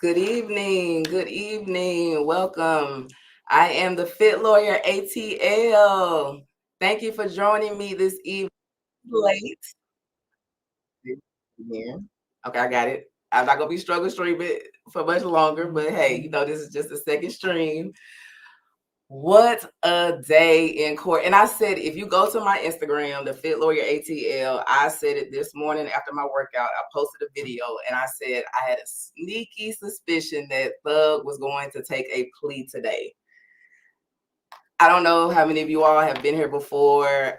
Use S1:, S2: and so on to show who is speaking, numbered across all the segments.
S1: Good evening. Good evening. Welcome. I am the Fit Lawyer ATL. Thank you for joining me this evening. Late. Yeah. Okay, I got it. I'm not gonna be struggle streaming for much longer, but hey, this is just a second stream. What a day in court. And I said, if you go to my Instagram, the Fit Lawyer ATL, I said it this morning after my workout. I posted a video and I said I had a sneaky suspicion that Thug was going to take a plea today. I don't know how many of you all have been here before.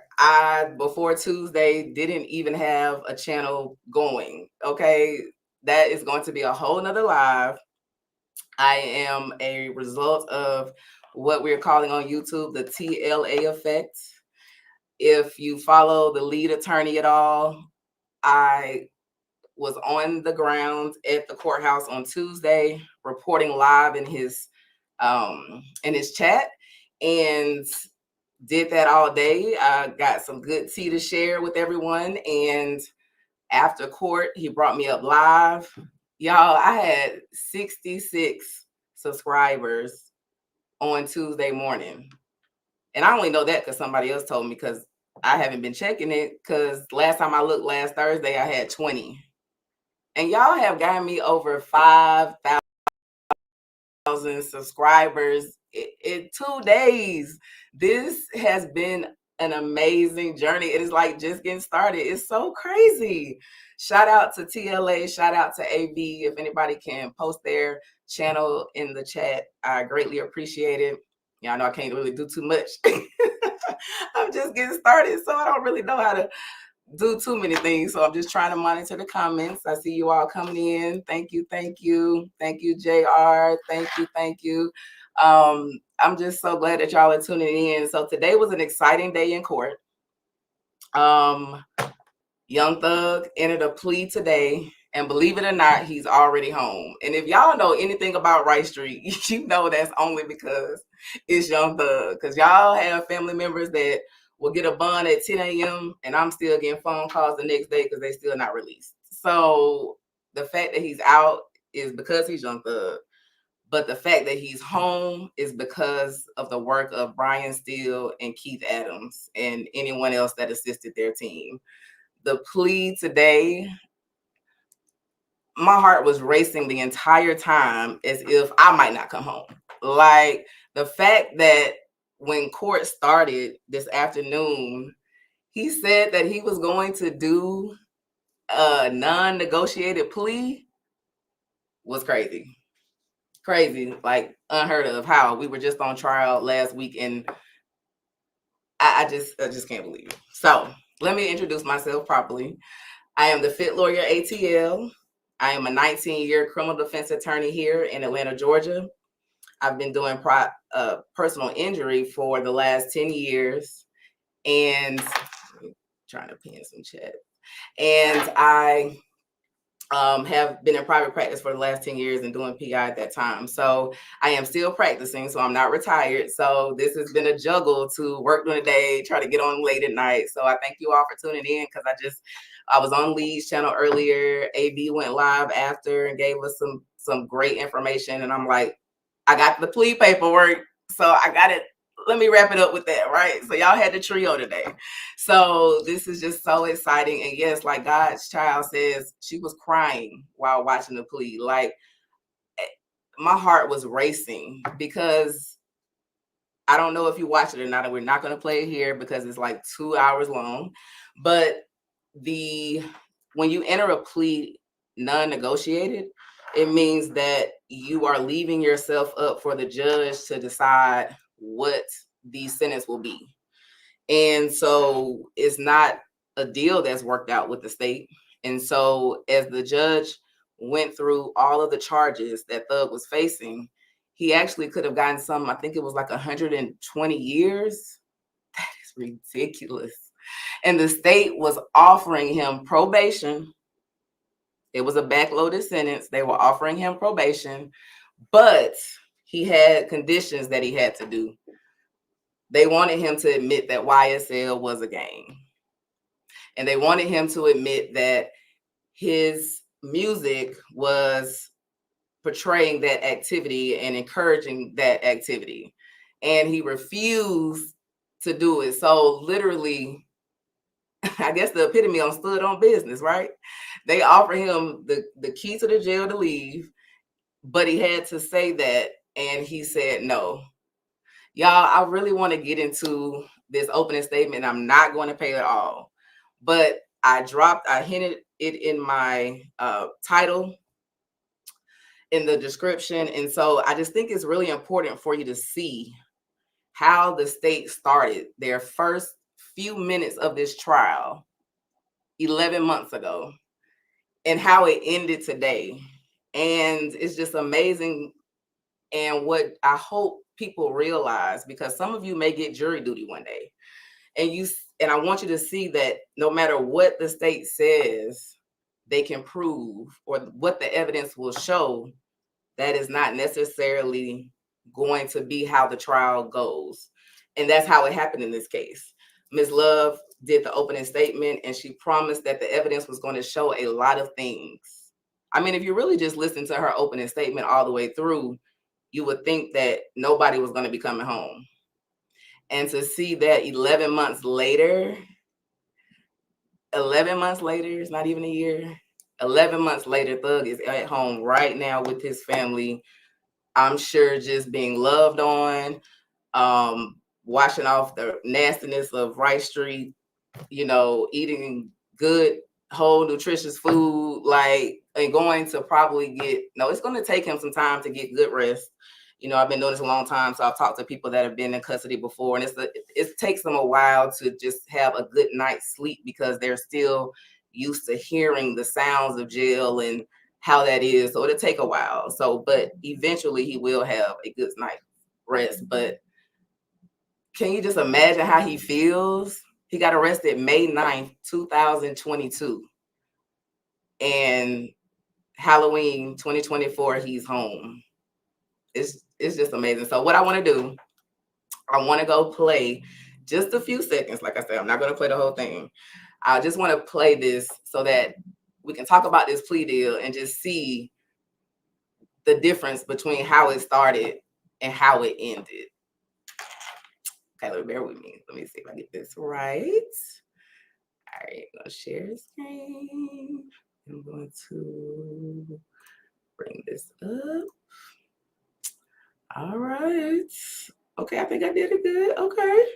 S1: Before Tuesday, didn't even have a channel going. Okay. That is going to be a whole nother live. I am a result of what we're calling on YouTube the TLA effect. If you follow the lead attorney at all, I was on the ground at the courthouse on Tuesday, reporting live in his chat, and did that all day. I got some good tea to share with everyone, and after court, he brought me up live. Y'all, I had 66 subscribers on Tuesday morning. And I only know that because somebody else told me, because I haven't been checking it, because last time I looked last Thursday, I had 20. And y'all have gotten me over 5,000 subscribers in 2 days. This has been an amazing journey. It is like just getting started. It's so crazy. Shout out to TLA, shout out to AB. If anybody can post their channel in the chat, I greatly appreciate it. Yeah, I know I can't really do too much. I'm just getting started, so I don't really know how to do too many things. So I'm just trying to monitor the comments. I see you all coming in. Thank you, thank you, thank you, JR. Thank you, thank you. I'm just so glad that y'all are tuning in. So today was an exciting day in court. Young Thug entered a plea today, and believe it or not, he's already home. And if y'all know anything about Rice Street, you know that's only because it's Young Thug. Because y'all have family members that will get a bond at 10 a.m. and I'm still getting phone calls the next day because they still not released. So the fact that he's out is because he's Young Thug. But the fact that he's home is because of the work of Brian Steele and Keith Adams and anyone else that assisted their team. The plea today, my heart was racing the entire time as if I might not come home. Like the fact that when court started this afternoon, he said that he was going to do a non-negotiated plea was crazy. Crazy, like unheard of. How we were just on trial last week, and I just can't believe it. So let me introduce myself properly. I am the Fit Lawyer ATL. I am a 19-year criminal defense attorney here in Atlanta, Georgia. I've been doing personal injury for the last 10 years, and I'm trying to pin some chat. And I have been in private practice for the last 10 years and doing PI at that time. So I am still practicing, so I'm not retired. So this has been a juggle to work during the day, try to get on late at night. So I thank you all for tuning in, because I was on Lee's channel earlier. AB went live after and gave us some great information. And I'm like, I got the plea paperwork, so I got it. Let me wrap it up with that, right? So y'all had the trio today. So this is just so exciting. And yes, like God's child says, she was crying while watching the plea. Like my heart was racing, because I don't know if you watched it or not, and we're not going to play it here because it's like 2 hours long. But when you enter a plea non-negotiated, it means that you are leaving yourself up for the judge to decide what the sentence will be. And so it's not a deal that's worked out with the state. And so as the judge went through all of the charges that Thug was facing, he actually could have gotten some, I think it was like 120 years. That is ridiculous. And the state was offering him probation. It was a backloaded sentence. They were offering him probation, but he had conditions that he had to do. They wanted him to admit that YSL was a game. And they wanted him to admit that his music was portraying that activity and encouraging that activity. And he refused to do it. So literally, I guess the epitome on stood on business, right? They offered him the key to the jail to leave, but he had to say that, and he said no. Y'all, I really want to get into this opening statement. I'm not going to pay it all, but I hinted it in my title, in the description. And so I just think it's really important for you to see how the state started their first few minutes of this trial 11 months ago and how it ended today. And it's just amazing. And what I hope people realize, because some of you may get jury duty one day, and I want you to see that no matter what the state says they can prove or what the evidence will show, that is not necessarily going to be how the trial goes. And that's how it happened in this case. Ms. Love did the opening statement, and she promised that the evidence was going to show a lot of things. I mean, if you really just listen to her opening statement all the way through, you would think that nobody was going to be coming home. And to see that 11 months later, it's not even a year, 11 months later, Thug is at home right now with his family. I'm sure just being loved on, washing off the nastiness of Rice Street, eating good, whole, nutritious food, and going to probably it's going to take him some time to get good rest. I've been doing this a long time, so I've talked to people that have been in custody before, and it takes them a while to just have a good night's sleep because they're still used to hearing the sounds of jail and how that is. So it'll take a while. But eventually he will have a good night's rest. But can you just imagine how he feels? He got arrested May 9th, 2022. And Halloween 2024, he's home. It's just amazing. So what I want to do, I want to go play just a few seconds. Like I said, I'm not going to play the whole thing. I just want to play this so that we can talk about this plea deal and just see the difference between how it started and how it ended. Okay, bear with me. Let me see if I get this right. All right, I'm going to share the screen. I'm going to bring this up. All right. Okay, I think I did it good. Okay.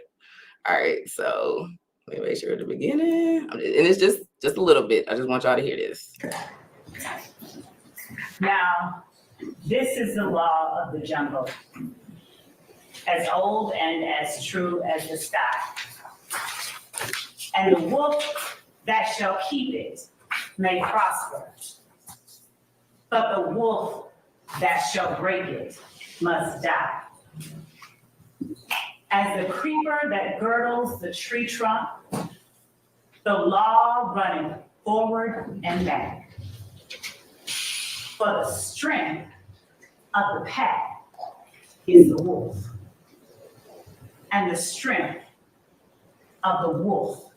S1: All right, so let me make sure at the beginning. And it's just a little bit. I just want y'all to hear this.
S2: Now, this is the law of the jungle, as old and as true as the sky. And the wolf that shall keep it may prosper, but the wolf that shall break it must die. As the creeper that girdles the tree trunk, the law running forward and back. For the strength of the pack is the wolf, and the strength of the wolf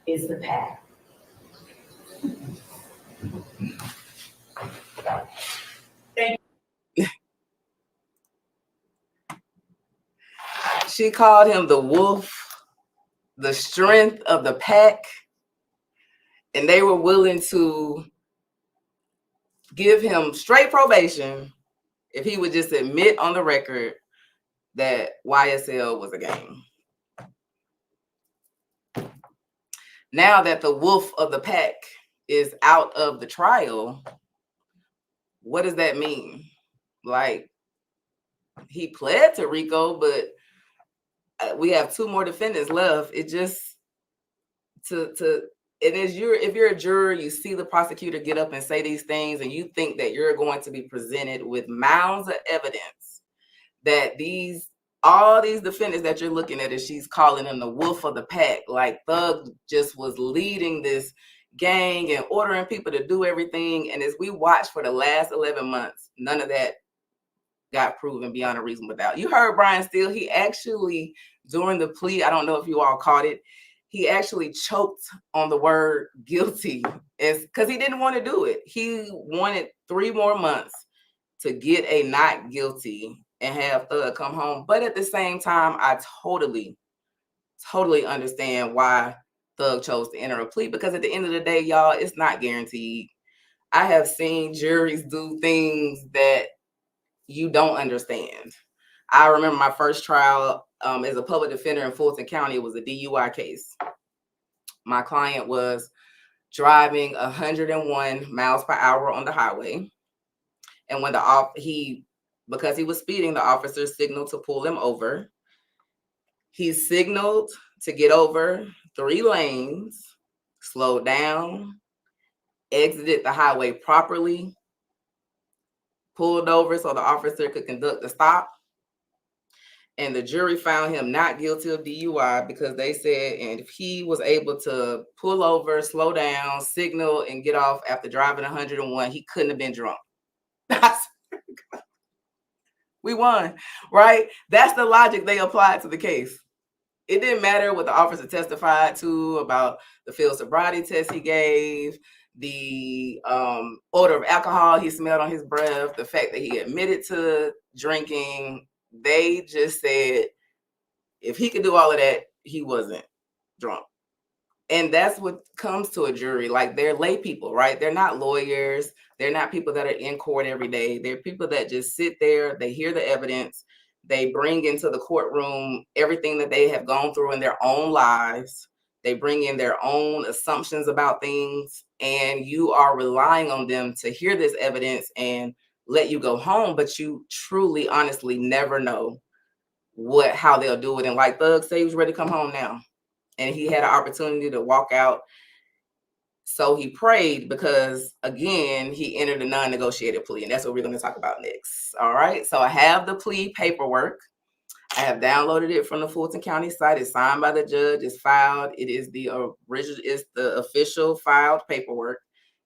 S2: is the pack. Thank you.
S1: She called him the wolf, the strength of the pack, and they were willing to give him straight probation if he would just admit on the record that YSL was a game. Now that the wolf of the pack is out of the trial, what does that mean? Like, he pled to RICO, but we have two more defendants left. It just if you're a juror, you see the prosecutor get up and say these things, and you think that you're going to be presented with mounds of evidence that all these defendants that you're looking at, she's calling them the wolf of the pack, like Thug just was leading this gang and ordering people to do everything. And as we watched for the last 11 months, none of that got proven beyond a reasonable doubt. You heard Brian Steele. He actually, during the plea, I don't know if you all caught it, he actually choked on the word guilty because he didn't want to do it. He wanted 3 more months. to get a not guilty and have Thug come home. But at the same time, I totally understand why Thug chose to enter a plea, because at the end of the day, y'all, it's not guaranteed. I have seen juries do things that you don't understand. I remember my first trial as a public defender in Fulton County. It was a DUI case. My client was driving 101 miles per hour on the highway. And when because he was speeding, the officer signaled to pull him over. He signaled to get over 3 lanes, slowed down, exited the highway properly, pulled over so the officer could conduct the stop. And the jury found him not guilty of DUI because they said, and if he was able to pull over, slow down, signal, and get off after driving 101, he couldn't have been drunk. We won, right? That's the logic they applied to the case. It didn't matter what the officer testified to about the field sobriety test he gave, the odor of alcohol he smelled on his breath, the fact that he admitted to drinking. They just said if he could do all of that, he wasn't drunk. And that's what comes to a jury. Like, they're lay people, right? They're not lawyers. They're not people that are in court every day. They're people that just sit there. They hear the evidence. They bring into the courtroom everything that they have gone through in their own lives. They bring in their own assumptions about things. And you are relying on them to hear this evidence and let you go home. But you truly, honestly never know how they'll do it. And like Thug said, he was ready to come home now. And he had an opportunity to walk out. So he prayed because, again, he entered a non-negotiated plea. And that's what we're going to talk about next. All right. So I have the plea paperwork. I have downloaded it from the Fulton County site. It's signed by the judge. It's filed. It is the original. It's the official filed paperwork.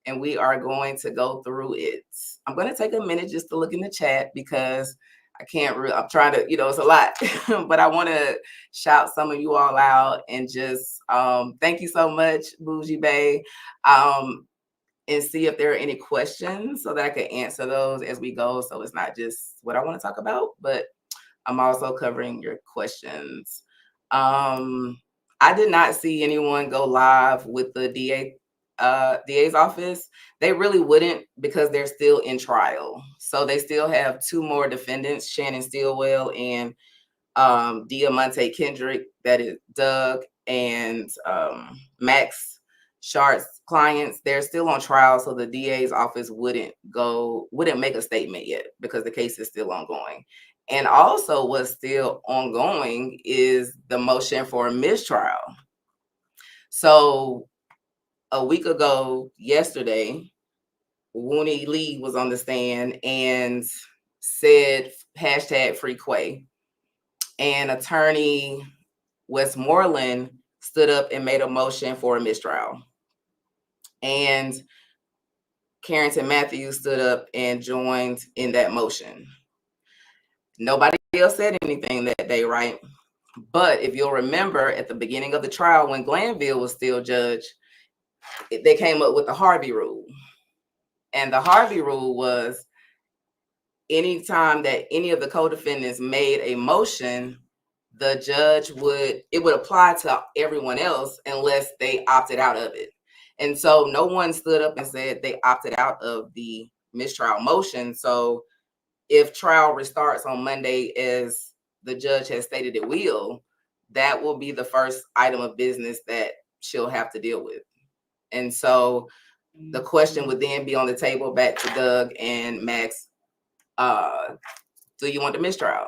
S1: And we are going to go through it. I'm going to take a minute just to look in the chat because I can't really, I'm trying to, it's a lot, but I want to shout some of you all out and just thank you so much, Bougie Bay, and see if there are any questions so that I can answer those as we go. So it's not just what I want to talk about, but I'm also covering your questions. I did not see anyone go live with the DA's office. They really wouldn't because they're still in trial. So they still have 2 more defendants, Shannon Stillwell and Diamante Kendrick, that is Doug and Max Shart's clients. They're still on trial, so the DA's office wouldn't make a statement yet because the case is still ongoing. And also what's still ongoing is the motion for a mistrial. So a week ago, yesterday, Wooney Lee was on the stand and said #FreeQuay. And attorney Westmoreland stood up and made a motion for a mistrial. And Carrington Matthews stood up and joined in that motion. Nobody else said anything that day, right? But if you'll remember at the beginning of the trial, when Glanville was still judge, they came up with the Harvey rule. And the Harvey rule was anytime that any of the co-defendants made a motion, the judge would apply to everyone else unless they opted out of it. And so no one stood up and said they opted out of the mistrial motion. So if trial restarts on Monday, as the judge has stated it will, that will be the first item of business that she'll have to deal with. And so the question would then be on the table back to Doug and Max, do you want the mistrial?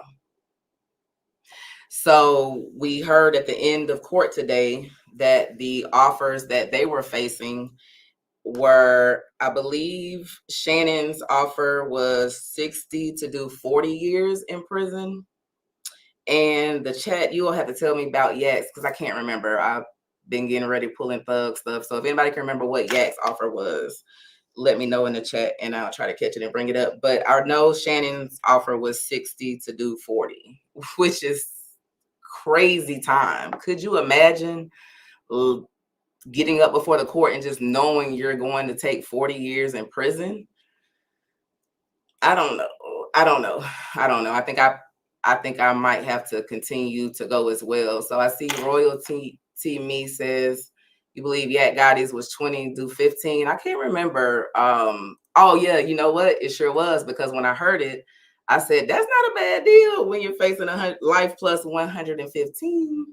S1: So we heard at the end of court today that the offers that they were facing were, I believe Shannon's offer was 60 to do 40 years in prison. And the chat, you will have to tell me about Yak's because I can't remember. I've been getting ready pulling Thug stuff. So if anybody can remember what Yak's offer was, let me know in the chat and I'll try to catch it and bring it up. But I know Shannon's offer was 60 to do 40, which is crazy time. Could you imagine getting up before the court and just knowing you're going to take 40 years in prison? I don't know. I don't know. I don't know. I think I might have to continue to go as well. So I see Royalty T Me says you believe Yak Gotti's was 20 do 15. I can't remember. Oh yeah, you know what? It sure was, because when I heard it, I said that's not a bad deal when you're facing life plus 115.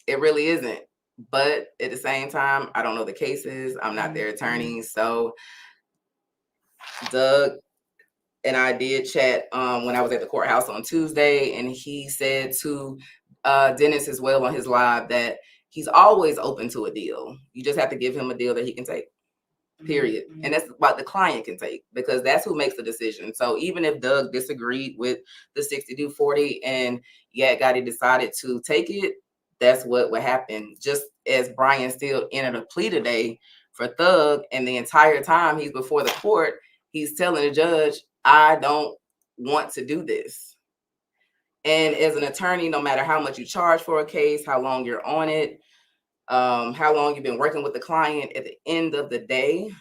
S1: It really isn't. But at the same time, I don't know the cases. I'm not their attorney. So Doug and I did chat when I was at the courthouse on Tuesday, and he said to Dennis as well on his live that he's always open to a deal. You just have to give him a deal that he can take. Period. And that's what the client can take, because that's who makes the decision. So even if Doug disagreed with the 60-40 and Yak Gotti decided to take it, that's what would happen. Just as Brian still entered a plea today for Thug, and the entire time he's before the court, he's telling the judge, I don't want to do this. And as an attorney, no matter how much you charge for a case, how long you're on it, how long you've been working with the client, at the end of the day,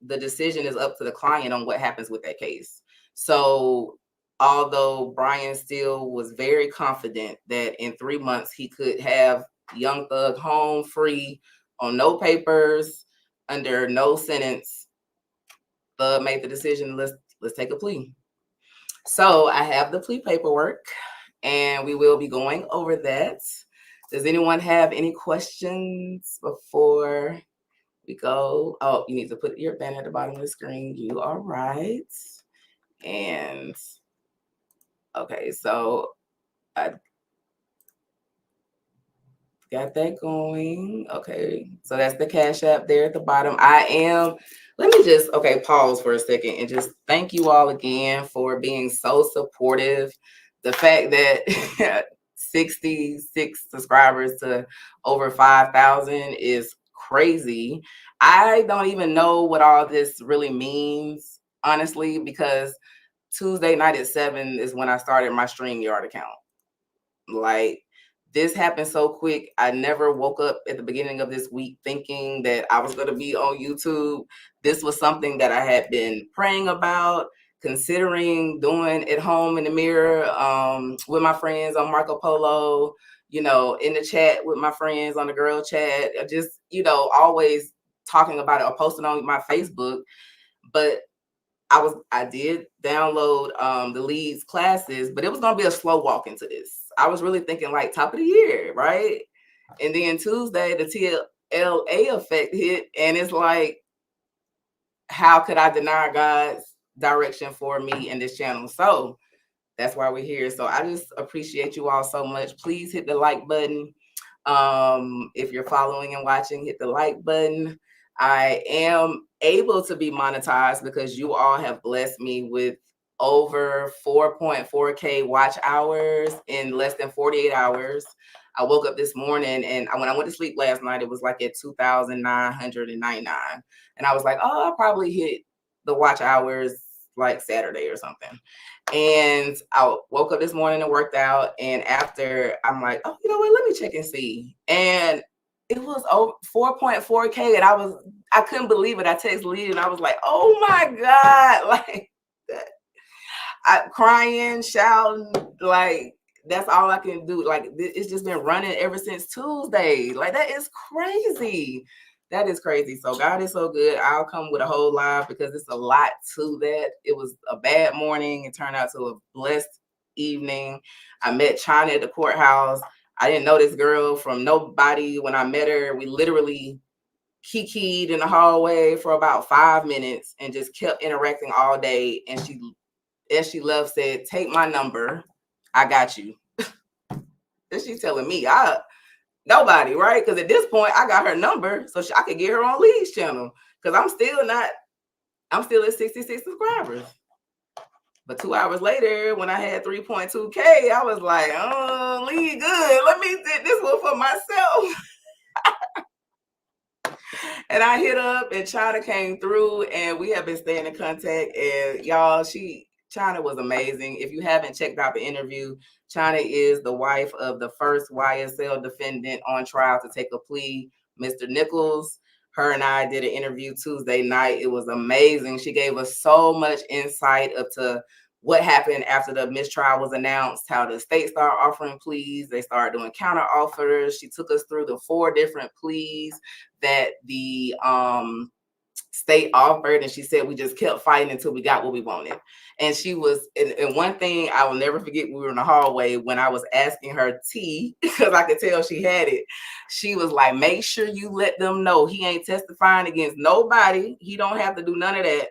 S1: the decision is up to the client on what happens with that case. So although Brian still was very confident that in 3 months he could have Young Thug home free on no papers, under no sentence, Thug made the decision, let's take a plea. So I have the plea paperwork, and we will be going over that. Does anyone have any questions before we go? Oh, you need to put your pen at the bottom of the screen. You are right. And okay, so I got that going. Okay, so that's the Cash App there at the bottom. Let me just, pause for a second and just thank you all again for being so supportive. The fact that 66 subscribers to over 5,000 is crazy. I don't even know what all this really means, honestly, because Tuesday night at 7 is when I started my StreamYard account. Like, this happened so quick. I never woke up at the beginning of this week thinking that I was going to be on YouTube. This was something that I had been praying about, considering doing at home in the mirror, with my friends on Marco Polo, in the chat with my friends on the girl chat, just, always talking about it or posting on my Facebook. But I did download the leads classes, but it was gonna be a slow walk into this. I was really thinking like top of the year, right? And then Tuesday the TLA effect hit, and it's like, how could I deny God's direction for me in this channel? So that's why we're here. So I just appreciate you all so much. Please hit the like button. If you're following and watching, hit the like button. I am able to be monetized because you all have blessed me with over 4.4K watch hours in less than 48 hours. I woke up this morning, and when I went to sleep last night, it was like at 2,999. And I was like, oh, I'll probably hit the watch hours like Saturday or something. And I woke up this morning and worked out. And after, I'm like, oh, you know what? Let me check and see. And it was over 4.4K. And I couldn't believe it. I texted Lee and I was like, oh my God. Like, I'm crying, shouting, like, that's all I can do. Like, it's just been running ever since Tuesday. Like, that is crazy. That is crazy. So God is so good. I'll come with a whole live because it's a lot to that. It was a bad morning. It turned out to a blessed evening. I met China at the courthouse. I didn't know this girl from nobody when I met her. We literally kikied in the hallway for about 5 minutes and just kept interacting all day. And she, as she left, said, take my number. I got you. And she's telling me, nobody, right? Because at this point, I got her number so I could get her on Lee's channel. Because I'm still at 66 subscribers. But 2 hours later, when I had 3.2K, I was like, oh, Lee, good. Let me get this one for myself. And I hit up, and China came through, and we have been staying in contact. And y'all, China was amazing. If you haven't checked out the interview, China is the wife of the first YSL defendant on trial to take a plea, Mr. Nichols. Her and I did an interview Tuesday night. It was amazing. She gave us so much insight up to what happened after the mistrial was announced, how the state started offering pleas. They started doing counter offers. She took us through the 4 different pleas that the state offered, and she said we just kept fighting until we got what we wanted. And she was, and one thing I will never forget, we were in the hallway when I was asking her tea, because I could tell she had it. She was like, make sure you let them know he ain't testifying against nobody. He don't have to do none of that.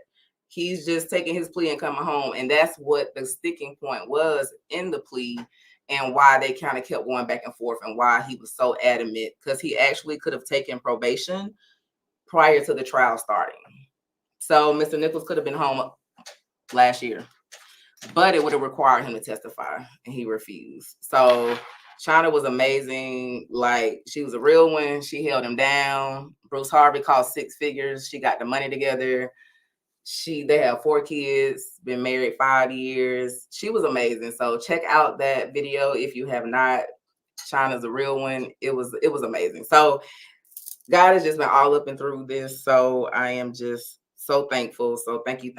S1: He's just taking his plea and coming home. And that's what the sticking point was in the plea, and why they kind of kept going back and forth, and why he was so adamant, because he actually could have taken probation prior to the trial starting. So Mr. Nichols could have been home last year, but it would have required him to testify, and he refused. So China was amazing. Like, she was a real one. She held him down. Bruce Harvey cost 6 figures. She got the money together. They have 4 kids, been married 5 years. She was amazing. So check out that video if you have not. China's a real one. It was amazing. So God has just been all up and through this. So I am just so thankful. So thank you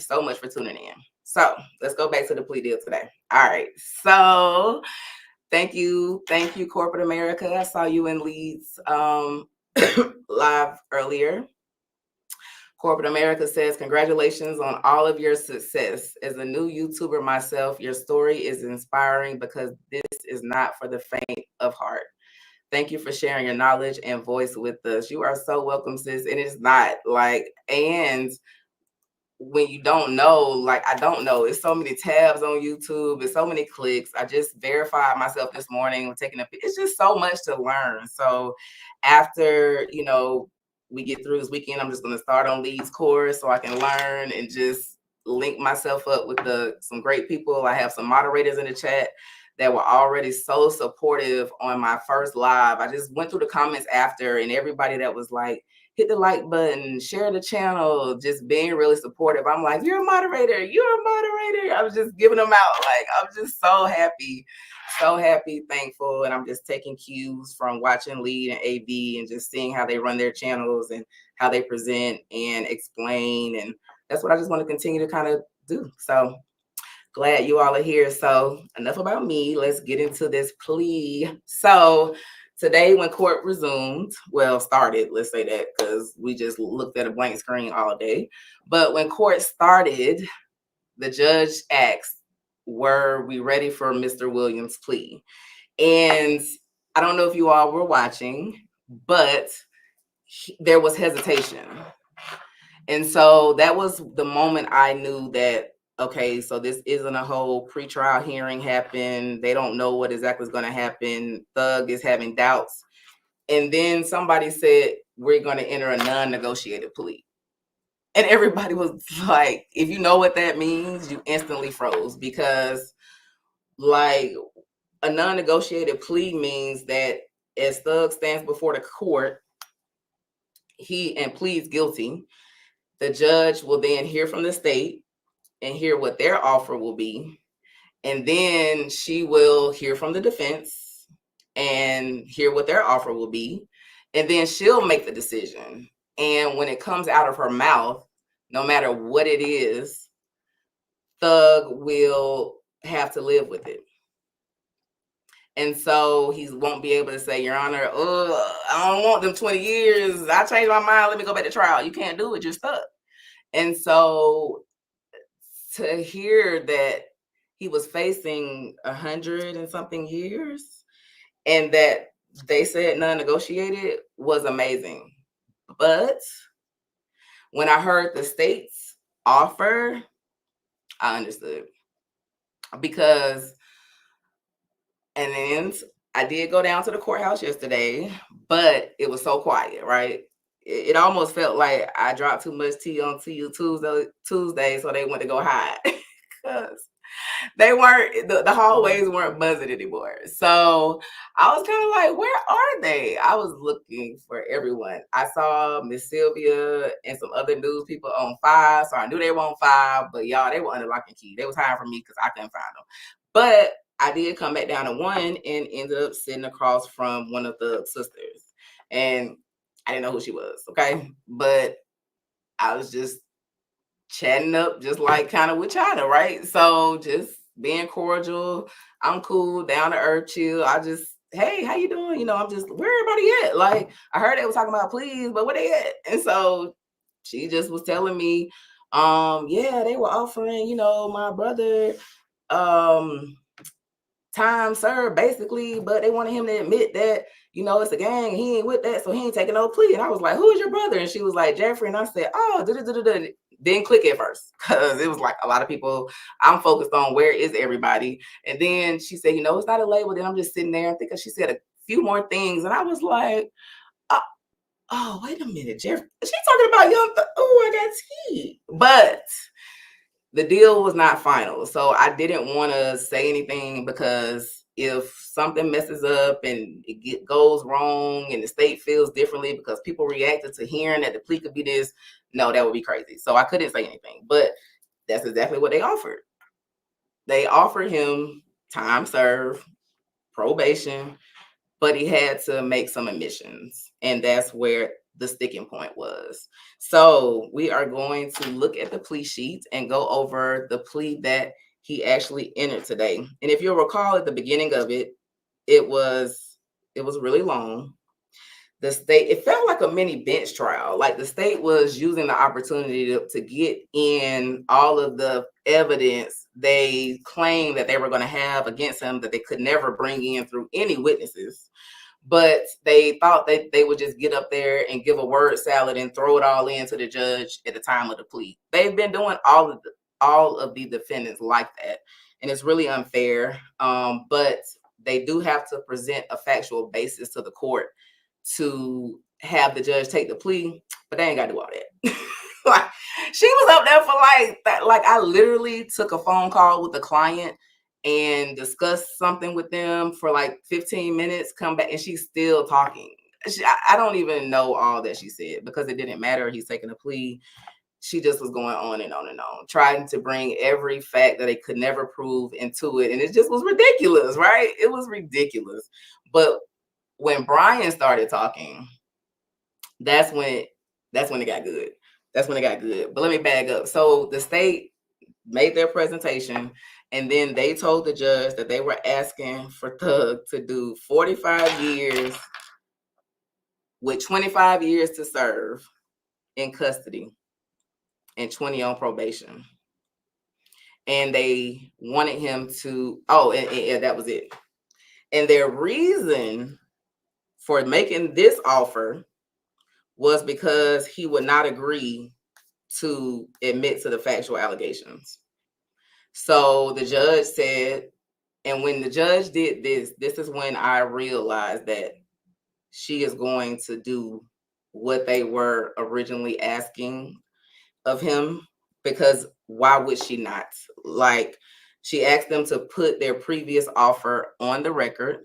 S1: so much for tuning in. So let's go back to the plea deal today. All right. So thank you, corporate America. I saw you in Leeds live earlier. Corporate America says, congratulations on all of your success. As a new YouTuber myself, your story is inspiring because this is not for the faint of heart. Thank you for sharing your knowledge and voice with us. You are so welcome, sis. And it's not like, and when you don't know, like, I don't know, it's so many tabs on YouTube, it's so many clicks. I just verified myself this morning, taking it's just so much to learn. So after, we get through this weekend, I'm just going to start on Lee's course so I can learn and just link myself up with some great people. I have some moderators in the chat that were already so supportive on my first live. I just went through the comments after, and everybody that was like, hit the like button, share the channel, just being really supportive. I'm like, you're a moderator. I was just giving them out. Like, I'm just so happy, thankful. And I'm just taking cues from watching Lead and AB and just seeing how they run their channels and how they present and explain. And that's what I just want to continue to kind of do. So glad you all are here. So enough about me. Let's get into this plea. So today, when court started, let's say that, because we just looked at a blank screen all day. But when court started, the judge asked, were we ready for Mr. Williams' plea? And I don't know if you all were watching, but there was hesitation. And so that was the moment I knew that, okay, so this isn't a whole pretrial hearing happened. They don't know what exactly is going to happen. Thug is having doubts. And then somebody said, we're going to enter a non-negotiated plea. And everybody was like, if you know what that means, you instantly froze, because like a non-negotiated plea means that as Thug stands before the court, he pleads guilty. The judge will then hear from the state and hear what their offer will be. And then she will hear from the defense and hear what their offer will be. And then she'll make the decision. And when it comes out of her mouth, no matter what it is, Thug will have to live with it. And so he won't be able to say, Your Honor, I don't want them 20 years. I changed my mind. Let me go back to trial. You can't do it. You're stuck. And so to hear that he was facing 100 and something years and that they said non-negotiated was amazing. But when I heard the state's offer, I understood. Because, and then I did go down to the courthouse yesterday, but it was so quiet, right? It almost felt like I dropped too much tea on Tuesday, so they went to go hide. Because they weren't, the hallways weren't buzzing anymore. So I was kind of like, where are they? I was looking for everyone. I saw Miss Sylvia and some other news people on 5, so I knew they were on 5, but y'all, they were under lock and key. They was hiding from me because I couldn't find them. But I did come back down to 1 and ended up sitting across from one of the sisters. And I didn't know who she was, okay? But I was just chatting up, just like kind of with China, right? So just being cordial. I'm cool, down to earth, chill. I just, hey, how you doing? You know, I'm just, where everybody at? Like, I heard they was talking about pleas, but where they at? And so she just was telling me, yeah, they were offering, you know, my brother, time served basically, but they wanted him to admit that, you know, it's a gang and he ain't with that, so he ain't taking no plea. And I was like, who is your brother? And she was like, Jeffrey. And I said, oh, didn't click at first because it was like a lot of people. I'm focused on where is everybody. And then she said, you know, it's not a label. Then I'm just sitting there and thinking she said a few more things. And I was like, oh, wait a minute, Jeffrey. She's talking about young. Oh, I got tea. But the deal was not final. So I didn't want to say anything because if something messes up and goes wrong and the state feels differently because people reacted to hearing that the plea could be this, no, that would be crazy. So I couldn't say anything. But that's exactly what they offered. They offered him time served, probation, but he had to make some admissions. And that's where the sticking point was. So we are going to look at the plea sheet and go over the plea that he actually entered today. And if you'll recall at the beginning of it, it was really long. The state, it felt like a mini bench trial. Like the state was using the opportunity to get in all of the evidence they claimed that they were going to have against him that they could never bring in through any witnesses. But they thought that they would just get up there and give a word salad and throw it all into the judge at the time of the plea. They've been doing all of the defendants like that, and it's really unfair. But they do have to present a factual basis to the court to have the judge take the plea, but they ain't got to do all that. Like, she was up there for like that. Like, I literally took a phone call with the client and discussed something with them for like 15 minutes, come back, and she's still talking. I don't even know all that she said because it didn't matter. He's taking a plea. She just was going on and on and on, trying to bring every fact that they could never prove into it. And it just was ridiculous, right? It was ridiculous. But when Brian started talking, that's when it got good. That's when it got good. But let me back up. So the state made their presentation, and then they told the judge that they were asking for Thug to do 45 years with 25 years to serve in custody and 20 on probation. And they wanted him to, and that was it. And their reason for making this offer was because he would not agree to admit to the factual allegations. So the judge said, and when the judge did this, this is when I realized that she is going to do what they were originally asking of him, because why would she not? Like, she asked them to put their previous offer on the record.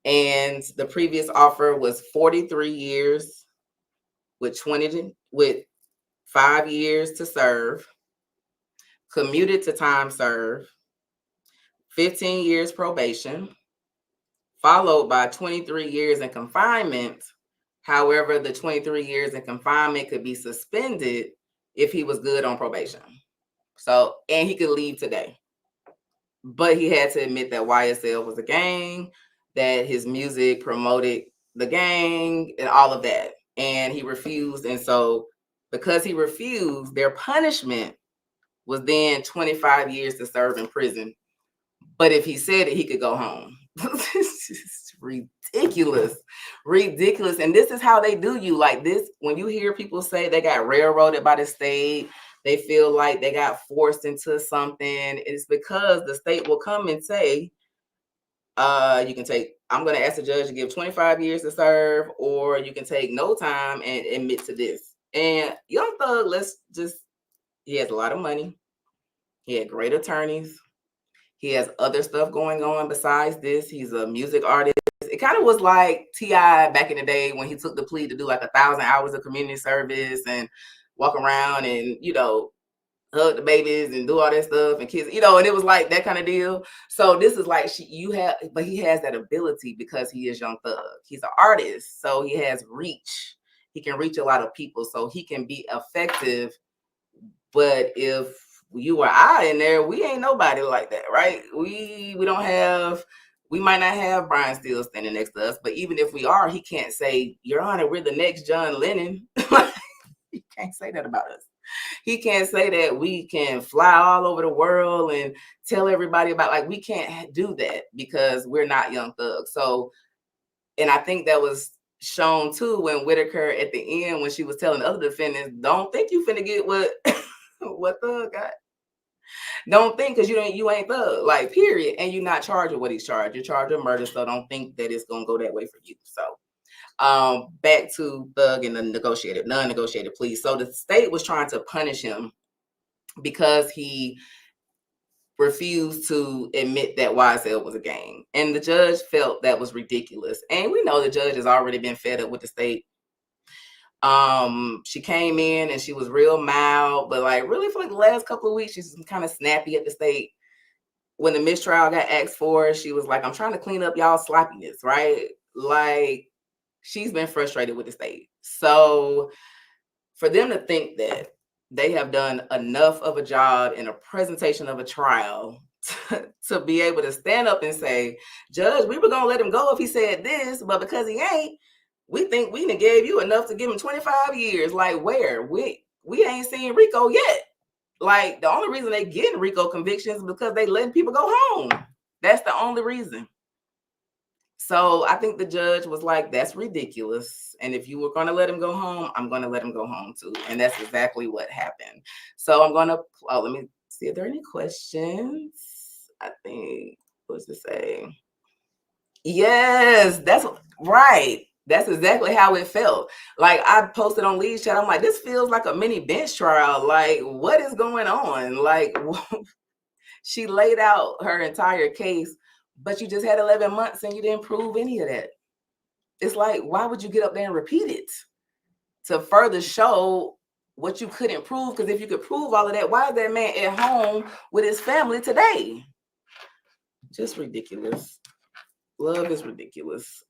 S1: And the previous offer was 43 years with 5 years to serve, commuted to time served, 15 years probation, followed by 23 years in confinement. However, the 23 years in confinement could be suspended if he was good on probation. So, and he could leave today. But he had to admit that YSL was a gang, that his music promoted the gang and all of that. And he refused. And so because he refused, their punishment was then 25 years to serve in prison. But if he said it, he could go home. It's ridiculous. And this is how they do you. Like this, when you hear people say they got railroaded by the state, they feel like they got forced into something, it's because the state will come and say, you can take, I'm going to ask the judge to give 25 years to serve, or you can take no time and admit to this. And Young Thug, he has a lot of money. He had great attorneys. He has other stuff going on besides this. He's a music artist. It kind of was like T.I. back in the day when he took the plea to do like 1,000 hours of community service and walk around and, hug the babies and do all that stuff and kiss, and it was like that kind of deal. So this is like but he has that ability because he is Young Thug. He's an artist, so he has reach. He can reach a lot of people, so he can be effective. But if you or I in there, we ain't nobody like that, right? We don't have. We might not have Brian Steele standing next to us, but even if we are, he can't say, Your Honor, we're the next John Lennon. He can't say that about us. He can't say that we can fly all over the world and tell everybody about, like, we can't do that because we're not Young Thug. So, and I think that was shown too when Whitaker at the end, when she was telling the other defendants, don't think you finna get what what Thug got. Don't think, because you ain't Thug, like, period. And you're not charged with what he's charged. You're charged with murder, so don't think that it's gonna go that way for you. So back to Thug and the non-negotiated plea. So the state was trying to punish him because he refused to admit that YSL was a gang. And the judge felt that was ridiculous. And we know the judge has already been fed up with the state. She came in and she was real mild, but like really for like the last couple of weeks, she's kind of snappy at the state. When the mistrial got asked for, she was like, I'm trying to clean up y'all sloppiness, right? Like, she's been frustrated with the state. So for them to think that they have done enough of a job in a presentation of a trial to be able to stand up and say, Judge, we were going to let him go if he said this, but because he ain't, we think we done gave you enough to give him 25 years. Like, where? We ain't seen Rico yet. Like, the only reason they getting Rico convictions is because they letting people go home. That's the only reason. So I think the judge was like, that's ridiculous. And if you were going to let him go home, I'm going to let him go home too. And that's exactly what happened. So I'm going to, let me see if there are any questions. I think, what's to say? Yes, that's right. That's exactly how it felt. Like, I posted on Lee's chat, I'm like, this feels like a mini bench trial. Like, what is going on? Like, she laid out her entire case, but you just had 11 months and you didn't prove any of that. It's like, why would you get up there and repeat it? To further show what you couldn't prove? Because if you could prove all of that, why is that man at home with his family today? Just ridiculous. Love is ridiculous.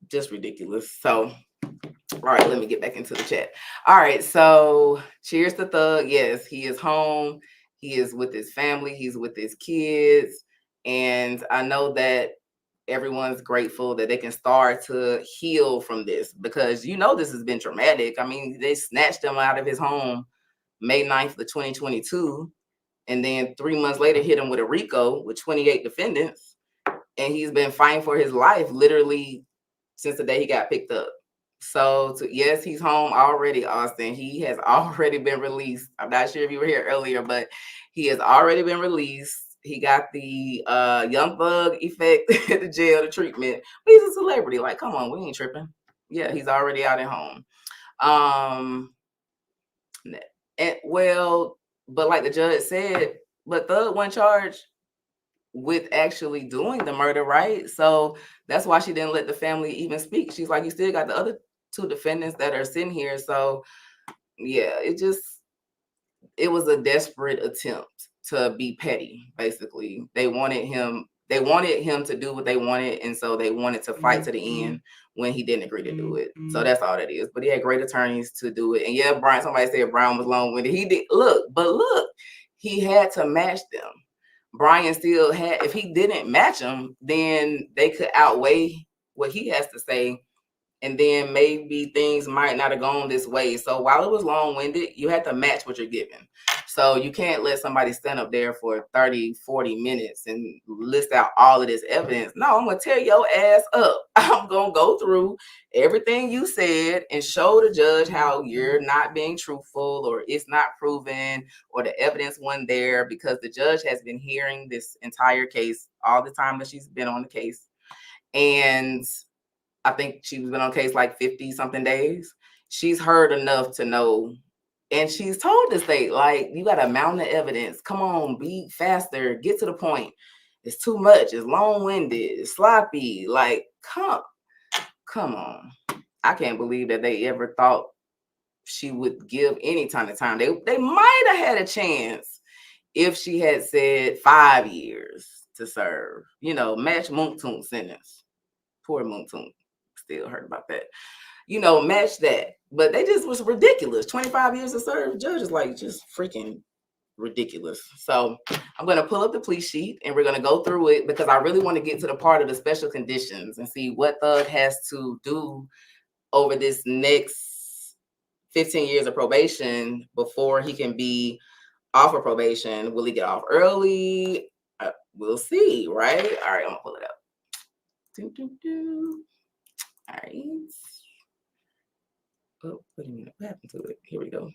S1: Just ridiculous. So, all right, let me get back into the chat. All right, so cheers to Thug. Yes, he is home. He is with his family. He's with his kids. And I know that everyone's grateful that they can start to heal from this, because this has been traumatic. I mean, they snatched him out of his home May 9th of 2022. And then 3 months later, hit him with a RICO with 28 defendants. And he's been fighting for his life literally since the day he got picked up. So yes, he's home already, Austin. He has already been released. I'm not sure if you were here earlier, but he has already been released. He got the Young Thug effect at the jail, the treatment. But he's a celebrity. Like, come on, we ain't tripping. Yeah, he's already out at home. And well, but like the judge said, but Thug wasn't charged with actually doing the murder, right? So that's why she didn't let the family even speak. She's like, you still got the other two defendants that are sitting here. So yeah, it was a desperate attempt to be petty. Basically, they wanted him to do what they wanted, and so they wanted to fight to the end when he didn't agree to do it. So that's all that is. But he had great attorneys to do it. And yeah, somebody said Brian was long-winded. He did. Look, he had to match them. Brian still had, if he didn't match them, then they could outweigh what he has to say. And then maybe things might not have gone this way. So while it was long-winded, you had to match what you're given. So you can't let somebody stand up there for 30, 40 minutes and list out all of this evidence. No, I'm going to tear your ass up. I'm going to go through everything you said and show the judge how you're not being truthful, or it's not proven, or the evidence wasn't there, because the judge has been hearing this entire case all the time that she's been on the case. And I think she's been on case like 50 something days. She's heard enough to know. And she's told the state, like, you got to mount the evidence. Come on, be faster. Get to the point. It's too much. It's long-winded. It's sloppy. Like, come on. I can't believe that they ever thought she would give any kind of time. They might have had a chance if she had said 5 years to serve. You know, match Moontoon sentence. Poor Moontoon. Still hurt about that. You know, match that. But they just was ridiculous. 25 years to serve. Judge is like just freaking ridiculous. So I'm going to pull up the plea sheet and we're going to go through it because I really want to get to the part of the special conditions and see what Thug has to do over this next 15 years of probation before he can be off of probation. Will he get off early? We'll see, right? All right, I'm going to pull it up. All right. Oh, wait a minute. What happened to it? Here we go.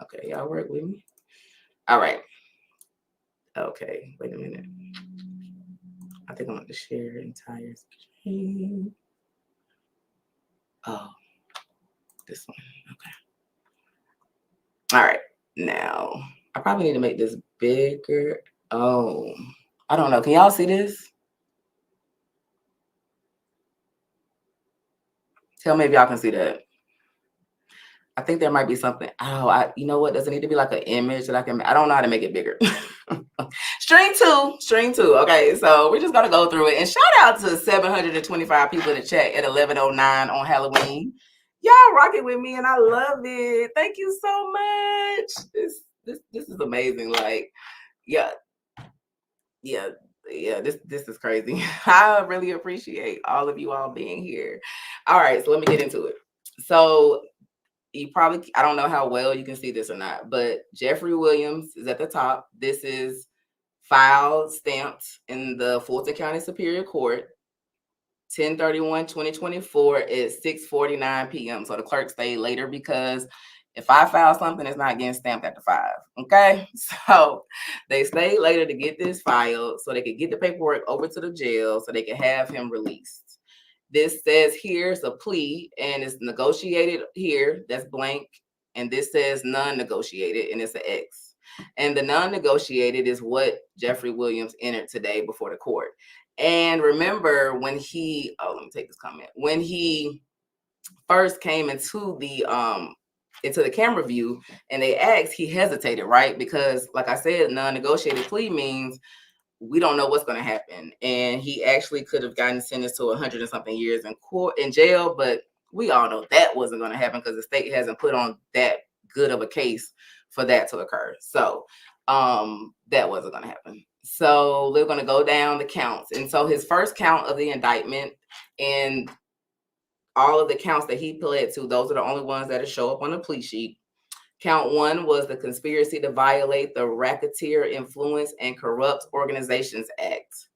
S1: Okay, y'all work with me. All right. Okay, wait a minute. I think I'm going to share entire screen. Oh, this one. Okay. All right. Now, I probably need to make this bigger. Oh, I don't know. Can y'all see this? Tell me if y'all can see that. I think there might be something. Oh, you know what? Does it need to be like an image that I don't know how to make it bigger. String two. Okay, so we're just gonna go through it. And shout out to 725 people in the chat at 11:09 on Halloween. Y'all rocking with me, and I love it. Thank you so much. This is amazing. Like, yeah. This is crazy. I really appreciate all of you all being here. All right, so let me get into it. So you probably, I don't know how well you can see this or not, but Jeffrey Williams is at the top. This is filed, stamped in the Fulton County Superior Court, 10/31/2024 at 6:49 p.m. So the clerk stayed later because if I file something, it's not getting stamped after 5. Okay, so they stayed later to get this filed so they could get the paperwork over to the jail so they could have him released. This says here's a plea and it's negotiated here. That's blank. And this says non-negotiated and it's an X. And the non-negotiated is what Jeffrey Williams entered today before the court. And remember when let me take this comment. When he first came into the camera view and they asked, he hesitated, right? Because like I said, non-negotiated plea means we don't know what's going to happen. And he actually could have gotten sentenced to 100 and something years in jail, but we all know that wasn't going to happen because the state hasn't put on that good of a case for that to occur. So that wasn't going to happen. So we're going to go down the counts. And so his first count of the indictment and all of the counts that he pled to, those are the only ones that show up on the plea sheet. Count 1 was the conspiracy to violate the Racketeer Influence and Corrupt Organizations Act.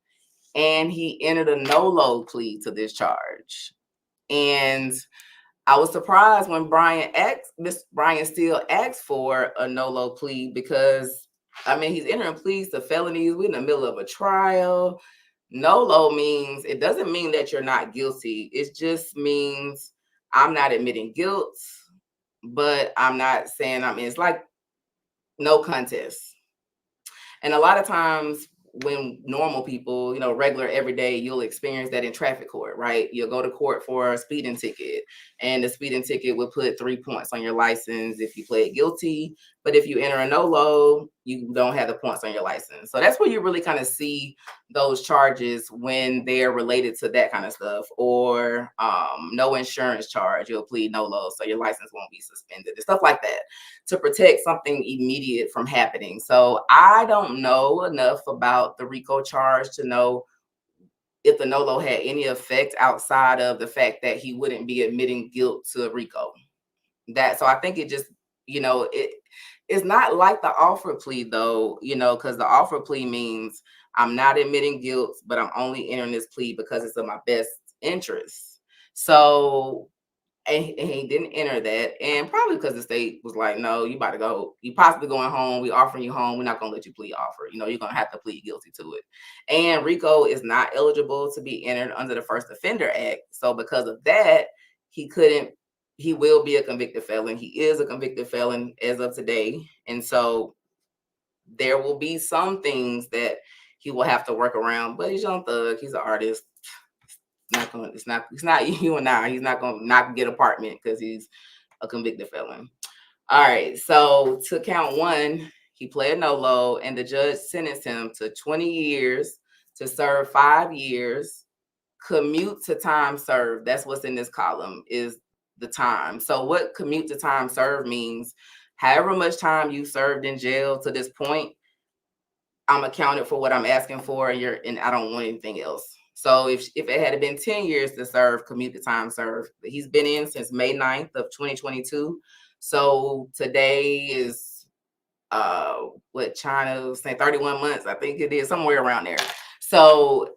S1: And he entered a no-load plea to this charge. And I was surprised when Brian still asked for a no-load plea because, I mean, he's entering pleas to felonies. We're in the middle of a trial. No-load means, it doesn't mean that you're not guilty. It just means I'm not admitting guilt, but I'm not saying it's like no contest. And a lot of times when normal people, regular everyday, you'll experience that in traffic court, right? You'll go to court for a speeding ticket and the speeding ticket will put 3 points on your license if you plead guilty. But if you enter a no-load, you don't have the points on your license. So that's where you really kind of see those charges when they're related to that kind of stuff, or no insurance charge, you'll plead no-load so your license won't be suspended and stuff like that to protect something immediate from happening. So I don't know enough about the RICO charge to know if the no-load had any effect outside of the fact that he wouldn't be admitting guilt to RICO. So I think it just, it's not like the offer plea though, because the offer plea means I'm not admitting guilt, but I'm only entering this plea because it's in my best interest. So, and he didn't enter that, and probably because the state was like, no, you about to go, you possibly going home, we offering you home, we're not going to let you plead offer, you're going to have to plead guilty to it. And RICO is not eligible to be entered under the First Offender Act. So because of that, he will be a convicted felon. He is a convicted felon as of today. And so there will be some things that he will have to work around, but he's Young Thug, he's an artist. It's not you and I. He's not going to not get apartment because he's a convicted felon. All right, so to count one, he pled no-lo, and the judge sentenced him to 20 years to serve 5 years, commute to time served. That's what's in this column, is the time. So what commute to time served means, however much time you served in jail to this point, I'm accounted for what I'm asking for, and I don't want anything else. So if it had been 10 years to serve, commute to time served. He's been in since May 9th of 2022. So today is what China was saying, 31 months, I think it is, somewhere around there. So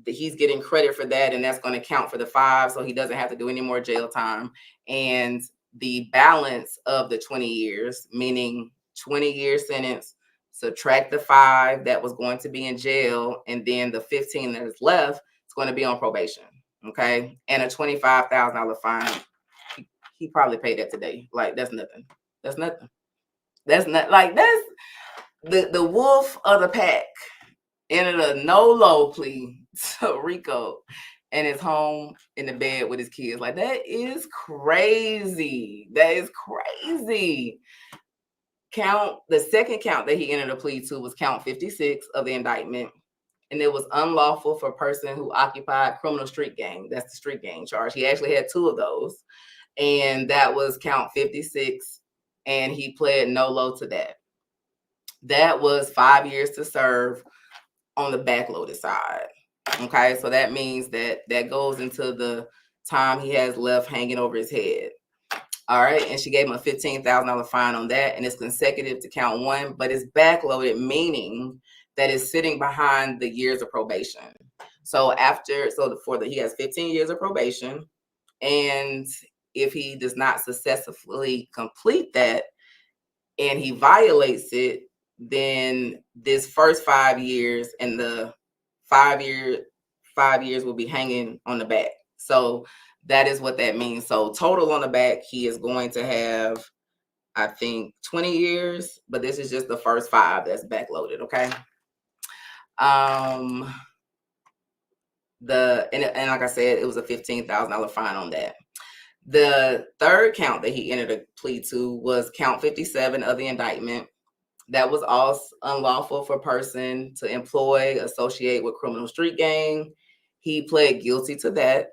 S1: he's getting credit for that, and that's going to count for the 5, so he doesn't have to do any more jail time. And the balance of the 20 years, meaning 20-year sentence, subtract the 5 that was going to be in jail, and then the 15 that is left is going to be on probation. Okay, and a $25,000 fine. He probably paid that today. Like, that's nothing. That's nothing. That's not like, that's the wolf of the pack entered a no-lo plea to Rico and is home in the bed with his kids. Like, that is crazy. That is crazy. The second count that he entered a plea to was count 56 of the indictment, and it was unlawful for a person who occupied criminal street gang. That's the street gang charge. He actually had 2 of those, and that was count 56, and he pled no-lo to that. That was 5 years to serve on the backloaded side. Okay, so that means that goes into the time he has left hanging over his head. All right, and she gave him a $15,000 fine on that, and it's consecutive to count 1, but it's backloaded, meaning that it's sitting behind the years of probation. So he has 15 years of probation, and if he does not successfully complete that and he violates it, then this first 5 years and the 5 years will be hanging on the back. So that is what that means. So total on the back, he is going to have, I think, 20 years, but this is just the first 5 that's backloaded. Okay. And like I said, it was a $15,000 fine on that. The third count that he entered a plea to was count 57 of the indictment. That was also unlawful for a person to employ, associate with criminal street gang. He pled guilty to that,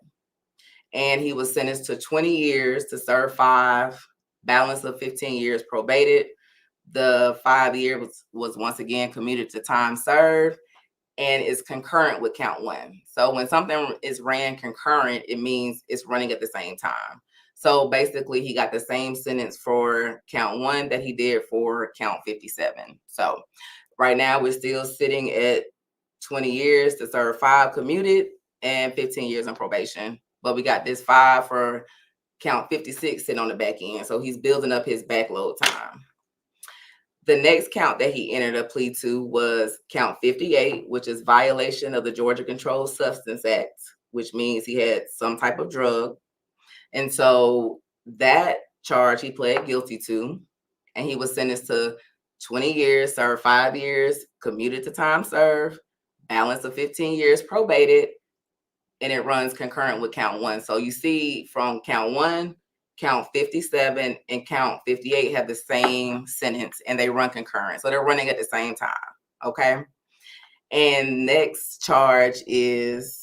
S1: and he was sentenced to 20 years to serve 5, balance of 15 years probated. The 5 years was once again commuted to time served, and is concurrent with count 1. So when something is ran concurrent, it means it's running at the same time. So basically, he got the same sentence for count 1 that he did for count 57. So right now, we're still sitting at 20 years to serve 5 commuted and 15 years on probation. But we got this 5 for count 56 sitting on the back end. So he's building up his backload time. The next count that he entered a plea to was count 58, which is violation of the Georgia Controlled Substance Act, which means he had some type of drug. And so that charge he pled guilty to, and he was sentenced to 20 years, served 5 years, commuted to time served, balance of 15 years probated, and it runs concurrent with count 1. So you see from count 1, count 57, and count 58 have the same sentence, and they run concurrent. So they're running at the same time. Okay. And next charge is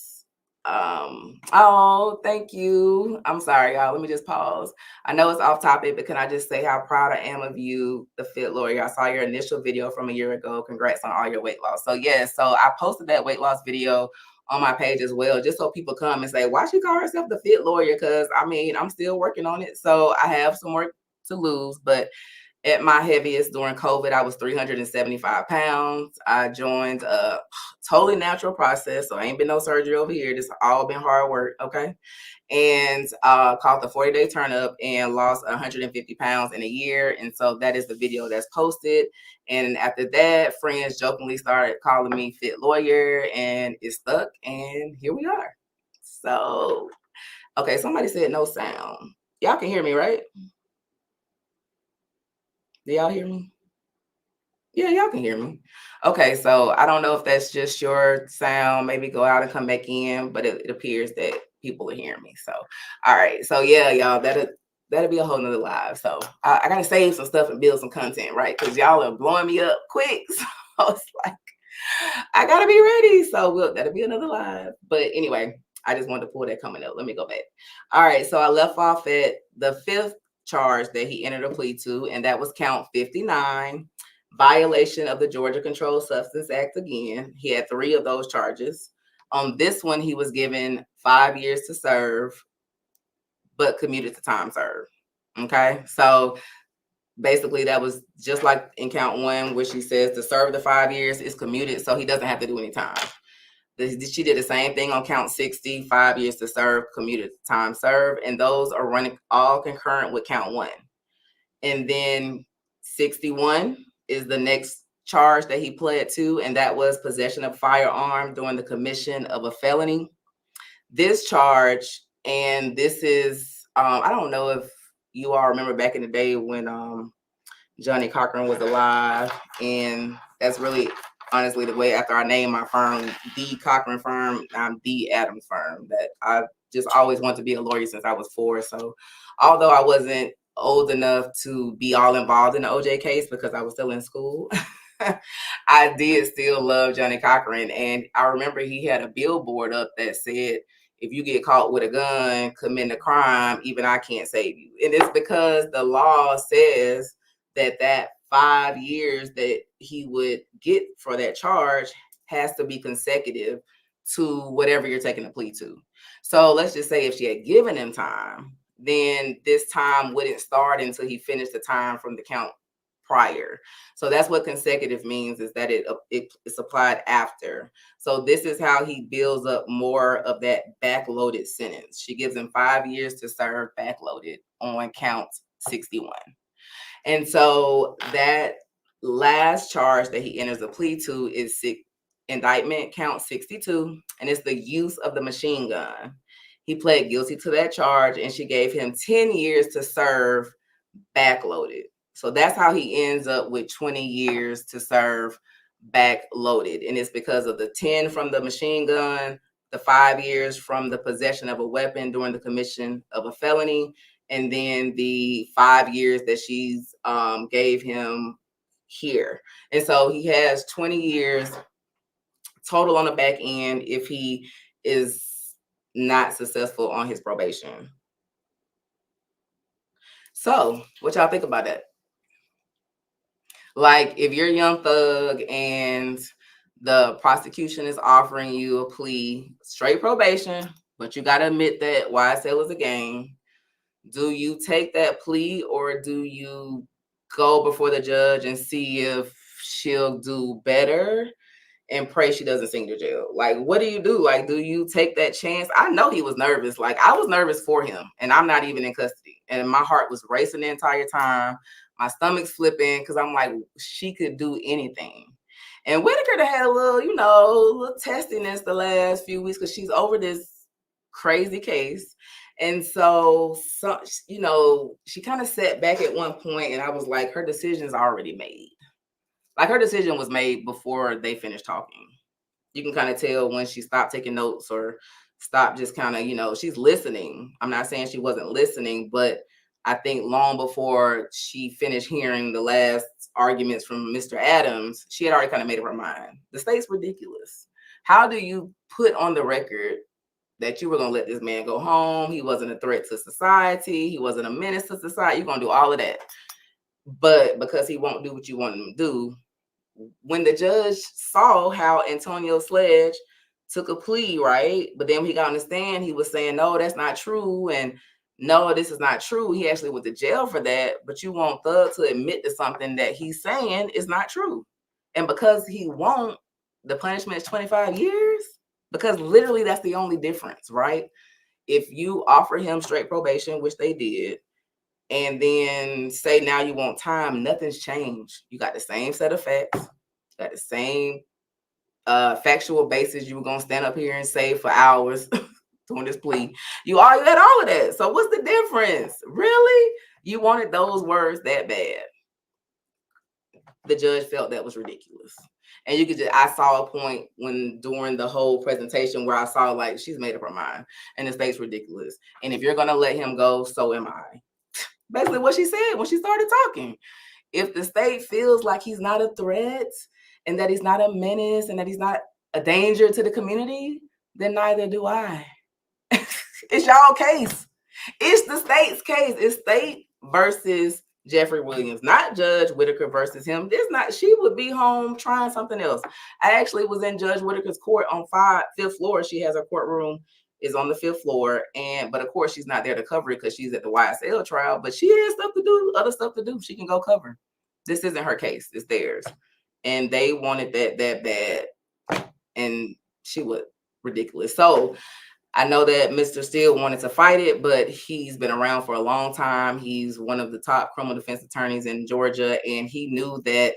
S1: thank you. I'm sorry, y'all. Let me just pause. I know it's off topic, but can I just say how proud I am of you, the Fit Lawyer? I saw your initial video from a year ago. Congrats on all your weight loss. So so I posted that weight loss video on my page as well, just so people come and say, why she call herself the Fit Lawyer? Because I mean, I'm still working on it. So I have some work to lose, but at my heaviest during COVID, I was 375 pounds. I joined a totally natural process. So ain't been no surgery over here. This all been hard work. Okay. And called the 40-day turn up and lost 150 pounds in a year. And so that is the video that's posted. And after that, friends jokingly started calling me Fit Lawyer, and it stuck. And here we are. So, okay. Somebody said no sound. Y'all can hear me, right? Do y'all hear me? Yeah, y'all can hear me. Okay, so I don't know if that's just your sound. Maybe go out and come back in, but it appears that people are hearing me. So, all right. So yeah, y'all, that'll be a whole nother live. So I gotta save some stuff and build some content, right? Because y'all are blowing me up quick. So it's like I gotta be ready. So that'll be another live. But anyway, I just wanted to pull that coming up. Let me go back. All right, so I left off at the fifth charge that he entered a plea to, and that was count 59, violation of the Georgia Controlled Substance Act again. He had 3 of those charges. On this one, he was given 5 years to serve, but commuted to time served. Okay, so basically that was just like in count 1, where she says to serve the 5 years is commuted, so he doesn't have to do any time. She did the same thing on count 60, 5 years to serve, commuted time served, and those are running all concurrent with count 1. And then 61 is the next charge that he pled to, and that was possession of firearm during the commission of a felony. This charge, and this is, I don't know if you all remember back in the day when Johnny Cochran was alive, and that's really honestly the way after I named my firm the Cochran Firm, I'm the Adams Firm. That I just always wanted to be a lawyer since I was 4. So although I wasn't old enough to be all involved in the OJ case because I was still in school, I did still love Johnny Cochran. And I remember he had a billboard up that said, if you get caught with a gun committing a crime, even I can't save you. And it's because the law says that 5 years that he would get for that charge has to be consecutive to whatever you're taking a plea to. So let's just say if she had given him time, then this time wouldn't start until he finished the time from the count prior. So that's what consecutive means, is that it's applied after. So this is how he builds up more of that backloaded sentence. She gives him 5 years to serve backloaded on count 61. And so that last charge that he enters a plea to is indictment count 62, and it's the use of the machine gun. He pled guilty to that charge, and she gave him 10 years to serve backloaded. So that's how he ends up with 20 years to serve backloaded. And it's because of the 10 from the machine gun, the 5 years from the possession of a weapon during the commission of a felony, and then the 5 years that she's gave him here. And so he has 20 years total on the back end if he is not successful on his probation. So what y'all think about that? Like, if you're Young Thug and the prosecution is offering you a plea, straight probation, but you got to admit that YSL is a game, do you take that plea, or do you go before the judge and see if she'll do better and pray she doesn't send you to jail? Like, what do you do? Like, do you take that chance? I know he was nervous. Like, I was nervous for him, and I'm not even in custody. And my heart was racing the entire time. My stomach's flipping because I'm like, she could do anything. And Whitaker had a little, little testiness the last few weeks because she's over this crazy case. And so she kind of sat back at one point, and I was like, her decision's already made. Like, her decision was made before they finished talking. You can kind of tell when she stopped taking notes or stopped just kind of, she's listening. I'm not saying she wasn't listening, but I think long before she finished hearing the last arguments from Mr. Adams, she had already kind of made up her mind. The state's ridiculous. How do you put on the record that you were going to let this man go home? He wasn't a threat to society. He wasn't a menace to society. You're going to do all of that. But because he won't do what you want him to do, when the judge saw how Antonio Sledge took a plea, right? But then when he got on the stand, he was saying, no, that's not true. And no, this is not true. He actually went to jail for that. But you want Thug to admit to something that he's saying is not true. And because he won't, the punishment is 25 years. Because literally that's the only difference, right? If you offer him straight probation, which they did, and then say now you want time, nothing's changed. You got the same set of facts, you got the same factual basis you were going to stand up here and say for hours doing this plea. You had all of that. So what's the difference? Really? You wanted those words that bad? The judge felt that was ridiculous. And you could I saw a point during the whole presentation where I saw, like, she's made up her mind and the state's ridiculous. And if you're going to let him go, so am I. Basically what she said when she started talking. If the state feels like he's not a threat and that he's not a menace and that he's not a danger to the community, then neither do I. It's y'all case. It's the state's case. It's state versus Jeffrey Williams, not Judge Whitaker versus him. This not, she would be home trying something else. I actually was in Judge Whitaker's court on 5th floor. She has her courtroom is on the 5th floor, but of course she's not there to cover it because she's at the YSL trial. But she has stuff to do, other stuff to do. She can go cover. This isn't her case. It's theirs, and they wanted that bad, and she was ridiculous. So I know that Mr. Steele wanted to fight it, but he's been around for a long time. He's one of the top criminal defense attorneys in Georgia, and he knew that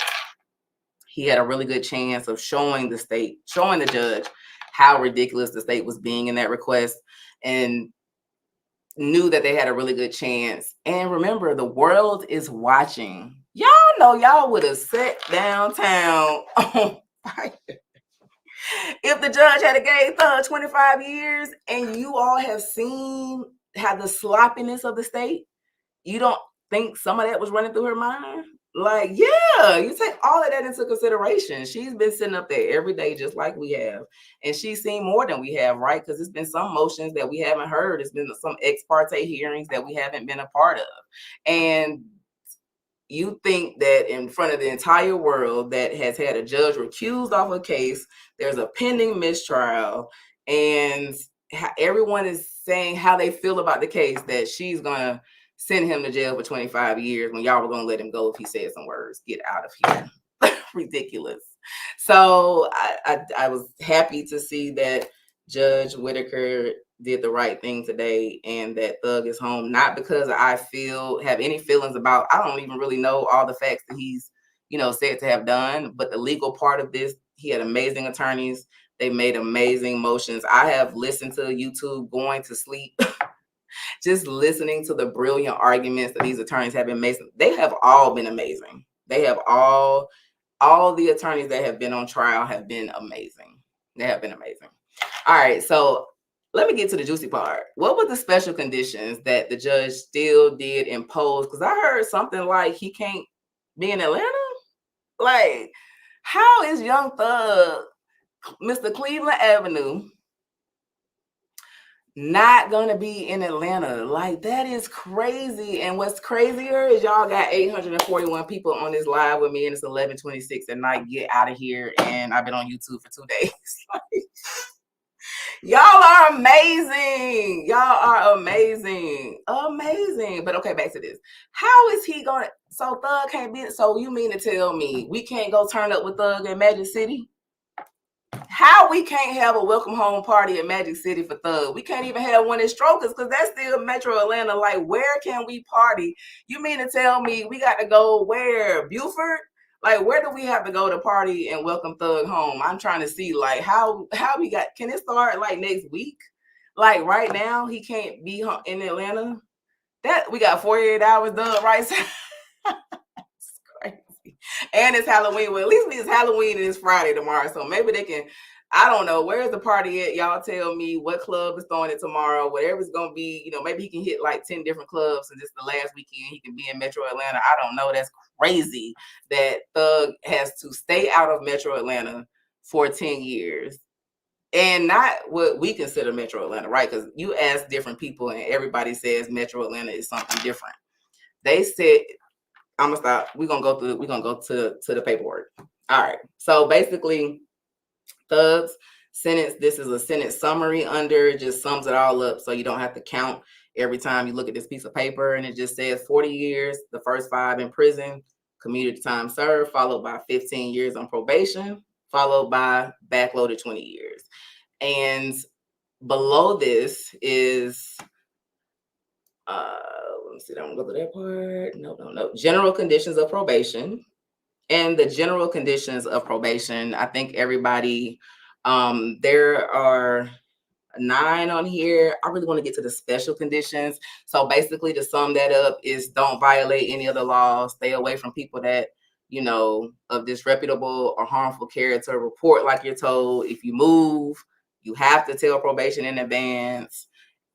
S1: he had a really good chance of showing the judge how ridiculous the state was being in that request, and knew that they had a really good chance. And remember, the world is watching. Y'all know y'all would have sat downtown on fire if the judge had gave Thug 25 years, and you all have seen how the sloppiness of the state. You don't think some of that was running through her mind? Like, yeah, you take all of that into consideration. She's been sitting up there every day just like we have. And she's seen more than we have, right? Because it's been some motions that we haven't heard. It's been some ex parte hearings that we haven't been a part of. And you think that in front of the entire world that has had a judge recused off a case, there's a pending mistrial, and everyone is saying how they feel about the case, that she's going to send him to jail for 25 years when y'all were going to let him go if he said some words. Get out of here. Ridiculous. So I was happy to see that Judge Whitaker did the right thing today and that Thug is home. Not because I have any feelings about, I don't even really know all the facts that he's, said to have done, but the legal part of this, he had amazing attorneys. They made amazing motions. I have listened to YouTube going to sleep, just listening to the brilliant arguments that these attorneys have been making. They have all been amazing. They have all the attorneys that have been on trial have been amazing. They have been amazing. All right, so let me get to the juicy part. What were the special conditions that the judge still did impose? Because I heard something like he can't be in Atlanta. Like, how is Young Thug, Mr. Cleveland Avenue, not gonna be in Atlanta? Like, that is crazy. And what's crazier is y'all got 841 people on this live with me, and it's 11:26 at night. Get out of here. And I've been on YouTube for 2 days. Y'all are amazing. Y'all are amazing. Amazing. But okay, back to this. How is he gonna, so Thug can't be, so you mean to tell me we can't go turn up with Thug in Magic City? How we can't have a welcome home party in Magic City for Thug? We can't even have one in Strokers because that's still Metro Atlanta. Like, where can we party? You mean to tell me we got to go where? Buford? Like, where do we have to go to party and welcome Thug home? I'm trying to see, like, how we got, can it start like next week? Like, right now he can't be in Atlanta. That we got 48 hours done, right? It's crazy. And it's Halloween. Well, at least it's Halloween and it's Friday tomorrow. So maybe they can, I don't know, where's the party at? Y'all tell me what club is throwing it tomorrow. Whatever it's going to be, maybe he can hit like 10 different clubs and just the last weekend he can be in Metro Atlanta. I don't know. That's crazy that Thug has to stay out of Metro Atlanta for 10 years. And not what we consider Metro Atlanta, right? Because you ask different people and everybody says Metro Atlanta is something different. They said, I'm gonna stop. We're gonna go to the paperwork. All right. So basically, Thug's sentence, this is a sentence summary under, just sums it all up so you don't have to count every time you look at this piece of paper. And it just says 40 years, the first 5 in prison, commuted time served, followed by 15 years on probation, followed by backloaded 20 years. And below this is, let me see, I don't go to that part. No. General conditions of probation. And the general conditions of probation, I think everybody, there are 9 on here. I really want to get to the special conditions. So basically, to sum that up is don't violate any of the laws. Stay away from people that, of disreputable or harmful character. Report like you're told. If you move, you have to tell probation in advance.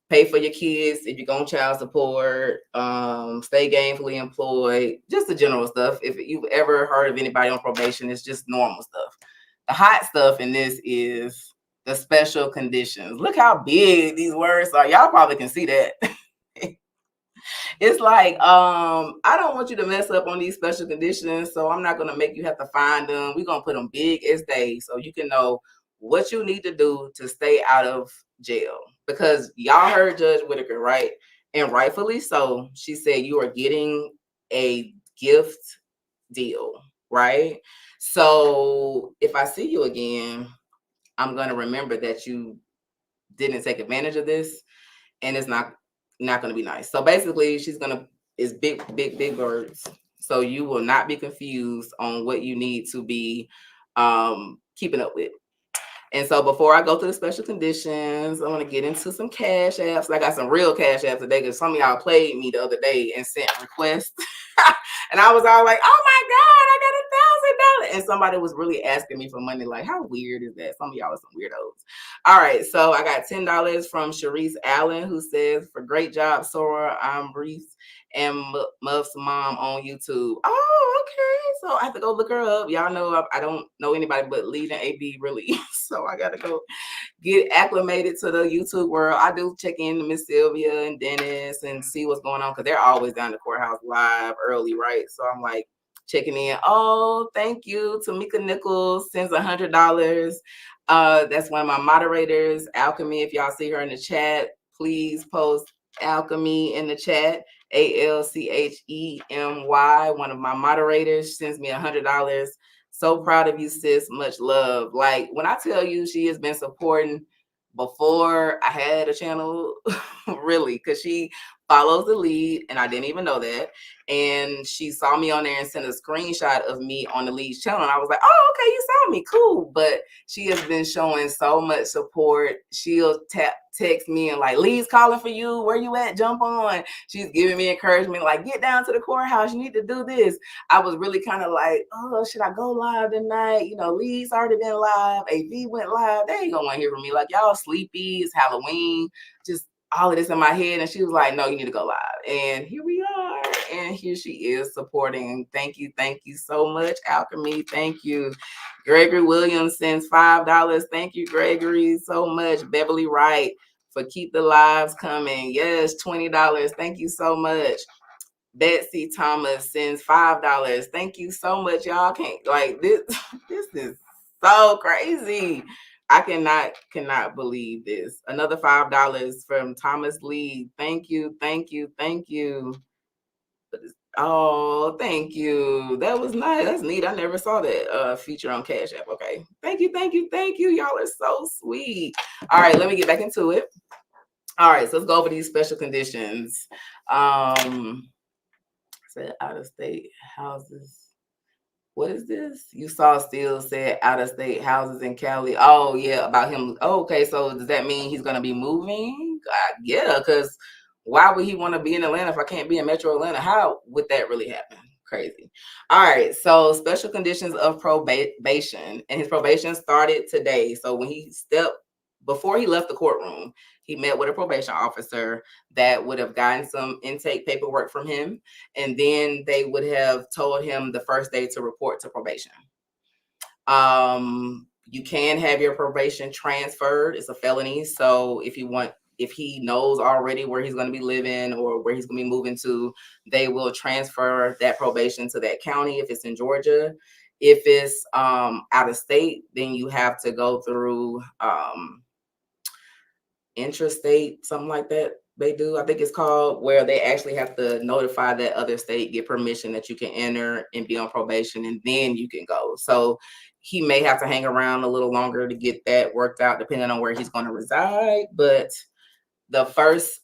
S1: pay for your kids if you're on child support, stay gainfully employed, just the general stuff. If you've ever heard of anybody on probation, it's just normal stuff. The hot stuff in this is the special conditions. Look how big these words are. Y'all probably can see that. It's like, I don't want you to mess up on these special conditions, so I'm not going to make you have to find them. We're going to put them big as day so you can know what you need to do to stay out of jail. Because y'all heard Judge Whitaker, right? And rightfully so. She said you are getting a gift deal, right? So if I see you again, I'm going to remember that you didn't take advantage of this, and it's not going to be nice. So basically, it's big words. So you will not be confused on what you need to be keeping up with. And so before I go through the special conditions, I want to get into some cash apps. I got some real cash apps today because some of y'all played me the other day and sent requests. And I was all like, oh my God, I got $1,000. And somebody was really asking me for money. Like, how weird is that? Some of y'all are some weirdos. All right. So I got $10 from Sharice Allen, who says, for great job, Sora. I'm Reese and Muff's mom on YouTube. Oh, okay. So I have to go look her up. Y'all know I don't know anybody but Lee and AB really. So I got to go get acclimated to the YouTube world. I do check in to Miss Sylvia and Dennis and see what's going on because they're always down the courthouse live early, right? So I'm like checking in. Oh, thank you. Tamika Nichols sends $100. That's one of my moderators, Alchemy. If y'all see her in the chat, please post Alchemy in the chat. ALCHEMY. One of my moderators sends me $100. So proud of you, sis. Much love. Like when I tell you she has been supporting before I had a channel, really, because she follows the lead and I didn't even know that. And she saw me on there and sent a screenshot of me on the lead's channel. And I was like, oh, okay, you saw me. Cool. But she has been showing so much support. She'll text me and like, Lee's calling for you. Where you at? Jump on. She's giving me encouragement, like, get down to the courthouse. You need to do this. I was really kind of like, oh, should I go live tonight? You know, Lee's already been live. AV went live. They ain't gonna want to hear from me. Like, y'all sleepy. It's Halloween. Just all of this in my head. And she was like, no, you need to go live. And here we are. And here she is supporting. Thank you so much, Alchemy. Thank you. Gregory Williams sends $5. Thank you, Gregory, so much. Beverly Wright for keep the lives coming. Yes, $20. Thank you so much. Betsy Thomas sends $5. Thank you so much. Y'all can't like this. This is so crazy. I cannot believe this. Another $5 from Thomas Lee. Thank you. Oh, thank you. That was nice. That's neat. I never saw that feature on Cash App. Okay. Thank you. Y'all are so sweet. All right, let me get back into it. All right, so let's go over these special conditions. Said out of state houses. What is this? You saw still said out of state houses in Cali. Oh yeah, about him. Oh, okay, so does that mean he's gonna be moving? Yeah, because why would he want to be in Atlanta if I can't be in Metro Atlanta? How would that really happen? Crazy. All right, so special conditions of probation, and his probation started today. So when before he left the courtroom, he met with a probation officer that would have gotten some intake paperwork from him. And then they would have told him the first day to report to probation. You can have your probation transferred. It's a felony. So if he knows already where he's going to be living or where he's going to be moving to, they will transfer that probation to that county if it's in Georgia. If it's out of state, then you have to go through intrastate, something like that. They do, I think it's called, where they actually have to notify that other state, get permission that you can enter and be on probation, and then you can go. So he may have to hang around a little longer to get that worked out, depending on where he's going to reside. But the first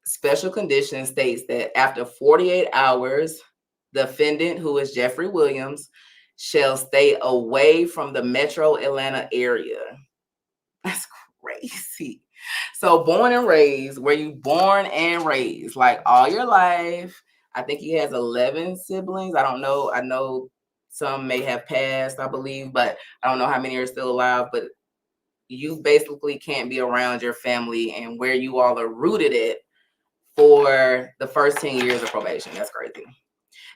S1: special condition states that after 48 hours, the defendant, who is Jeffrey Williams, shall stay away from the Metro Atlanta area. That's crazy. So born and raised, where you born and raised, like all your life. I think he has 11 siblings. I don't know. I know some may have passed, I believe, but I don't know how many are still alive. But you basically can't be around your family and where you all are rooted at for the first 10 years of probation. That's crazy.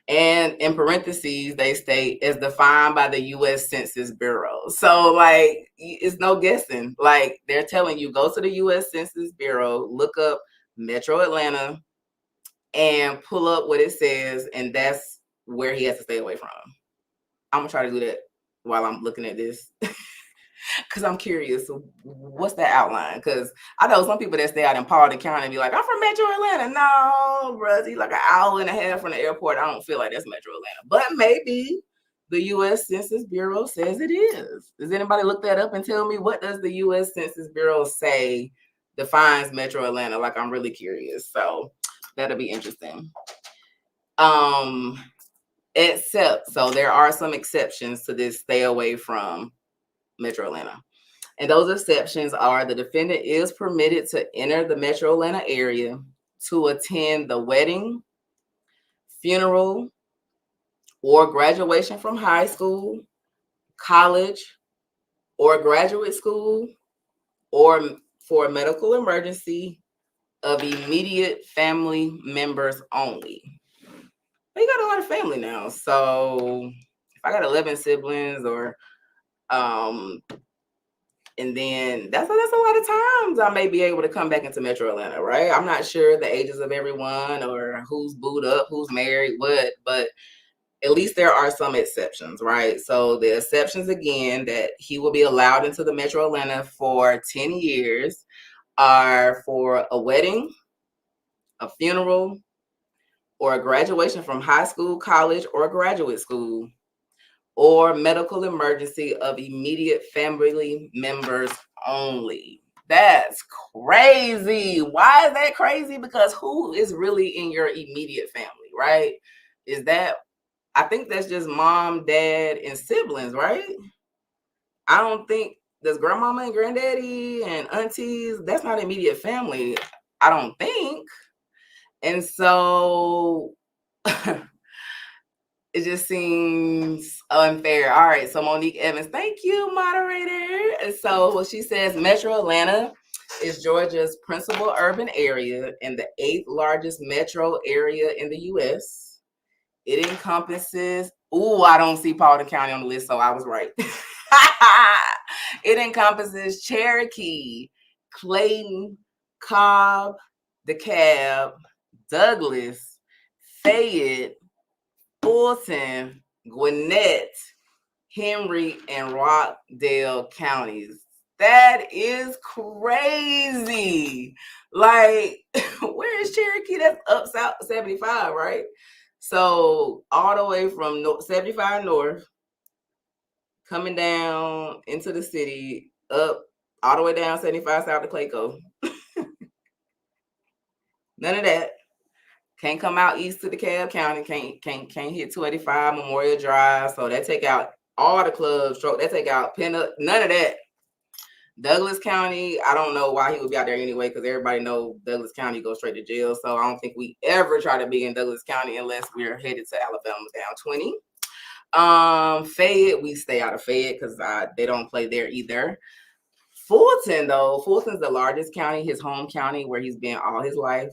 S1: And in parentheses, they state as defined by the U.S. Census Bureau. So, like, it's no guessing. Like, they're telling you, go to the U.S. Census Bureau, look up Metro Atlanta, and pull up what it says, and that's where he has to stay away from. I'm going to try to do that while I'm looking at this. Because I'm curious, what's that outline? Because I know some people that stay out in Paulding County and be like, I'm from Metro Atlanta. No, bro, it's like an hour and a half from the airport. I don't feel like that's Metro Atlanta. But maybe the U.S. Census Bureau says it is. Does anybody look that up and tell me what does the U.S. Census Bureau say defines Metro Atlanta? Like, I'm really curious. So that'll be interesting. Except, so there are some exceptions to this stay away from Metro Atlanta. And those exceptions are the defendant is permitted to enter the Metro Atlanta area to attend the wedding, funeral, or graduation from high school, college, or graduate school, or for a medical emergency of immediate family members only. They got a lot of family now. So if I got 11 siblings or and then that's a lot of times I may be able to come back into Metro Atlanta, right? I'm not sure the ages of everyone or who's booed up, who's married, what, but at least there are some exceptions, right? So the exceptions, again, that he will be allowed into the Metro Atlanta for 10 years are for a wedding, a funeral, or a graduation from high school, college, or graduate school, or medical emergency of immediate family members only. That's crazy. Why is that crazy? Because who is really in your immediate family, right? Is that, I think that's just mom, dad, and siblings, right? I don't think, does grandmama and granddaddy and aunties, that's not immediate family, I don't think. And so it just seems unfair. All right, so Monique Evans, thank you, moderator. And so what she says, Metro Atlanta is Georgia's principal urban area and the 8th largest metro area in the U.S. It encompasses, I don't see Paulding County on the list, so I was right. It encompasses Cherokee, Clayton, Cobb, DeKalb, Douglas, Fayette, Fulton, Gwinnett, Henry, and Rockdale counties. That is crazy. Like, where is Cherokee? That's up south 75, right? So all the way from 75 north, coming down into the city, up all the way down 75 south to Clayco. None of that. Can't come out east to DeKalb County. Can't hit 285 Memorial Drive. So that take out all the clubs. That take out Penn. None of that. Douglas County, I don't know why he would be out there anyway, because everybody knows Douglas County goes straight to jail. So I don't think we ever try to be in Douglas County unless we're headed to Alabama down 20. Fayette, we stay out of Fayette because they don't play there either. Fulton, though, Fulton's the largest county, his home county, where he's been all his life.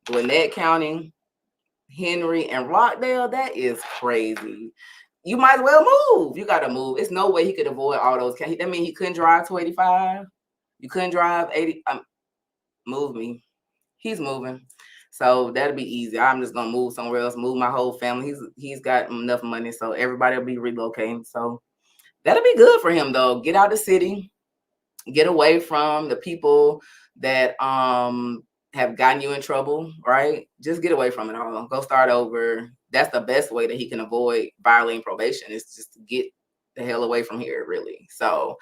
S1: Gwinnett County, Henry, and Rockdale, that is crazy. You might as well move. You got to move. It's no way he could avoid all those. That means he couldn't drive 285. You couldn't drive 80. Move me. He's moving. So that'll be easy. I'm just going to move somewhere else, move my whole family. He's got enough money, so everybody will be relocating. So that'll be good for him, though. Get out of the city. Get away from the people that have gotten you in trouble, right? Just get away from it all. Go start over. That's the best way that he can avoid violating probation, is just to get the hell away from here, really. So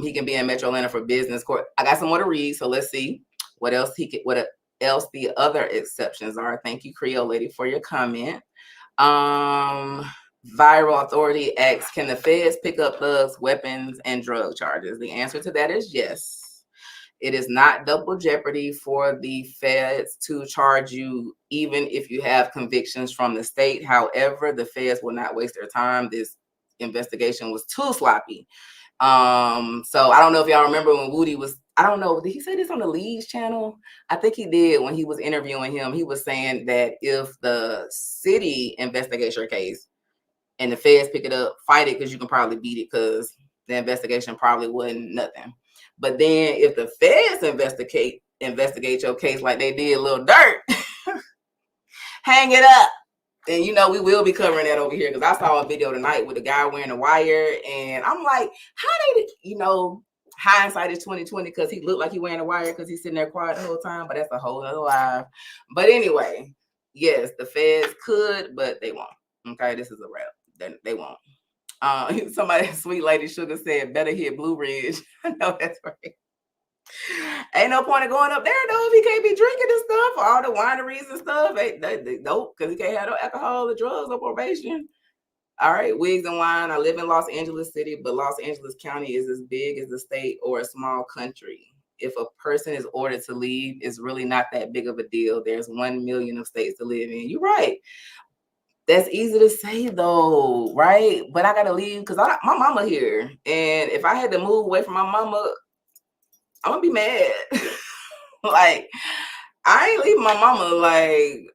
S1: he can be in Metro Atlanta for business court. I got some more to read, so let's see what else the other exceptions are. Thank you, Creole Lady, for your comment. Viral Authority asks, can the feds pick up thugs, weapons, and drug charges? The answer to that is yes. It is not double jeopardy for the feds to charge you, even if you have convictions from the state. However, the feds will not waste their time. This investigation was too sloppy. So I don't know if y'all remember when Woody was, I don't know, did he say this on the Lee's channel? I think he did. When he was interviewing him, he was saying that if the city investigates your case and the feds pick it up, fight it, because you can probably beat it, because the investigation probably wasn't nothing. But then if the feds investigate your case like they did Lil Durk, hang it up. And we will be covering that over here, because I saw a video tonight with a guy wearing a wire, and I'm like, how they, hindsight is 2020, because he looked like he wearing a wire because he's sitting there quiet the whole time, but that's a whole other live. But anyway, yes, the feds could, but they won't. Okay, this is a wrap. They won't. Somebody, sweet lady Sugar said, better hit Blue Ridge. I know that's right. Ain't no point in going up there though if he can't be drinking and stuff, or all the wineries and stuff. Nope, because he can't have no alcohol or drugs or probation. All right, wigs and wine. I live in Los Angeles City, but Los Angeles County is as big as a state or a small country. If a person is ordered to leave, it's really not that big of a deal. There's 1 million of states to live in. You're right. That's easy to say though, right? But I gotta leave because my mama here, and if I had to move away from my mama, I'm gonna be mad. Like, I ain't leaving my mama. Like,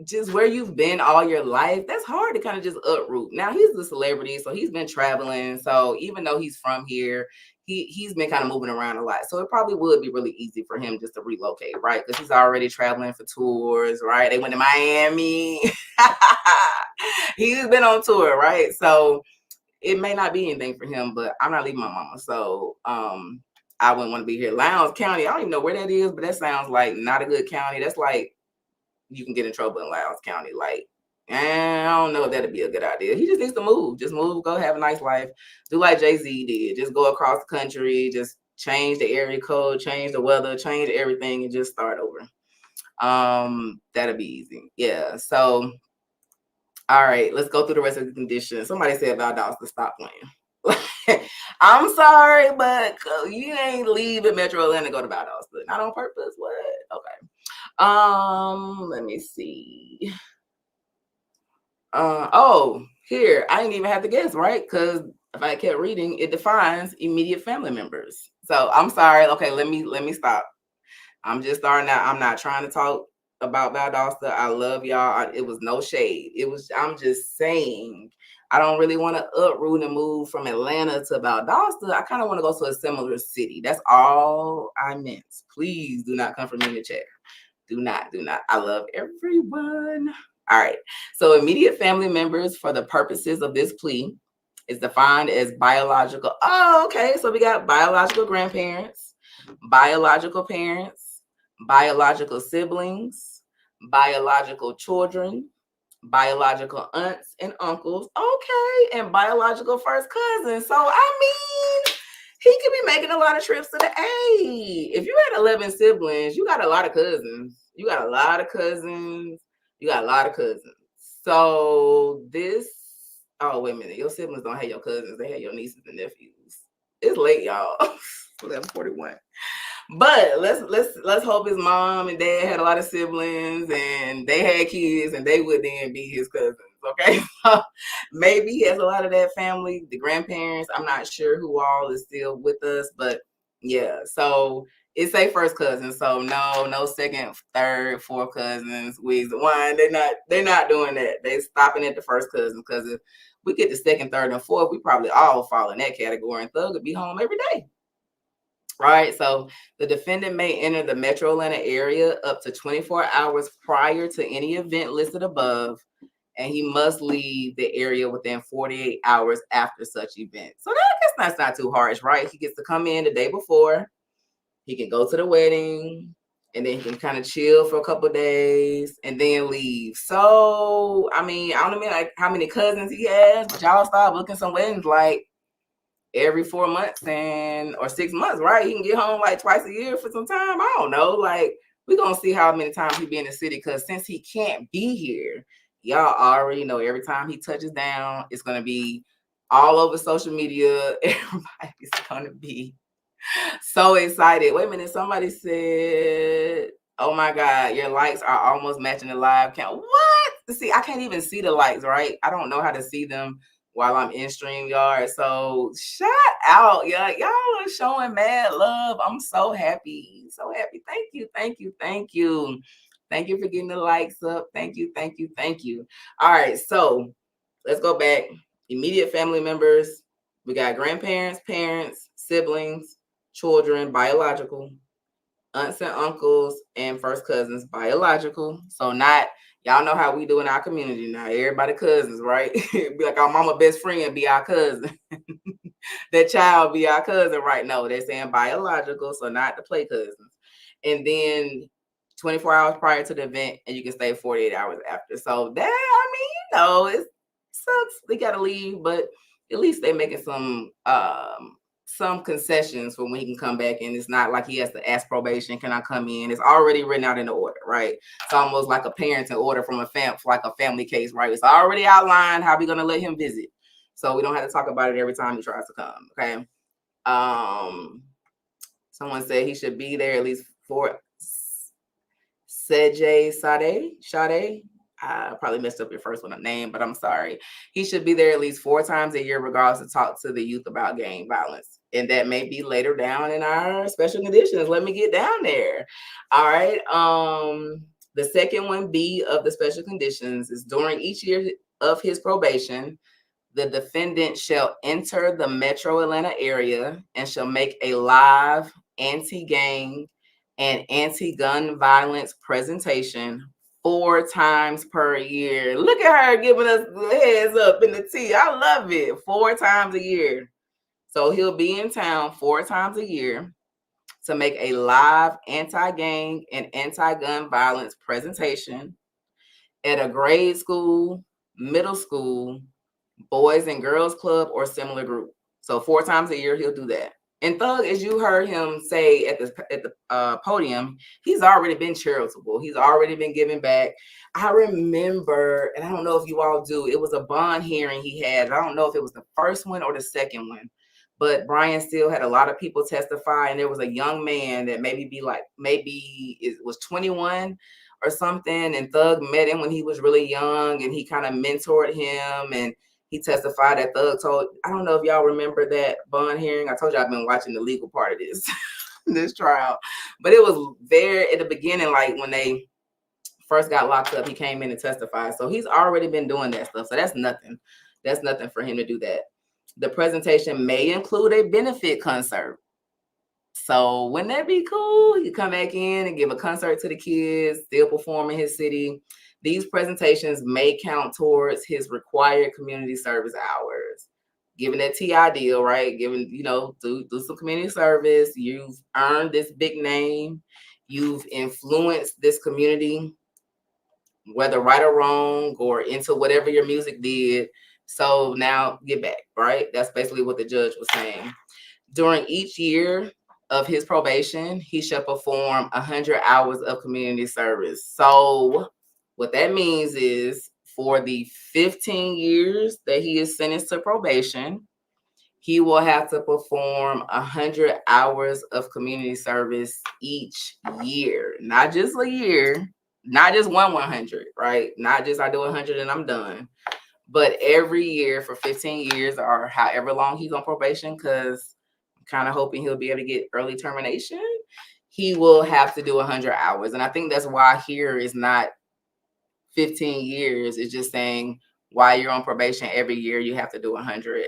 S1: just where you've been all your life, that's hard to kind of just uproot. Now he's a celebrity, so he's been traveling. So even though he's from here, he's been kind of moving around a lot. So it probably would be really easy for him just to relocate, right? Because he's already traveling for tours, right? They went to Miami. He's been on tour, right? So it may not be anything for him, but I'm not leaving my mama. So I wouldn't want to be here. Lowndes County, I don't even know where that is, but that sounds like not a good county. That's like you can get in trouble in Lowndes County. Like, I don't know if that'd be a good idea. He just needs to move. Just move, go have a nice life. Do like Jay-Z did. Just go across the country, just change the area code, change the weather, change everything, and just start over. That'll be easy. Yeah. So, all right, let's go through the rest of the conditions. Somebody said Valdosta, stop playing. I'm sorry, but you ain't leaving Metro Atlanta to go to Valdosta. Not on purpose. What? Okay. Let me see. Here, I didn't even have to guess, right? Because if I kept reading, it defines immediate family members. So I'm sorry. Okay, let me stop. I'm just starting out. I'm not trying to talk about Valdosta. I love y'all. It was no shade. I'm just saying, I don't really want to uproot and move from Atlanta to Valdosta. I kind of want to go to a similar city. That's all I meant. Please do not come for me in the chat. Do not. I love everyone. All right. So immediate family members for the purposes of this plea is defined as biological. Oh, okay. So we got biological grandparents, biological parents, biological siblings, biological children, biological aunts and uncles. Okay. And biological first cousins. So, I mean, he could be making a lot of trips to the A. If you had 11 siblings, you got a lot of cousins. So this, oh, wait a minute. Your siblings don't have your cousins. They have your nieces and nephews. It's late, y'all. 11:41. But let's hope his mom and dad had a lot of siblings and they had kids and they would then be his cousins. Okay, so maybe he has a lot of that family, the grandparents. I'm not sure who all is still with us, but yeah. So it's a first cousin. So no second, third, fourth cousins. Wigs and wine. They're not doing that. They stopping at the first cousin, because if we get the second, third, and fourth, we probably all fall in that category. And Thug would be home every day. Right. So the defendant may enter the Metro Atlanta area up to 24 hours prior to any event listed above, and he must leave the area within 48 hours after such event. So that's not too harsh, right? He gets to come in the day before, he can go to the wedding, and then he can kind of chill for a couple of days and then leave. So, I mean, I don't know like how many cousins he has, but y'all start booking some weddings like every 4 months or 6 months, right? He can get home like twice a year for some time. I don't know. Like, we're going to see how many times he be in the city, because since he can't be here, y'all already know every time he touches down, it's going to be all over social media. Everybody's going to be so excited. Wait a minute. Somebody said, oh my God, your likes are almost matching the live count. What? See, I can't even see the likes, right? I don't know how to see them. while I'm in StreamYard. So shout out, y'all. Y'all are showing mad love. I'm so happy. So happy. Thank you. Thank you. Thank you. Thank you for getting the likes up. Thank you. Thank you. Thank you. All right. So let's go back. Immediate family members. We got grandparents, parents, siblings, children, biological, aunts and uncles, and first cousins, biological. So not, y'all know how we do in our community now. Everybody cousins, right? Be like our mama best friend be our cousin. That child be our cousin, right? No, they're saying biological, so not the play cousins. And then 24 hours prior to the event, and you can stay 48 hours after. So that, I mean, it sucks. They gotta leave, but at least they're making some concessions for when he can come back, and it's not like he has to ask probation, can I come in? It's already written out in the order, right? It's almost like a parenting order from like a family case, right? It's already outlined how we're gonna let him visit, so we don't have to talk about it every time he tries to come. Okay. Someone said he should be there at least for Sade. I probably messed up your first one name, but I'm sorry. He should be there at least 4 times a year, regardless, to talk to the youth about gang violence. And that may be later down in our special conditions. Let me get down there. All right. The second one, B, of the special conditions is during each year of his probation, the defendant shall enter the metro Atlanta area and shall make a live anti-gang and anti-gun violence presentation 4 times per year. Look at her giving us the heads up in the tea. I love it. 4 times a year. So he'll be in town 4 times a year to make a live anti-gang and anti-gun violence presentation at a grade school, middle school, boys and girls club, or similar group. So 4 times a year he'll do that. And Thug, as you heard him say at the podium, he's already been charitable. He's already been giving back. I remember, and I don't know if you all do, it was a bond hearing he had. I don't know if it was the first one or the second one, but Brian still had a lot of people testify, and there was a young man that maybe it was 21 or something, and Thug met him when he was really young, and he kind of mentored him, and he testified that Thug told, I don't know if y'all remember that bond hearing. I told you I've been watching the legal part of this trial, but it was there at the beginning, like when they first got locked up, he came in and testified. So he's already been doing that stuff. So that's nothing. That's nothing for him to do that. The presentation may include a benefit concert. So wouldn't that be cool? He come back in and give a concert to the kids, still perform in his city. These presentations may count towards his required community service hours. Given that TI deal, right? Given, do some community service. You've earned this big name. You've influenced this community, whether right or wrong, or into whatever your music did. So now get back, right? That's basically what the judge was saying. During each year of his probation, he shall perform 100 hours of community service. So what that means is for the 15 years that he is sentenced to probation, he will have to perform 100 hours of community service each year, not just a year, not just 100, right? Not just I do 100 and I'm done, but every year for 15 years or however long he's on probation, because I'm kind of hoping he'll be able to get early termination. He will have to do 100 hours. And I think that's why here is not 15 years. It's just saying while you're on probation every year, you have to do 100.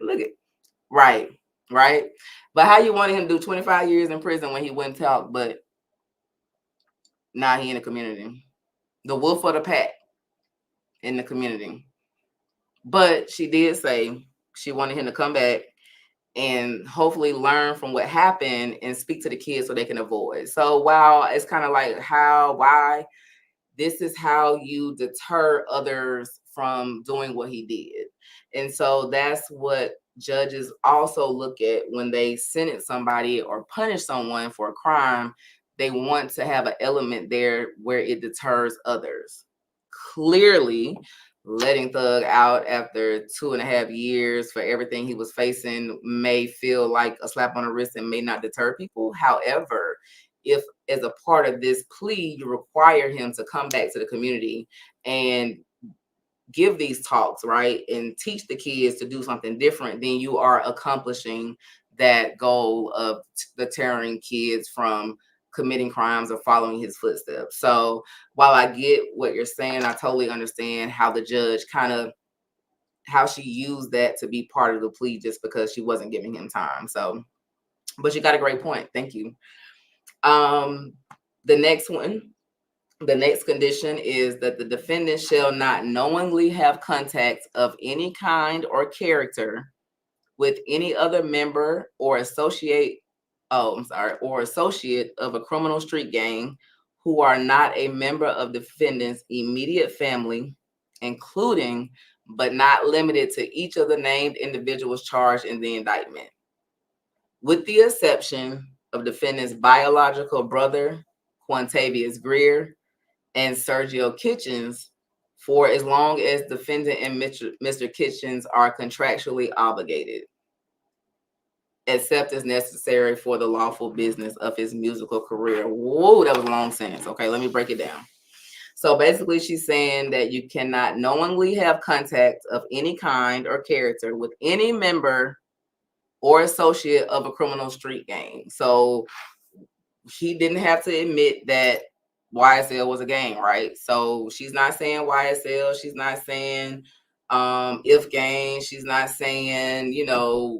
S1: Look at, right. But how you wanted him to do 25 years in prison when he wouldn't talk, but now he in the community. The wolf of the pack in the community. But she did say she wanted him to come back and hopefully learn from what happened and speak to the kids so they can avoid. So while it's kind of like why, this is how you deter others from doing what he did. And so that's what judges also look at when they sentence somebody or punish someone for a crime. They want to have an element there where it deters others. Clearly, letting Thug out after 2.5 years for everything he was facing may feel like a slap on the wrist and may not deter people. However, if as a part of this plea, you require him to come back to the community and give these talks, right, and teach the kids to do something different, then you are accomplishing that goal of deterring kids from committing crimes or following his footsteps. So while I get what you're saying, I totally understand how the judge how she used that to be part of the plea just because she wasn't giving him time. So, but you got a great point. Thank you. The next one, the next condition is that the defendant shall not knowingly have contact of any kind or character with any other member or associate of a criminal street gang who are not a member of the defendant's immediate family, including but not limited to each of the named individuals charged in the indictment, with the exception of defendant's biological brother, Quantavious Greer, and Sergio Kitchens, for as long as defendant and Mr. Kitchens are contractually obligated, except as necessary for the lawful business of his musical career. Whoa, that was a long sentence. Okay, let me break it down. So basically, she's saying that you cannot knowingly have contact of any kind or character with any member or associate of a criminal street gang. So he didn't have to admit that YSL was a gang, right? So she's not saying YSL. She's not saying if gang. She's not saying,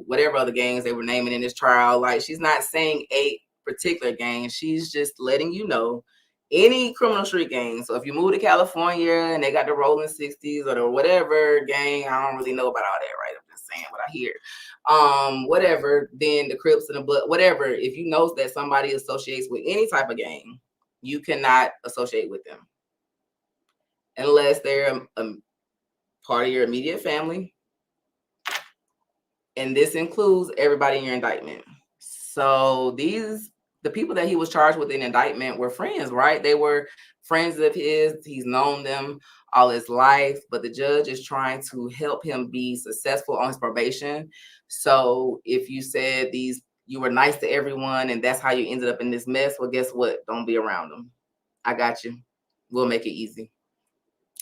S1: whatever other gangs they were naming in this trial. Like, she's not saying a particular gang. She's just letting you know any criminal street gang. So if you move to California and they got the Rolling 60s or the whatever gang, I don't really know about all that, right? I'm just saying what I hear. Whatever, then the Crips and the Blood, whatever. If you know that somebody associates with any type of gang, you cannot associate with them unless they're a part of your immediate family. And this includes everybody in your indictment. So the people that he was charged with in indictment were friends, right? They were friends of his. He's known them all his life, but the judge is trying to help him be successful on his probation. So if you said you were nice to everyone and that's how you ended up in this mess, well, guess what? Don't be around them. I got you. We'll make it easy.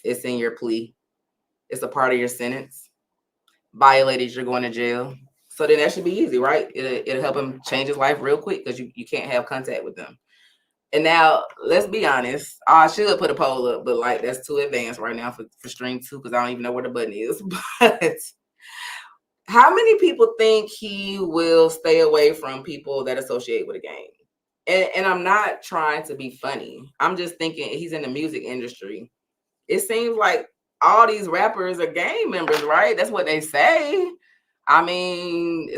S1: It's in your plea. It's a part of your sentence. Violated, you're going to jail. So then that should be easy, right? It'll help him change his life real quick because you can't have contact with them. And now, let's be honest. I should put a poll up, but like that's too advanced right now for stream 2 because I don't even know where the button is. But how many people think he will stay away from people that associate with a gang? And I'm not trying to be funny. I'm just thinking he's in the music industry. It seems like all these rappers are gang members, right? That's what they say. I mean,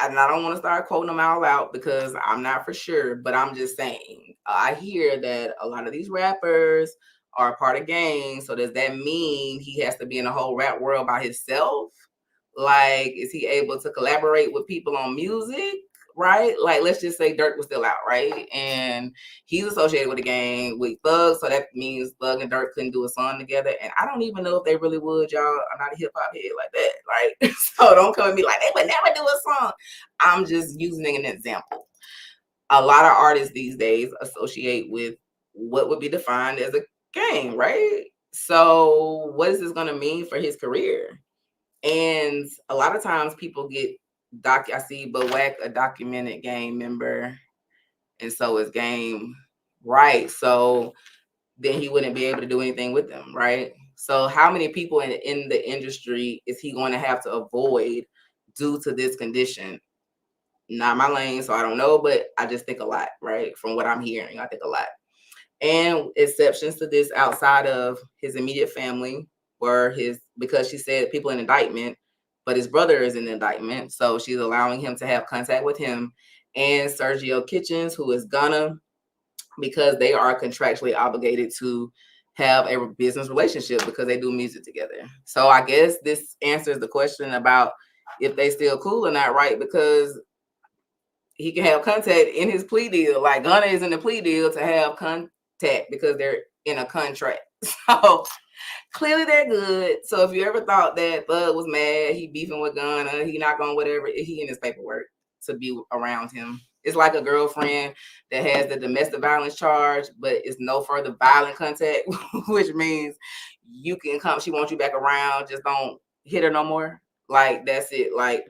S1: and I don't want to start quoting them all out because I'm not for sure, but I'm just saying, I hear that a lot of these rappers are part of gangs. So does that mean he has to be in a whole rap world by himself? Like, is he able to collaborate with people on music? Right? Like, let's just say Dirk was still out, right? And he's associated with a gang with Thug, so that means Thug and Dirk couldn't do a song together. And I don't even know if they really would, y'all. I'm not a hip hop head like that, right? So don't come at me like they would never do a song. I'm just using an example. A lot of artists these days associate with what would be defined as a gang, right? So what is this going to mean for his career? And a lot of times people get I see Bawak, a documented gang member, and so is Game, right? So then he wouldn't be able to do anything with them, right? So how many people in the industry is he going to have to avoid due to this condition? Not my lane, so I don't know, but I just think a lot, right? From what I'm hearing, I think a lot. And exceptions to this outside of his immediate family were because she said people in indictment, but his brother is in the indictment. So she's allowing him to have contact with him and Sergio Kitchens, who is gonna, because they are contractually obligated to have a business relationship because they do music together. So I guess this answers the question about if they still cool or not, right? Because he can have contact in his plea deal. Like Gunna is in the plea deal to have contact because they're in a contract. So clearly they're good. So if you ever thought that Bud was mad, he beefing with Gunna, he not going whatever, he in his paperwork to be around him. It's like a girlfriend that has the domestic violence charge, but it's no further violent contact, which means you can come. She wants you back around. Just don't hit her no more. Like, that's it. Like,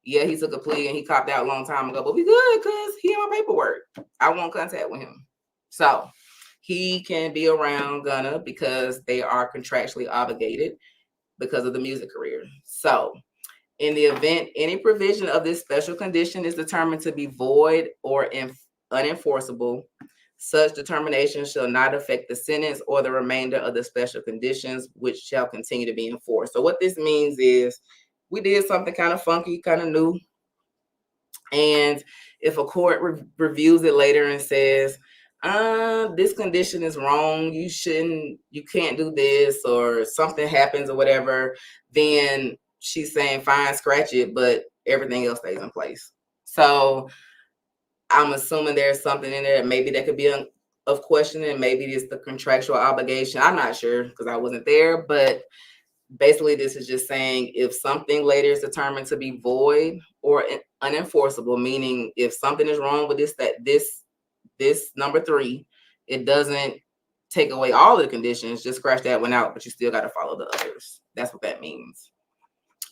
S1: yeah, he took a plea and he copped out a long time ago, but we good because he in my paperwork. I won't contact with him. So he can be around Gunna because they are contractually obligated because of the music career. So in the event any provision of this special condition is determined to be void or unenforceable, such determination shall not affect the sentence or the remainder of the special conditions, which shall continue to be enforced. So what this means is we did something kind of funky, kind of new. And if a court reviews it later and says, this condition is wrong, you can't do this, or something happens or whatever, then she's saying, fine, scratch it, but everything else stays in place. So I'm assuming there's something in there that maybe that could be of questioning, maybe it's the contractual obligation. I'm not sure because I wasn't there, but basically this is just saying if something later is determined to be void or unenforceable, meaning if something is wrong with this number 3, it doesn't take away all the conditions, just scratch that one out, but you still got to follow the others. That's what that means.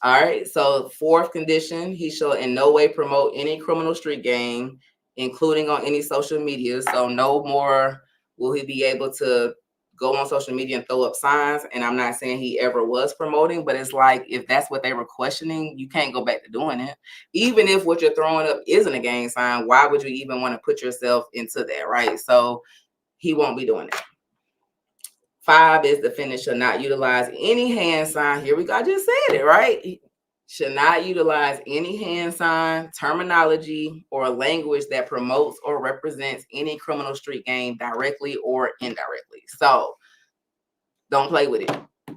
S1: All right, so 4th condition, he shall in no way promote any criminal street gang, including on any social media. So no more will he be able to go on social media and throw up signs. And I'm not saying he ever was promoting, but it's like, if that's what they were questioning, you can't go back to doing it. Even if what you're throwing up isn't a gang sign, why would you even want to put yourself into that, right? So he won't be doing that. 5 is defendant shall not utilize any hand sign. Here we go. I just said it, right? Should not utilize any hand sign, terminology, or language that promotes or represents any criminal street gang directly or indirectly. So don't play with it.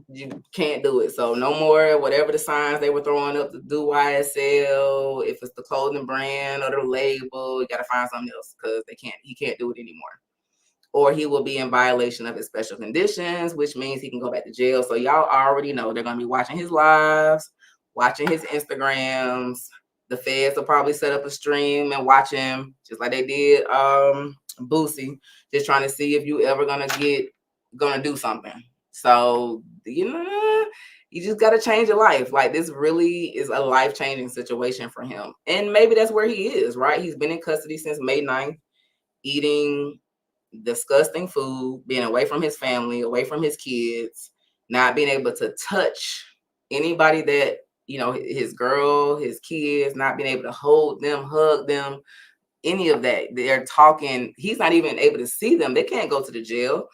S1: You can't do it. So no more whatever the signs they were throwing up to do YSL. If it's the clothing brand or the label, you got to find something else because he can't do it anymore. Or he will be in violation of his special conditions, which means he can go back to jail. So y'all already know they're going to be watching his lives, watching his Instagrams. The feds will probably set up a stream and watch him, just like they did Boosie, just trying to see if you ever gonna do something. So, you just got to change your life. Like, this really is a life-changing situation for him. And maybe that's where he is, right? He's been in custody since May 9th, eating disgusting food, being away from his family, away from his kids, not being able to touch anybody that, his girl, his kids, not being able to hold them, hug them, any of that. They're talking. He's not even able to see them. They can't go to the jail.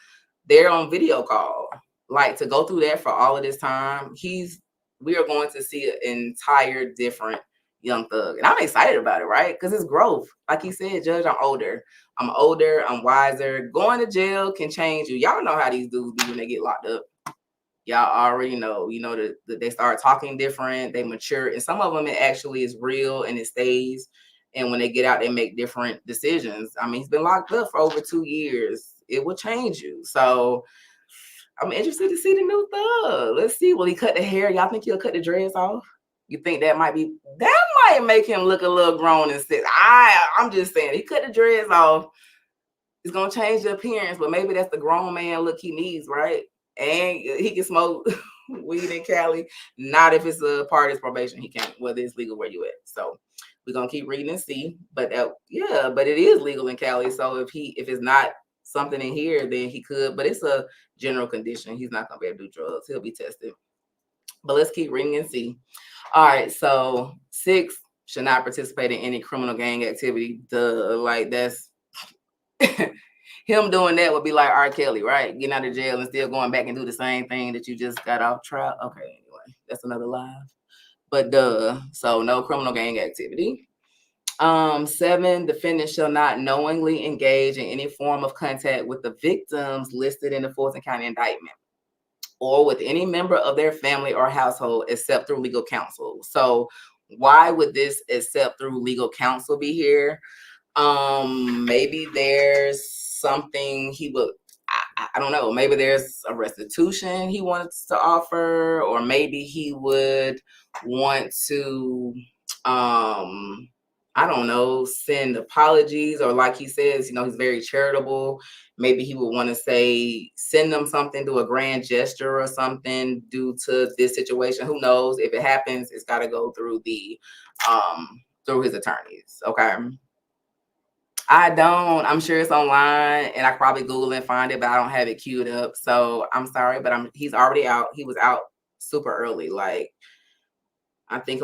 S1: They're on video call. Like, to go through that for all of this time, we are going to see an entire different Young Thug. And I'm excited about it, right? Because it's growth. Like he said, Judge, I'm older, I'm wiser. Going to jail can change you. Y'all know how these dudes be when they get locked up. Y'all already know, that they start talking different, they mature. And some of them, it actually is real and it stays. And when they get out, they make different decisions. I mean, he's been locked up for over 2 years. It will change you. So I'm interested to see the new Thug. Let's see. Will he cut the hair? Y'all think he'll cut the dreads off? You think that might make him look a little grown and sick? I'm just saying, he cut the dreads off. It's gonna change the appearance, but maybe that's the grown man look he needs, right? And he can smoke weed in Cali. Not if it's a part of his probation. He can't, whether it's legal where you at. So we're gonna keep reading and see. But but it is legal in Cali. So if it's not something in here, then he could. But it's a general condition. He's not gonna be able to do drugs. He'll be tested. But let's keep reading and see. All right, so 6 should not participate in any criminal gang activity. Like, that's him doing that would be like R. Kelly, right? Getting out of jail and still going back and do the same thing that you just got off trial. Okay, anyway, that's another live. But so no criminal gang activity. 7, defendant shall not knowingly engage in any form of contact with the victims listed in the Fulton County indictment, or with any member of their family or household except through legal counsel. So why would this except through legal counsel be here? Maybe there's something he would, I don't know, maybe there's a restitution he wants to offer, or maybe he would want to, I don't know, send apologies, or like he says, he's very charitable. Maybe he would want to say, send them something, do a grand gesture or something due to this situation. Who knows? If it happens, it's got to go through through his attorneys. Okay. I'm sure it's online and I could probably Google and find it, but I don't have it queued up. So I'm sorry, but he's already out. He was out super early. Like, I think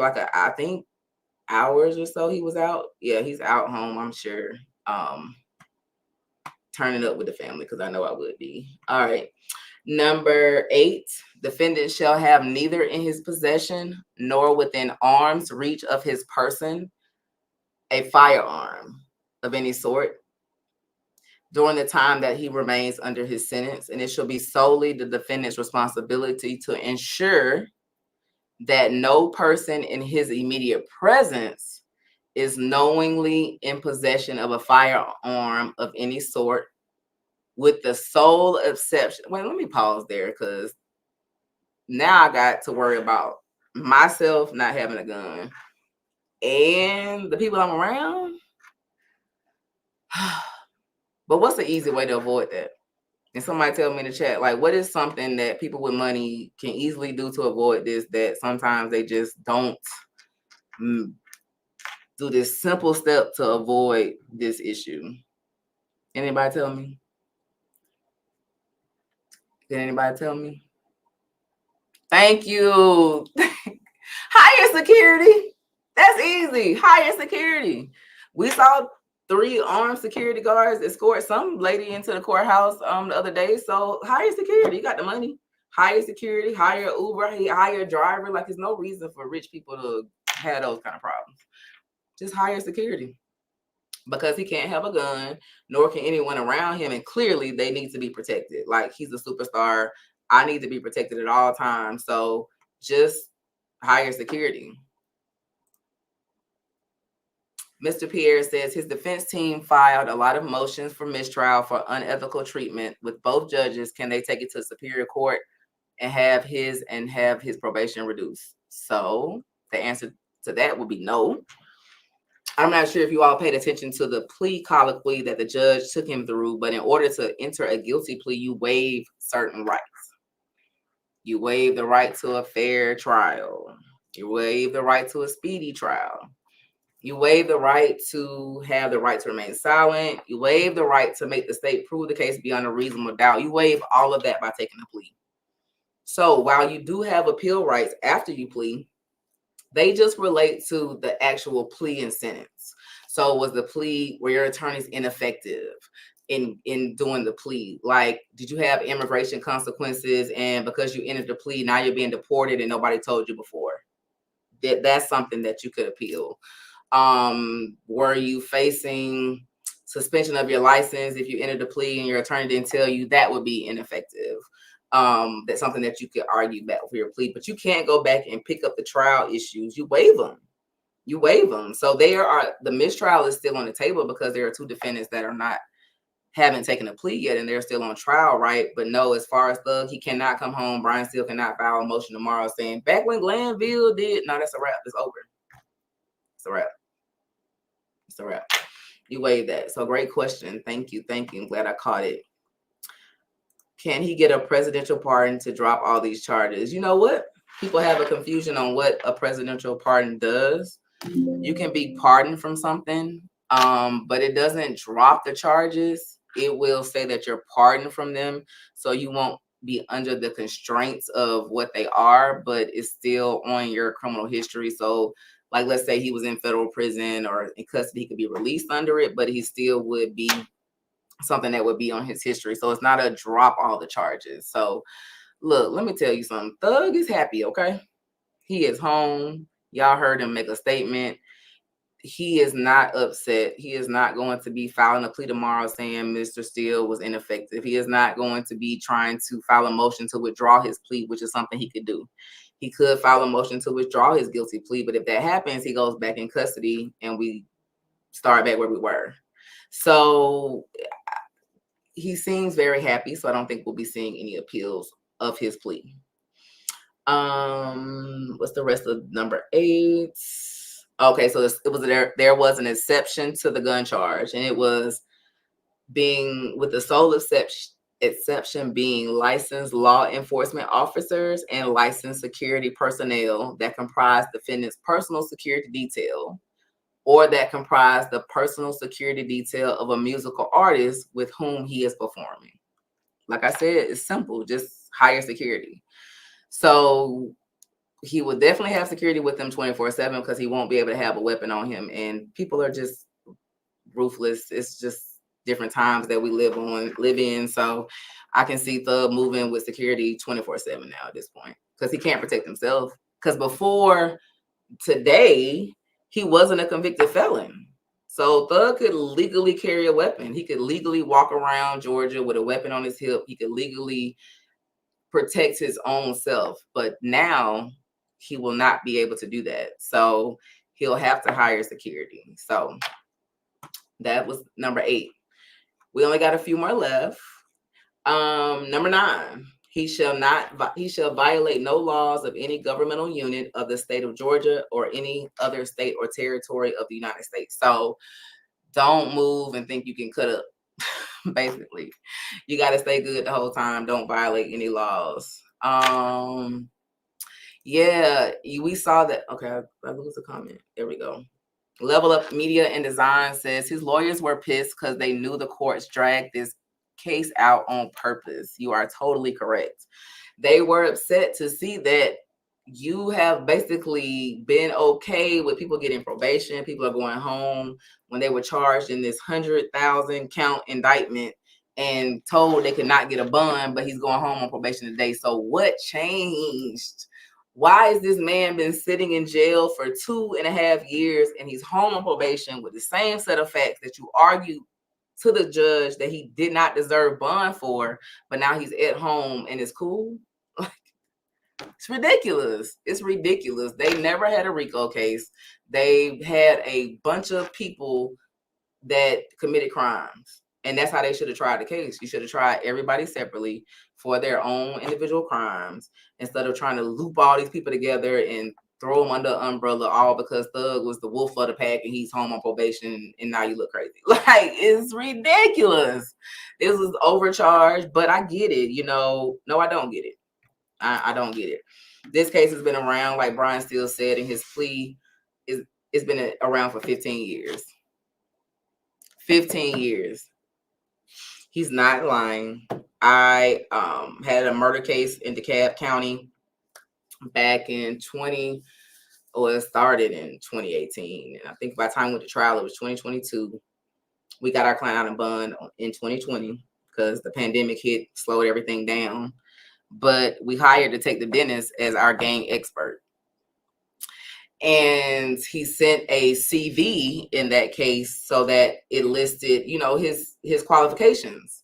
S1: hours or so he was out. Yeah, he's out home, I'm sure. Turning up with the family, because I know I would be. All right. Number 8, defendant shall have neither in his possession nor within arm's reach of his person a firearm of any sort during the time that he remains under his sentence, and it shall be solely the defendant's responsibility to ensure that no person in his immediate presence is knowingly in possession of a firearm of any sort, with the sole exception. Wait, let me pause there, because now I got to worry about myself not having a gun and the people I'm around. But what's the easy way to avoid that? And somebody tell me in the chat, like, what is something that people with money can easily do to avoid this, that sometimes they just don't do this simple step to avoid this issue? Anybody tell me? Can anybody tell me? Thank you. Higher security. That's easy. Higher security. We saw 3 armed security guards escort some lady into the courthouse the other day. So higher security. You got the money. Higher security, higher Uber, higher driver. Like, there's no reason for rich people to have those kind of problems. Just higher security. Because he can't have a gun, nor can anyone around him. And clearly they need to be protected. Like, he's a superstar. I need to be protected at all times. So just higher security. Mr. Pierre says his defense team filed a lot of motions for mistrial for unethical treatment with both judges. Can they take it to Superior Court and have his probation reduced? So the answer to that would be no. I'm not sure if you all paid attention to the plea colloquy that the judge took him through, but in order to enter a guilty plea, you waive certain rights. You waive the right to a fair trial. You waive the right to a speedy trial. You waive the right to have the right to remain silent. You waive the right to make the state prove the case beyond a reasonable doubt. You waive all of that by taking a plea. So while you do have appeal rights after you plea, they just relate to the actual plea and sentence. So was the plea, were your attorneys ineffective in doing the plea? Like, did you have immigration consequences, and because you entered the plea, now you're being deported and nobody told you before? That's something that you could appeal. Were you facing suspension of your license if you entered the plea and your attorney didn't tell you? That would be ineffective. That's something that you could argue back for your plea, but you can't go back and pick up the trial issues. You waive them. So the mistrial is still on the table because there are 2 defendants that haven't taken a plea yet, and they're still on trial, right? But no, as far as Thug, he cannot come home. Brian Steele cannot file a motion tomorrow saying, back when Glanville did. No, that's a wrap. It's over. It's a wrap. It's a wrap. You waive that. So great question. Thank you. I'm glad I caught it. Can he get a presidential pardon to drop all these charges? You know what? People have a confusion on what a presidential pardon does. You can be pardoned from something, but it doesn't drop the charges. It will say that you're pardoned from them, so you won't be under the constraints of what they are, but it's still on your criminal history. So, like, let's say he was in federal prison or in custody, he could be released under it, but he still would be something that would be on his history. So it's not a drop all the charges. So look, let me tell you something. Thug is happy, okay? He is home. Y'all heard him make a statement. He is not upset. He is not going to be filing a plea tomorrow saying Mr. Steele was ineffective. He is not going to be trying to file a motion to withdraw his plea, which is something he could do. He could file a motion to withdraw his guilty plea, but if that happens, he goes back in custody and we start back where we were. So he seems very happy, so I don't think we'll be seeing any appeals of his plea. What's the rest of number 8? Okay, so it was there was an exception to the gun charge, and it was being with the sole exception being licensed law enforcement officers and licensed security personnel that comprise defendant's personal security detail, or that comprise the personal security detail of a musical artist with whom he is performing. Like I said, it's simple, just higher security. So he will definitely have security with him 24/7 because he won't be able to have a weapon on him. And people are just ruthless. It's just different times that we live in. So I can see Thug moving with security 24/7 now at this point because he can't protect himself. Because before today, he wasn't a convicted felon. So Thug could legally carry a weapon. He could legally walk around Georgia with a weapon on his hip. He could legally protect his own self. But now he will not be able to do that. So he'll have to hire security. So that was number 8. We only got a few more left. Number 9. He shall violate no laws of any governmental unit of the state of Georgia or any other state or territory of the United States. So don't move and think you can cut up. Basically, you got to stay good the whole time. Don't violate any laws. Yeah, we saw that. Okay, I lose a comment. There we go. Level Up Media and Design says his lawyers were pissed because they knew the courts dragged this case out on purpose. You are totally correct. They were upset to see that you have basically been okay with people getting probation. People are going home when they were charged in this 100,000 count indictment and told they could not get a bond, but he's going home on probation today. So what changed? Why has this man been sitting in jail for 2.5 years and he's home on probation with the same set of facts that you argued to the judge that he did not deserve bond for, but now he's at home and it's cool? It's ridiculous. It's ridiculous. They never had a RICO case. They had a bunch of people that committed crimes. And that's how they should have tried the case. You should have tried everybody separately for their own individual crimes instead of trying to loop all these people together and throw them under an umbrella all because Thug was the wolf of the pack and he's home on probation and now you look crazy. Like, it's ridiculous. This was overcharged, but I get it. No, I don't get it. I don't get it. This case has been around, like Brian Steele said in his plea, it's been around for 15 years. 15 years. He's not lying. I had a murder case in DeKalb County back in it started in 2018. And I think by the time we went to trial, it was 2022. We got our client out in bond in 2020 because the pandemic hit, slowed everything down. But we hired Detective Dennis as our gang expert. And he sent a CV in that case so that it listed, his qualifications.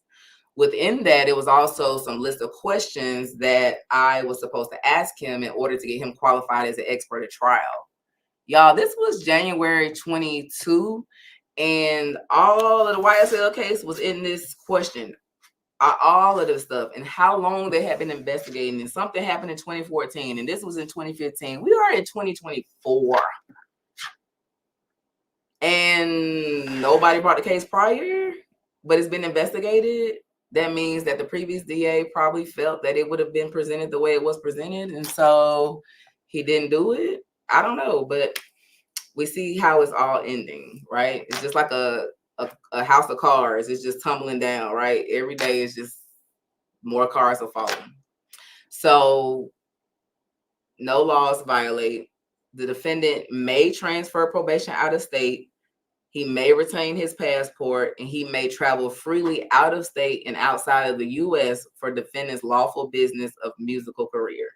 S1: Within that, it was also some list of questions that I was supposed to ask him in order to get him qualified as an expert at trial. Y'all, this was January 22, and all of the YSL case was in this question. All of this stuff and how long they had been investigating, and something happened in 2014 and this was in 2015. We are in 2024 and nobody brought the case prior, but it's been investigated. That means that the previous DA probably felt that it would have been presented the way it was presented, and so he didn't do it. I don't know, but we see how it's all ending, right? It's just like a house of cards. It's just tumbling down, right? Every day is just more cars are falling. So no laws violate. The defendant may transfer probation out of state. He may retain his passport and he may travel freely out of state and outside of the U.S. for defendant's lawful business of musical career.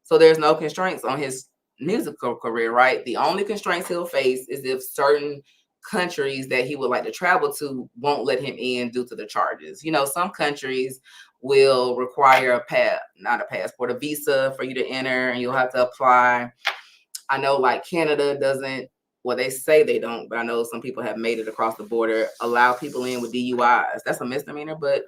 S1: So there's no constraints on his musical career, right? The only constraints he'll face is if certain countries that he would like to travel to won't let him in due to the charges. Some countries will require a visa for you to enter, and you'll have to apply. I know like Canada doesn't, well, they say they don't, but I know some people have made it across the border, allow people in with DUIs. That's a misdemeanor, but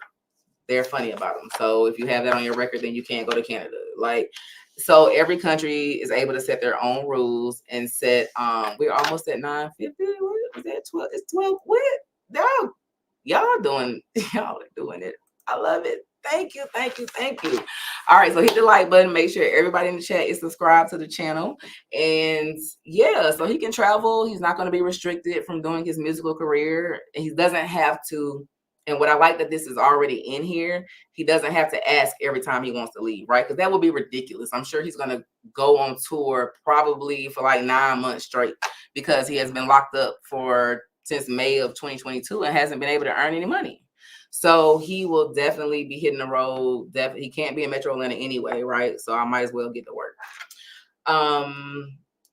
S1: they're funny about them. So if you have that on your record, then you can't go to Canada. Like, so every country is able to set their own rules and set. We're almost at 9:50. What is that? 12? It's 12. What? Y'all doing it. I love it. Thank you. All right, so hit the like button. Make sure everybody in the chat is subscribed to the channel. And yeah, so he can travel. He's not going to be restricted from doing his musical career. He doesn't have to. And what I like that this is already in here, he doesn't have to ask every time he wants to leave, right? Because that would be ridiculous. I'm sure he's going to go on tour probably for like 9 months straight because he has been locked up since May of 2022 and hasn't been able to earn any money. So he will definitely be hitting the road. He can't be in Metro Atlanta anyway, right? So I might as well get to work.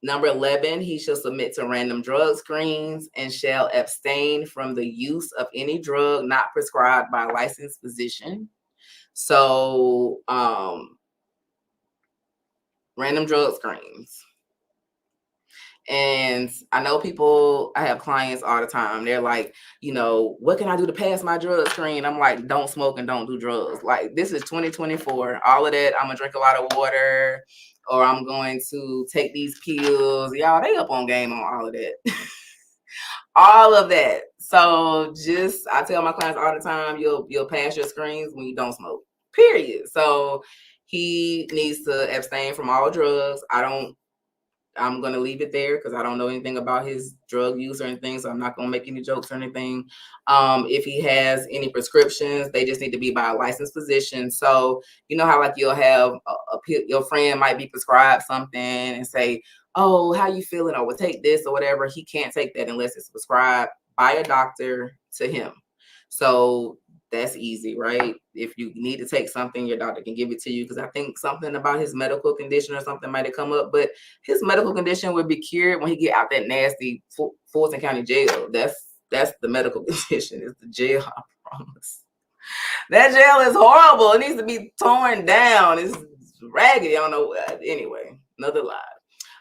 S1: Number 11, he shall submit to random drug screens and shall abstain from the use of any drug not prescribed by a licensed physician. So random drug screens. And I know I have clients all the time. They're like, what can I do to pass my drug screen? I'm like, don't smoke and don't do drugs. Like, this is 2024. All of that, I'm going to drink a lot of water, or I'm going to take these pills. Y'all, they up on game on all of that. All of that. So I tell my clients all the time, you'll pass your screens when you don't smoke, period. So he needs to abstain from all drugs. I'm going to leave it there because I don't know anything about his drug use or anything. So I'm not going to make any jokes or anything. If he has any prescriptions, they just need to be by a licensed physician. So you know how like you'll have your friend might be prescribed something and say, oh, how you feeling? Or we'll take this or whatever. He can't take that unless it's prescribed by a doctor to him. So that's easy, right? If you need to take something, your doctor can give it to you, because I think something about his medical condition or something might have come up, but his medical condition would be cured when he get out that nasty Fulton County jail. That's the medical condition, is the jail, I promise. That jail is horrible. It needs to be torn down. It's raggedy. I don't know. Anyway, another lie.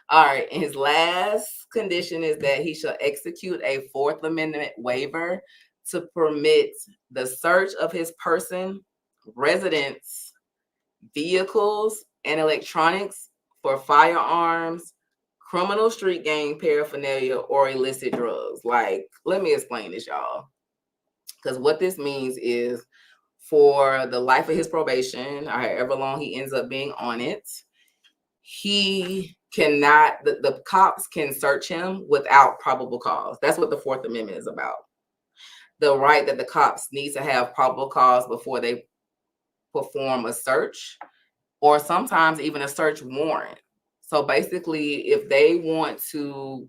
S1: All right, and his last condition is that he shall execute a Fourth Amendment waiver to permit the search of his person, residence, vehicles, and electronics for firearms, criminal street gang paraphernalia, or illicit drugs. Like, let me explain this, y'all. Because what this means is, for the life of his probation, or however long he ends up being on it, he cannot, the cops can search him without probable cause. That's what the Fourth Amendment is about. The right that the cops need to have probable cause before they perform a search, or sometimes even a search warrant. So basically, if they want to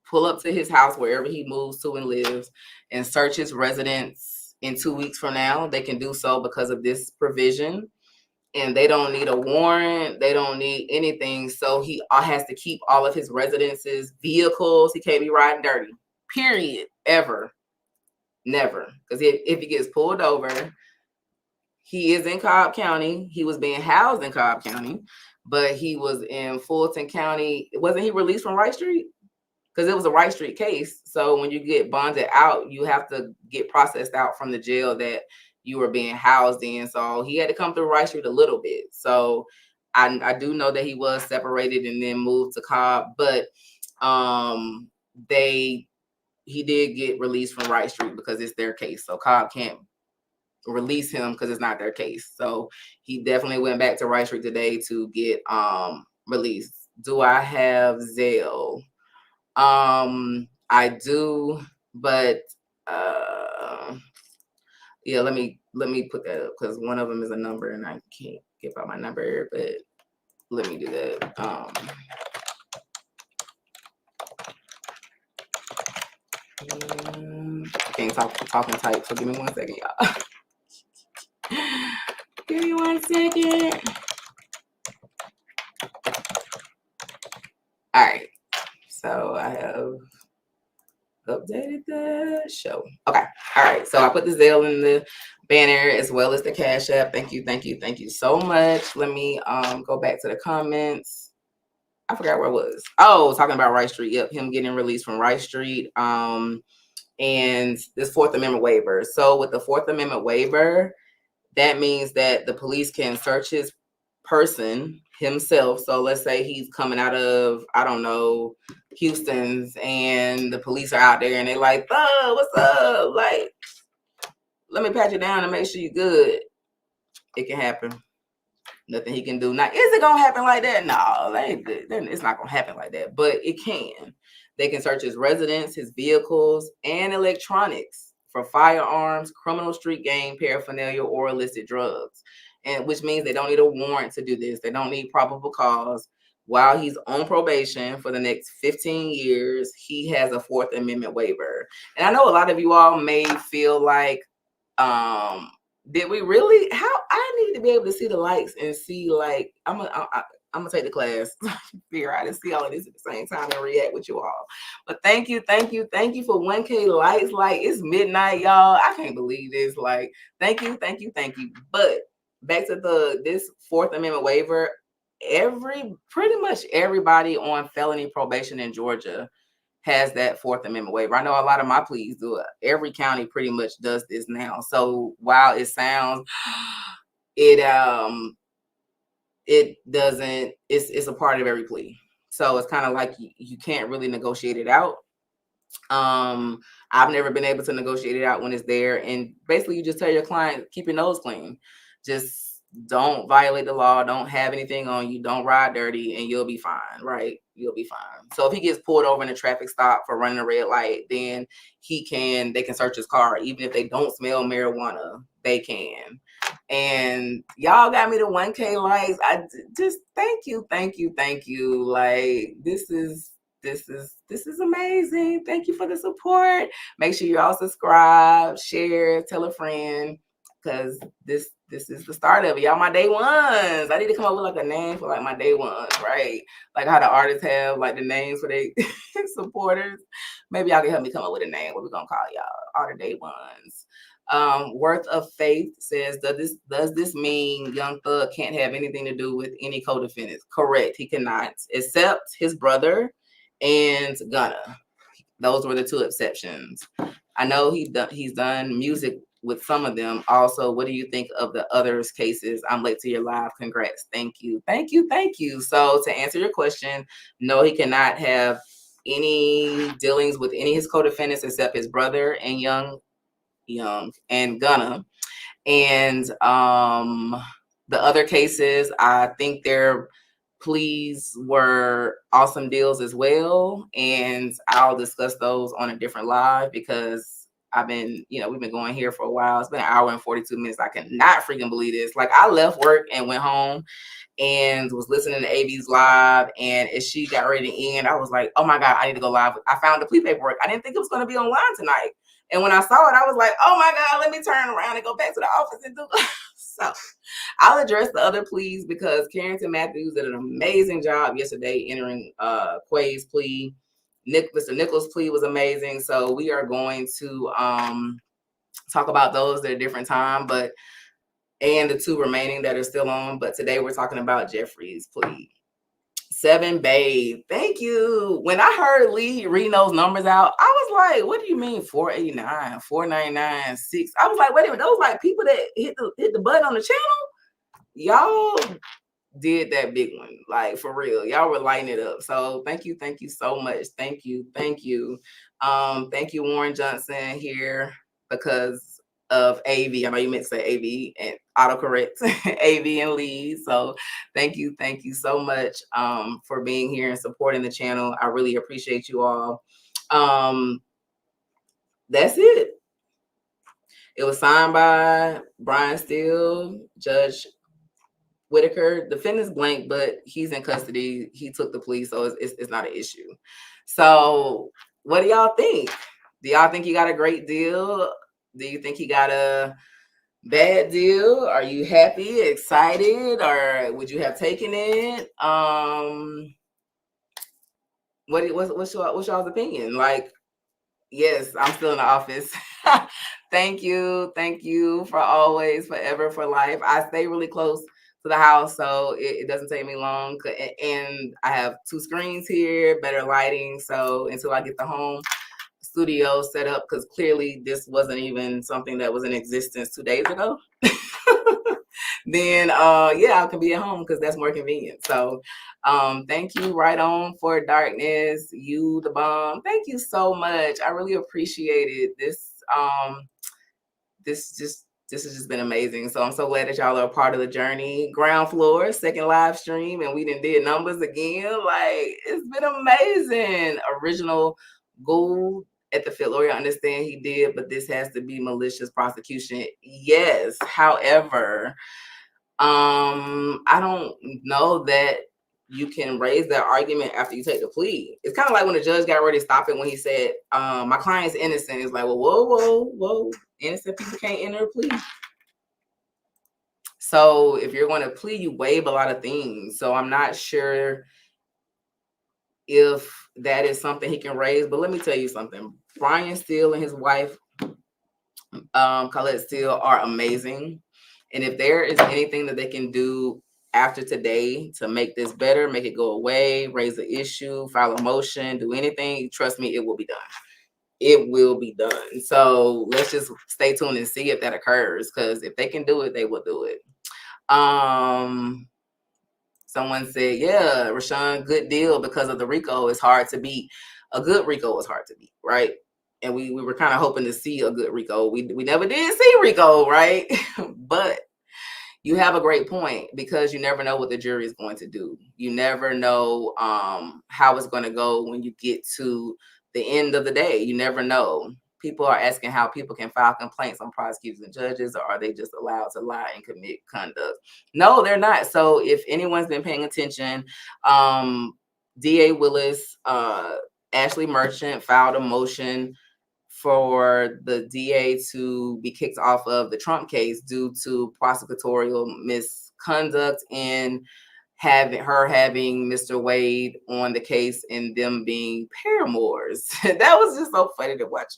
S1: pull up to his house, wherever he moves to and lives, and search his residence in 2 weeks from now, they can do so because of this provision. And they don't need a warrant. They don't need anything. So he has to keep all of his residences, vehicles. He can't be riding dirty, period, ever. Never. Because if he gets pulled over, he is in Cobb County. He was being housed in Cobb County, but he was in Fulton County. Wasn't he released from Wright Street? Because it was a Wright Street case. So when you get bonded out, you have to get processed out from the jail that you were being housed in. So he had to come through Wright Street a little bit. So I do know that he was separated and then moved to Cobb, but he did get released from Wright Street because it's their case. So Cobb can't release him because it's not their case. So he definitely went back to Wright Street today to get released. Do I have Zelle? I do, but yeah, let me put that up because one of them is a number and I can't give out my number, but let me do that. I can't talking type, so give me 1 second, y'all. Give me 1 second. All right, so I have updated the show. Okay, all right, so I put the Zelle in the banner as well as the Cash App. Thank you so much. Let me go back to the comments. I forgot where I was. Oh, talking about Wright Street. Yep, him getting released from Wright Street. And this Fourth Amendment waiver. So with the Fourth Amendment waiver, that means that the police can search his person himself. So let's say he's coming out of, I don't know, Houston's, and the police are out there and they like, oh, what's up? Like, let me pat you down and make sure you're good. It can happen. Nothing he can do. Now, is it gonna happen like that? No, it's not gonna happen like that. But it can. They can search his residence, his vehicles, and electronics for firearms, criminal street gang paraphernalia, or illicit drugs. And which means they don't need a warrant to do this. They don't need probable cause. While he's on probation for the next 15 years, he has a Fourth Amendment waiver. And I know a lot of you all may feel like, did we really? How I need to be able to see the likes and see, like, I'm gonna take the class, figure out and see all of this at the same time and react with you all. But thank you for 1K likes. Like, it's midnight, y'all. I can't believe this. Like, thank you. But back to this Fourth Amendment waiver. Pretty much everybody on felony probation in Georgia has that Fourth Amendment waiver. I know a lot of my pleas do it. Every county pretty much does this now. So while it sounds, it doesn't. It's a part of every plea. So it's kind of like you can't really negotiate it out. I've never been able to negotiate it out when it's there. And basically, you just tell your client, keep your nose clean. Just don't violate the law. Don't have anything on you. Don't ride dirty, and you'll be fine, right? You'll be fine. So if he gets pulled over in a traffic stop for running a red light, then they can search his car. Even if they don't smell marijuana, they can. And y'all got me to 1K likes. I just thank you. Like, this is amazing. Thank you for the support. Make sure you all subscribe, share, tell a friend, because this is the start of it. Y'all my day ones. I need to come up with like a name for like my day ones, right? Like how the artists have like the names for their supporters. Maybe y'all can help me come up with a name. What we gonna call y'all? All the day ones. Worth of Faith says, does this mean Young Thug can't have anything to do with any co-defendants? Correct, he cannot, except his brother and Gunna. Those were the two exceptions. I know he's done music with some of them. Also, what do you think of the others cases? I'm late to your live. Congrats. Thank you. So to answer your question, no, he cannot have any dealings with any of his co-defendants except his brother and Young and Gunna. And the other cases, I think their pleas were awesome deals as well. And I'll discuss those on a different live because we've been going here for a while. It's been an hour and 42 minutes. I cannot freaking believe this. Like, I left work and went home and was listening to AV's live. And as she got ready to end, I was like, oh my God, I need to go live. I found the plea paperwork. I didn't think it was going to be online tonight. And when I saw it, I was like, oh my God, let me turn around and go back to the office and do it. So I'll address the other pleas because Carrington Matthews did an amazing job yesterday entering Quay's plea. Mr. Nichols' plea was amazing. So we are going to talk about those at a different time, and the two remaining that are still on. But today we're talking about Jeffrey's plea. 7 Babe, thank you. When I heard Lee reading those numbers out, I was like, what do you mean 489, 499, 6? I was like, wait a minute, those like people that hit the button on the channel? Y'all did that big one, like, for real. Y'all were lighting it up. So thank you so much. Thank you. Thank you, Warren Johnson here because of AV. I know you meant to say AV and autocorrect AV and Lee. So thank you so much for being here and supporting the channel. I really appreciate you all. That's it. It was signed by Brian Steele, Judge Whitaker. Defendant's blank, but he's in custody. He took the plea, so it's not an issue. So what do y'all think? Do y'all think he got a great deal? Do you think he got a bad deal? Are you happy, excited, or would you have taken it? What's y'all's opinion? Like, yes, I'm still in the office. Thank you for always, forever, for life. I stay really close to the house, so it doesn't take me long. And I have 2 screens here, better lighting. So until I get the home studio set up, because clearly this wasn't even something that was in existence 2 days ago. then I can be at home because that's more convenient. So thank you, Right On for Darkness, you the bomb. Thank you so much. I really appreciate it. This has just been amazing. So I'm so glad that y'all are a part of the journey. Ground Floor, second live stream, and we did numbers again. Like, it's been amazing. Original Gould at the Fit Lawyer, I understand he did, but this has to be malicious prosecution. Yes. However, I don't know that you can raise that argument after you take the plea. It's kind of like when the judge got ready to stop it when he said, my client's innocent. It's like, well, whoa. Innocent people can't enter a plea. So if you're going to plea, you waive a lot of things. So I'm not sure if that is something he can raise. But let me tell you something. Brian Steele and his wife, Colette Steele, are amazing. And if there is anything that they can do after today to make this better, make it go away, raise the issue, file a motion, do anything, trust me, it will be done. It will be done. So let's just stay tuned and see if that occurs. Because if they can do it, they will do it. Someone said, yeah, Rashawn, good deal because of the RICO is hard to beat. A good RICO is hard to beat, right? And we were kind of hoping to see a good RICO. We never did see RICO, right? But you have a great point because you never know what the jury is going to do. You never know how it's going to go when you get to the end of the day. You never know. People are asking how people can file complaints on prosecutors and judges, or are they just allowed to lie and commit conduct? No, they're not. So if anyone's been paying attention, DA Willis, Ashley Merchant filed a motion for the DA to be kicked off of the Trump case due to prosecutorial misconduct and having Mr. Wade on the case and them being paramours. That was just so funny to watch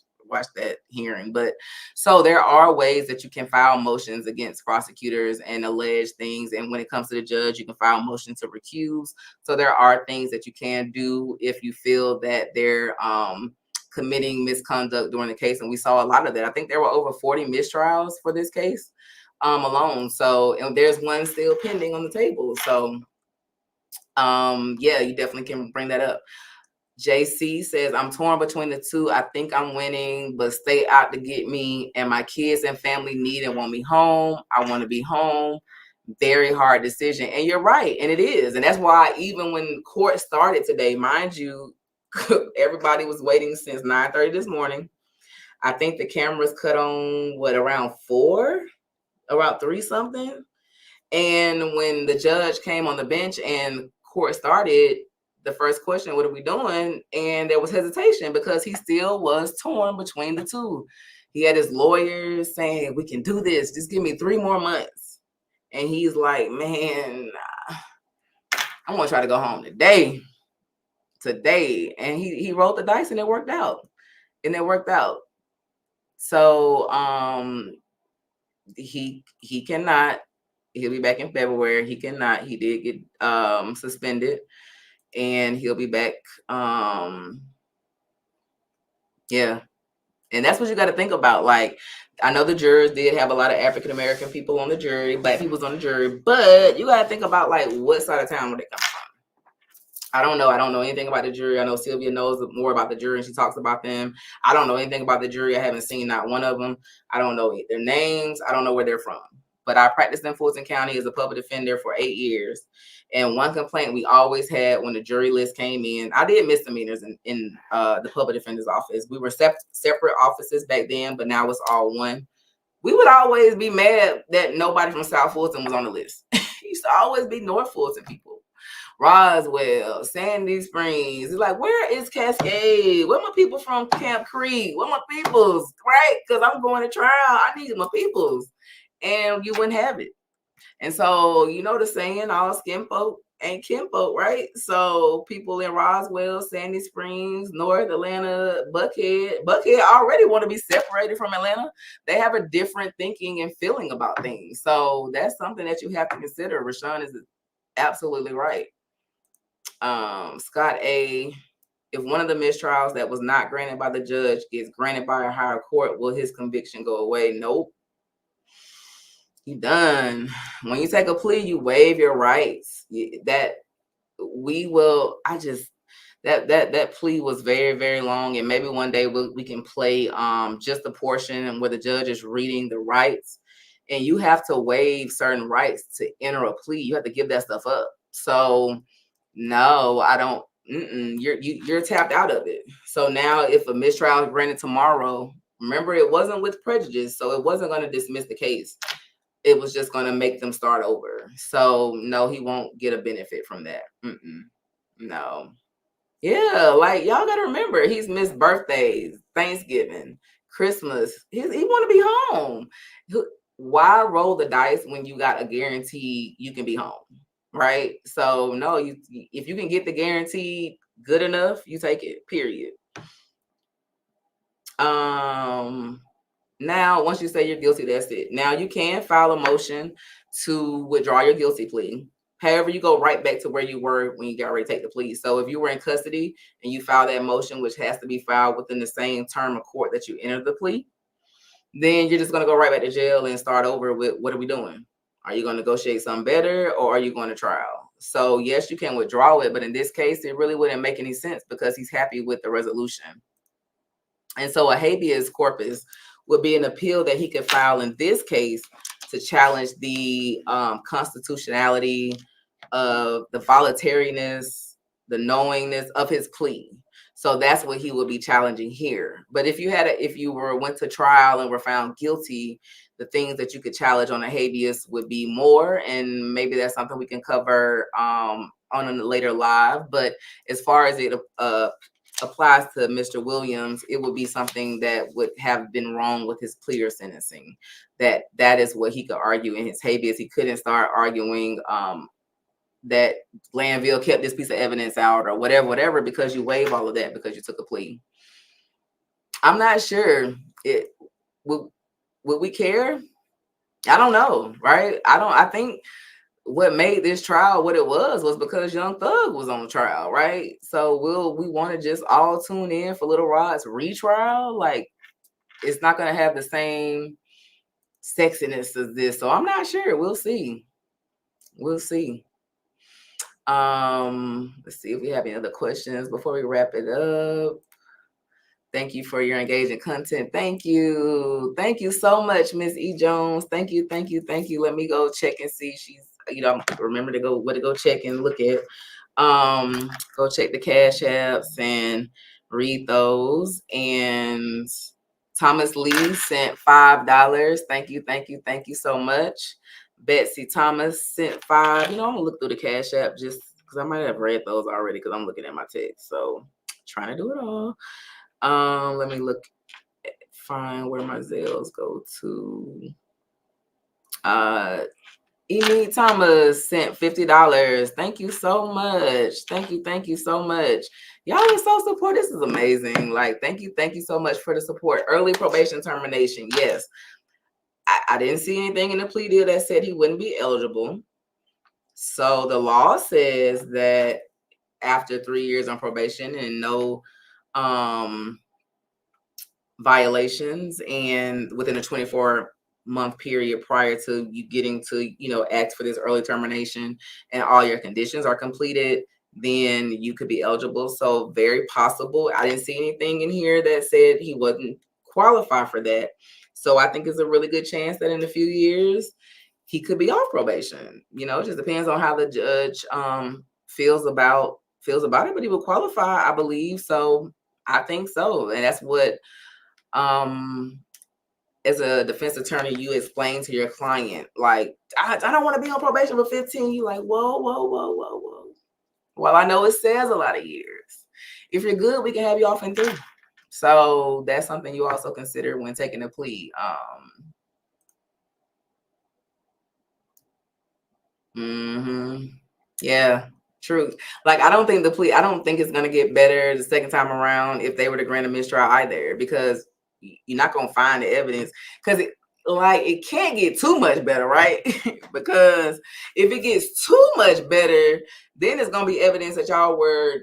S1: that hearing. But so there are ways that you can file motions against prosecutors and allege things. And when it comes to the judge, you can file a motion to recuse. So there are things that you can do if you feel that they're committing misconduct during the case. And we saw a lot of that. I think there were over 40 mistrials for this case alone. So, and there's one still pending on the table. So you definitely can bring that up. JC says, I'm torn between the two. I think I'm winning, but stay out to get me. And my kids and family need and want me home. I want to be home. Very hard decision. And you're right. And it is. And that's why even when court started today, mind you, everybody was waiting since 9:30 this morning. I think the cameras cut on around 3 something. And when the judge came on the bench and court started, the first question, what are we doing? And there was hesitation because he still was torn between the two. He had his lawyers saying, we can do this. Just give me 3 more months. And he's like, man, I want to try to go home today. And he rolled the dice and it worked out. So he cannot. He'll be back in February. He cannot. He did get suspended, and he'll be back. And that's what you got to think about. Like, I know the jurors did have a lot of African American people on the jury, Black people's on the jury, but you got to think about like what side of town were they coming from. I don't know. I don't know anything about the jury. I know Sylvia knows more about the jury and she talks about them. I don't know anything about the jury. I haven't seen not one of them. I don't know their names. I don't know where they're from. But I practiced in Fulton County as a public defender for 8 years. And one complaint we always had when the jury list came in, I did misdemeanors in the public defender's office. We were separate offices back then, but now it's all one. We would always be mad that nobody from South Fulton was on the list. It used to always be North Fulton people. Roswell, Sandy Springs. It's like, where is Cascade? Where my people from Camp Creek? Where my peoples? Right? Because I'm going to trial. I need my peoples. And you wouldn't have it. And so, you know the saying, all skin folk ain't kin folk, right? So people in Roswell, Sandy Springs, North Atlanta, Buckhead already want to be separated from Atlanta. They have a different thinking and feeling about things. So that's something that you have to consider. Rashawn is absolutely right. Scott A., if one of the mistrials that was not granted by the judge gets granted by a higher court, will his conviction go away? Nope. You done. When you take a plea, you waive your rights. That we will. I just that plea was very, very long, and maybe one day we can play just a portion where the judge is reading the rights, and you have to waive certain rights to enter a plea. You have to give that stuff up. So no, I don't. You're tapped out of it. So now, if a mistrial is granted tomorrow, remember it wasn't with prejudice, so it wasn't going to dismiss the case. It was just going to make them start over. So no, he won't get a benefit from that. No. Yeah, like y'all gotta remember, he's missed birthdays, Thanksgiving, Christmas. He want to be home. Why roll the dice when you got a guarantee you can be home, right? So no, if you can get the guarantee good enough, you take it. Period. Now, once you say you're guilty, that's it. Now you can file a motion to withdraw your guilty plea. However, you go right back to where you were when you got ready to take the plea. So if you were in custody and you file that motion, which has to be filed within the same term of court that you entered the plea, then you're just going to go right back to jail and start over with, what are we doing? Are you going to negotiate something better, or are you going to trial? So yes, you can withdraw it, but in this case, it really wouldn't make any sense because he's happy with the resolution. And so a habeas corpus would be an appeal that he could file in this case to challenge the constitutionality of the voluntariness, the knowingness of his plea. So that's what he would be challenging here. But if you went to trial and were found guilty, the things that you could challenge on a habeas would be more, and maybe that's something we can cover on a later live. But as far as it applies to Mr. Williams, it would be something that would have been wrong with his plea or sentencing. That is what he could argue in his habeas. He couldn't start arguing that Glanville kept this piece of evidence out or whatever, because you waive all of that because you took a plea. I'm not sure it would we care? I don't know, right? I think what made this trial what it was because Young Thug was on trial, right? So will we want to just all tune in for Little Rod's retrial? Like, it's not going to have the same sexiness as this. So I'm not sure. We'll see. Let's see if we have any other questions before we wrap it up. Thank you for your engaging content. Thank you so much, Miss E. Jones. Thank you. Let me go check and see. She's, remember to go check and look at. Go check the Cash Apps and read those. And Thomas Lee sent $5. Thank you so much. Betsy Thomas sent $5. I'm gonna look through the Cash App just because I might have read those already because I'm looking at my text. So trying to do it all. Let me find where my Zales go to. Amy Thomas sent $50. Thank you so much. Thank you so much. Y'all are so supportive. This is amazing. Like, thank you so much for the support. Early probation termination. Yes. I didn't see anything in the plea deal that said he wouldn't be eligible. So the law says that after 3 years on probation and no violations, and within a 24-month period prior to you getting to ask for this early termination and all your conditions are completed, then you could be eligible. So very possible. I didn't see anything in here that said he wouldn't qualify for that. So I think it's a really good chance that in a few years he could be off probation. It just depends on how the judge feels about it, but he will qualify, I believe. So I think so. And that's what as a defense attorney, you explain to your client, like, I don't want to be on probation for 15. You like, whoa. Well, I know it says a lot of years. If you're good, we can have you off in 3. So that's something you also consider when taking a plea. Yeah, truth. Like, I don't think it's going to get better the second time around if they were to grant a mistrial either, because you're not going to find the evidence, because it can't get too much better, right? Because if it gets too much better, then it's going to be evidence that y'all were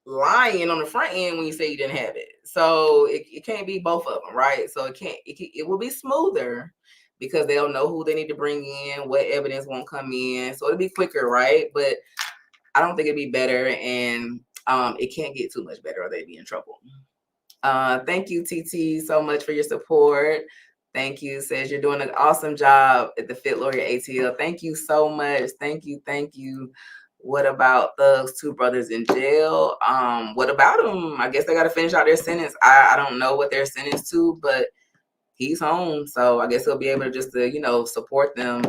S1: lying on the front end when you say you didn't have it. So it can't be both of them, right? So it will be smoother because they'll know who they need to bring in, what evidence won't come in. So it'll be quicker, right? But I don't think it'd be better, and it can't get too much better or they'd be in trouble. Thank you, TT, so much for your support. Thank you. Says you're doing an awesome job at the Fit Lawyer ATL. Thank you so much. Thank you. Thank you. What about Thug's two brothers in jail? What about them? I guess they got to finish out their sentence. I don't know what they're sentenced to, but he's home, so I guess he'll be able to just to support them.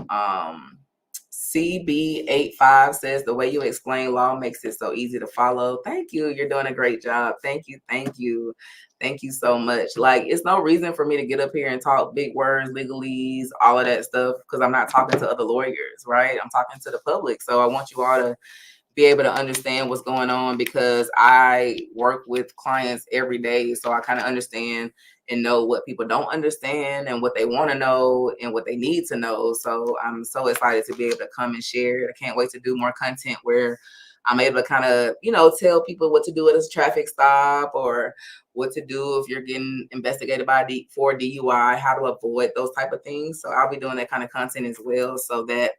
S1: CB85 says the way you explain law makes it so easy to follow. Thank you. You're doing a great job. Thank you. Thank you. Thank you so much. Like, it's no reason for me to get up here and talk big words, legalese, all of that stuff, because I'm not talking to other lawyers, right? I'm talking to the public. So I want you all to be able to understand what's going on, because I work with clients every day. So I kind of understand and know what people don't understand and what they want to know and what they need to know. So I'm so excited to be able to come and share. I can't wait to do more content where I'm able to kind of, tell people what to do at a traffic stop, or what to do if you're getting investigated for DUI, how to avoid those type of things. So I'll be doing that kind of content as well, so that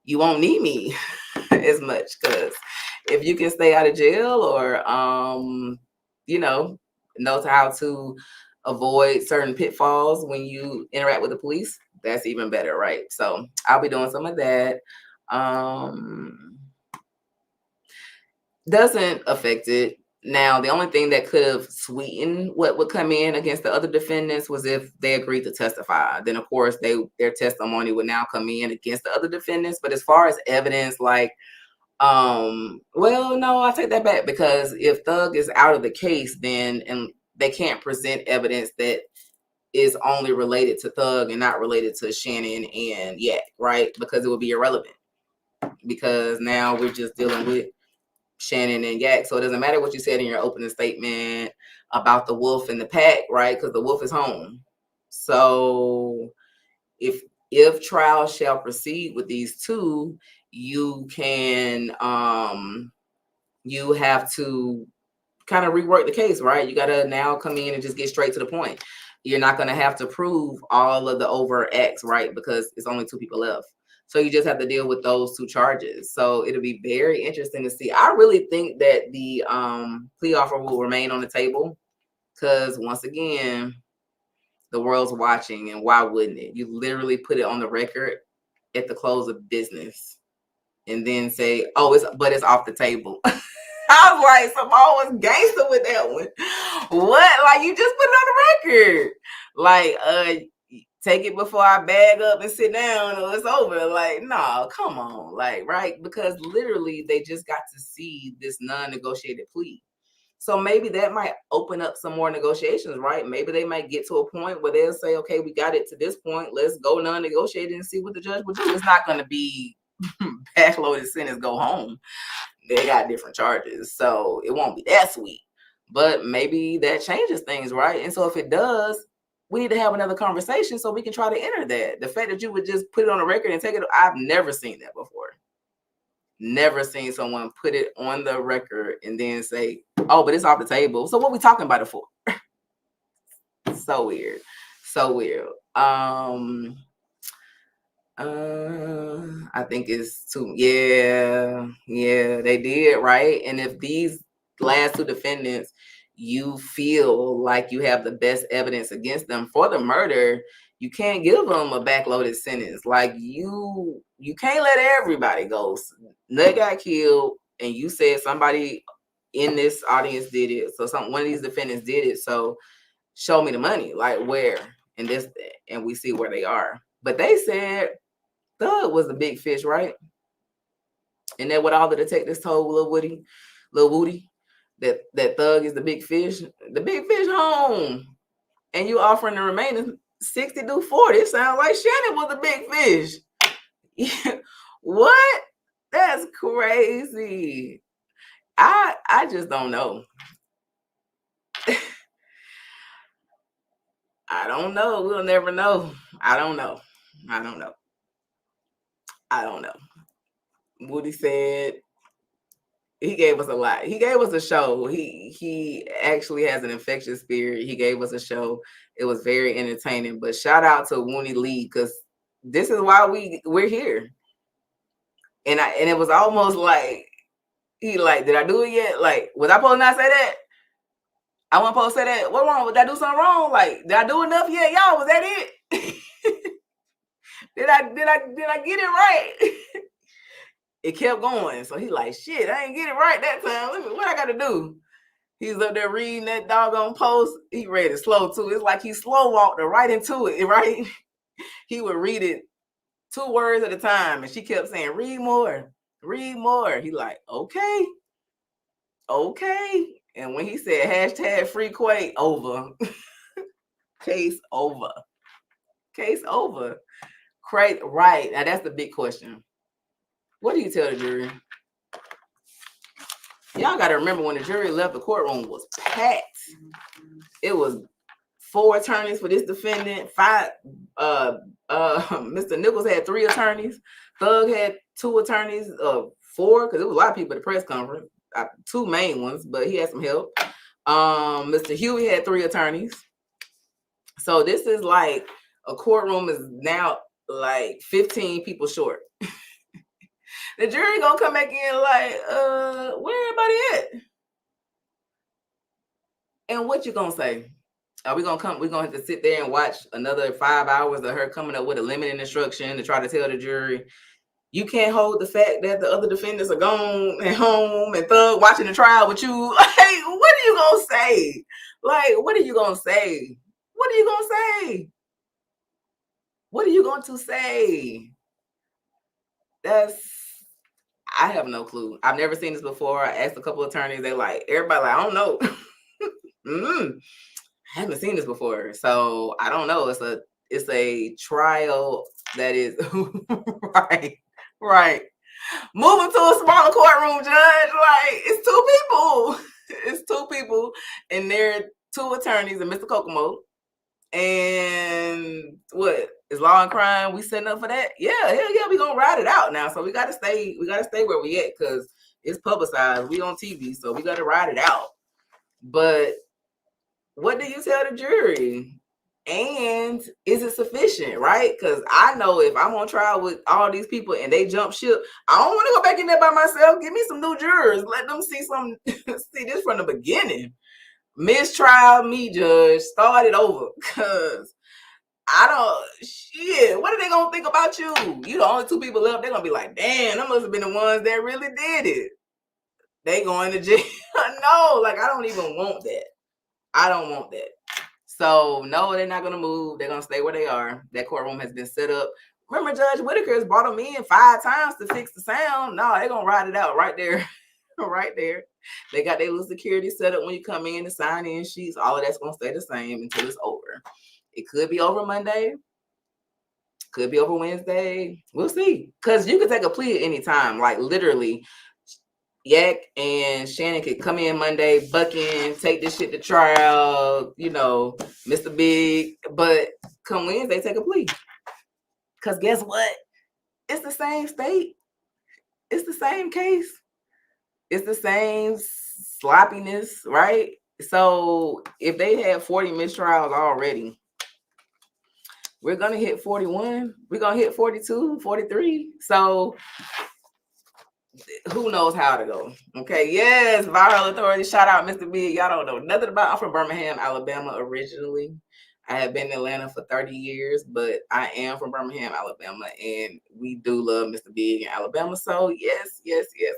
S1: you won't need me as much, because if you can stay out of jail, or knows how to avoid certain pitfalls when you interact with the police, that's even better, right? So I'll be doing some of that. Doesn't affect it. Now, the only thing that could have sweetened what would come in against the other defendants was if they agreed to testify. Then, of course, their testimony would now come in against the other defendants. But as far as evidence, like, well, no, I take that back, because if Thug is out of the case, then and they can't present evidence that is only related to Thug and not related to Shannon and Yak, right? Because it would be irrelevant, because now we're just dealing with Shannon and Yak. So it doesn't matter what you said in your opening statement about the wolf and the pack, right? Because the wolf is home. So if trial shall proceed with these two, you can you have to kind of rework the case, right? You got to now come in and just get straight to the point. You're not going to have to prove all of the overt acts, right? Because it's only two people left. So you just have to deal with those two charges. So it'll be very interesting to see. I really think that the plea offer will remain on the table, because once again, the world's watching, and why wouldn't it? You literally put it on the record at the close of business and then say, oh, it's off the table. I was like, Simone was gangster with that one. What? Like, you just put it on the record. Like, take it before I bag up and sit down, or it's over. Like, no, come on. Like, right? Because literally they just got to see this non-negotiated plea. So maybe that might open up some more negotiations, right? Maybe they might get to a point where they'll say, okay, we got it to this point. Let's go non-negotiated and see what the judge will do. It's not going to be backloaded sentence, go home. They got different charges, so it won't be that sweet. But maybe that changes things, right? And so if it does, we need to have another conversation so we can try to enter that. The fact that you would just put it on the record and take it, I've never seen that before. Never seen someone put it on the record and then say, oh, but it's off the table. So what are we talking about it for? So weird. So weird. I think it's too, yeah, they did, right? And if these last two defendants, you feel like you have the best evidence against them for the murder, you can't give them a backloaded sentence. Like, you can't let everybody go. Nut got killed, and you said somebody in this audience did it. So one of these defendants did it. So show me the money, like where, and this, and we see where they are. But they said Thug was the big fish, right? And then what all the detectives told Lil Woody, that Thug is the big fish. The big fish home. And you offering the remaining 60 to 40. It sounds like Shannon was the big fish. What? That's crazy. I just don't know. I don't know. We'll never know. I don't know. Woody said He gave us a lot. He gave us a show. He actually has an infectious spirit. He gave us a show. It was very entertaining. But shout out to Woonie Lee, because this is why we're here. And it was almost like he like, did I do it yet? Like, was I supposed to not say that? I wasn't supposed to say that. What wrong? Did I do something wrong? Like, did I do enough yet? Y'all, was that it? did I get it right? It kept going. So he like, shit, I ain't get it right that time. What I gotta do? He's up there reading that doggone post. He read it slow too. It's like he slow walked her right into it, right? He would read it 2 words at a time, and she kept saying, read more, read more. He like, okay. And when he said hashtag free Quay, over. Case over. Right. Now that's the big question. What do you tell the jury? Y'all got to remember, when the jury left, the courtroom was packed. It was 4 attorneys for this defendant. 5. Mr. Nichols had 3 attorneys. Thug had 2 attorneys. 4, because there was a lot of people at the press conference. 2 main ones, but he had some help. Mr. Huey had 3 attorneys. So this is like a courtroom is now like 15 people short. The jury gonna come back in like, where everybody at? And what you gonna say? Are we gonna we're gonna have to sit there and watch another 5 hours of her coming up with a limiting instruction to try to tell the jury, you can't hold the fact that the other defendants are gone and home and Thug watching the trial with you. Like, what are you gonna say? Like, what are you gonna say? What are you gonna say? What are you going to say? I have no clue. I've never seen this before. I asked a couple of attorneys. They like, everybody like, I don't know. I haven't seen this before. So I don't know. It's a trial that is right. Moving to a smaller courtroom, judge. Like, it's 2 people. It's 2 people, and they're 2 attorneys and Mr. Kokomo. And what is law and crime? We setting up for that? Yeah, hell yeah, we gonna ride it out now. So we gotta stay where we at, because it's publicized. We on TV, so we gotta ride it out. But what do you tell the jury? And is it sufficient, right? Because I know if I'm on trial with all these people and they jump ship, I don't want to go back in there by myself. Give me some new jurors. Let them see see this from the beginning. Mistrial me, judge. Start it over. Because what are they going to think about you? You the only 2 people left. They're going to be like, damn, that must have been the ones that really did it. They going to jail. No, like, I don't even want that. I don't want that. So, no, they're not going to move. They're going to stay where they are. That courtroom has been set up. Remember, Judge Whitaker has brought them in 5 times to fix the sound. No, they're going to ride it out right there. Right there. They got their little security set up when you come in to sign in sheets. All of that's going to stay the same until it's over. It could be over Monday. Could be over Wednesday. We'll see. Because you could take a plea at any time. Like, literally, Yak and Shannon could come in Monday, buck in, take this shit to trial, Mr. Big. But come Wednesday, take a plea. Because guess what? It's the same state. It's the same case. It's the same sloppiness, right? So if they had 40 mistrials already, we're going to hit 41. We're going to hit 42, 43. So who knows how to go? Okay, yes, viral authority. Shout out Mr. Big. Y'all don't know nothing about. I'm from Birmingham, Alabama originally. I have been in Atlanta for 30 years, but I am from Birmingham, Alabama, and we do love Mr. Big in Alabama. So yes,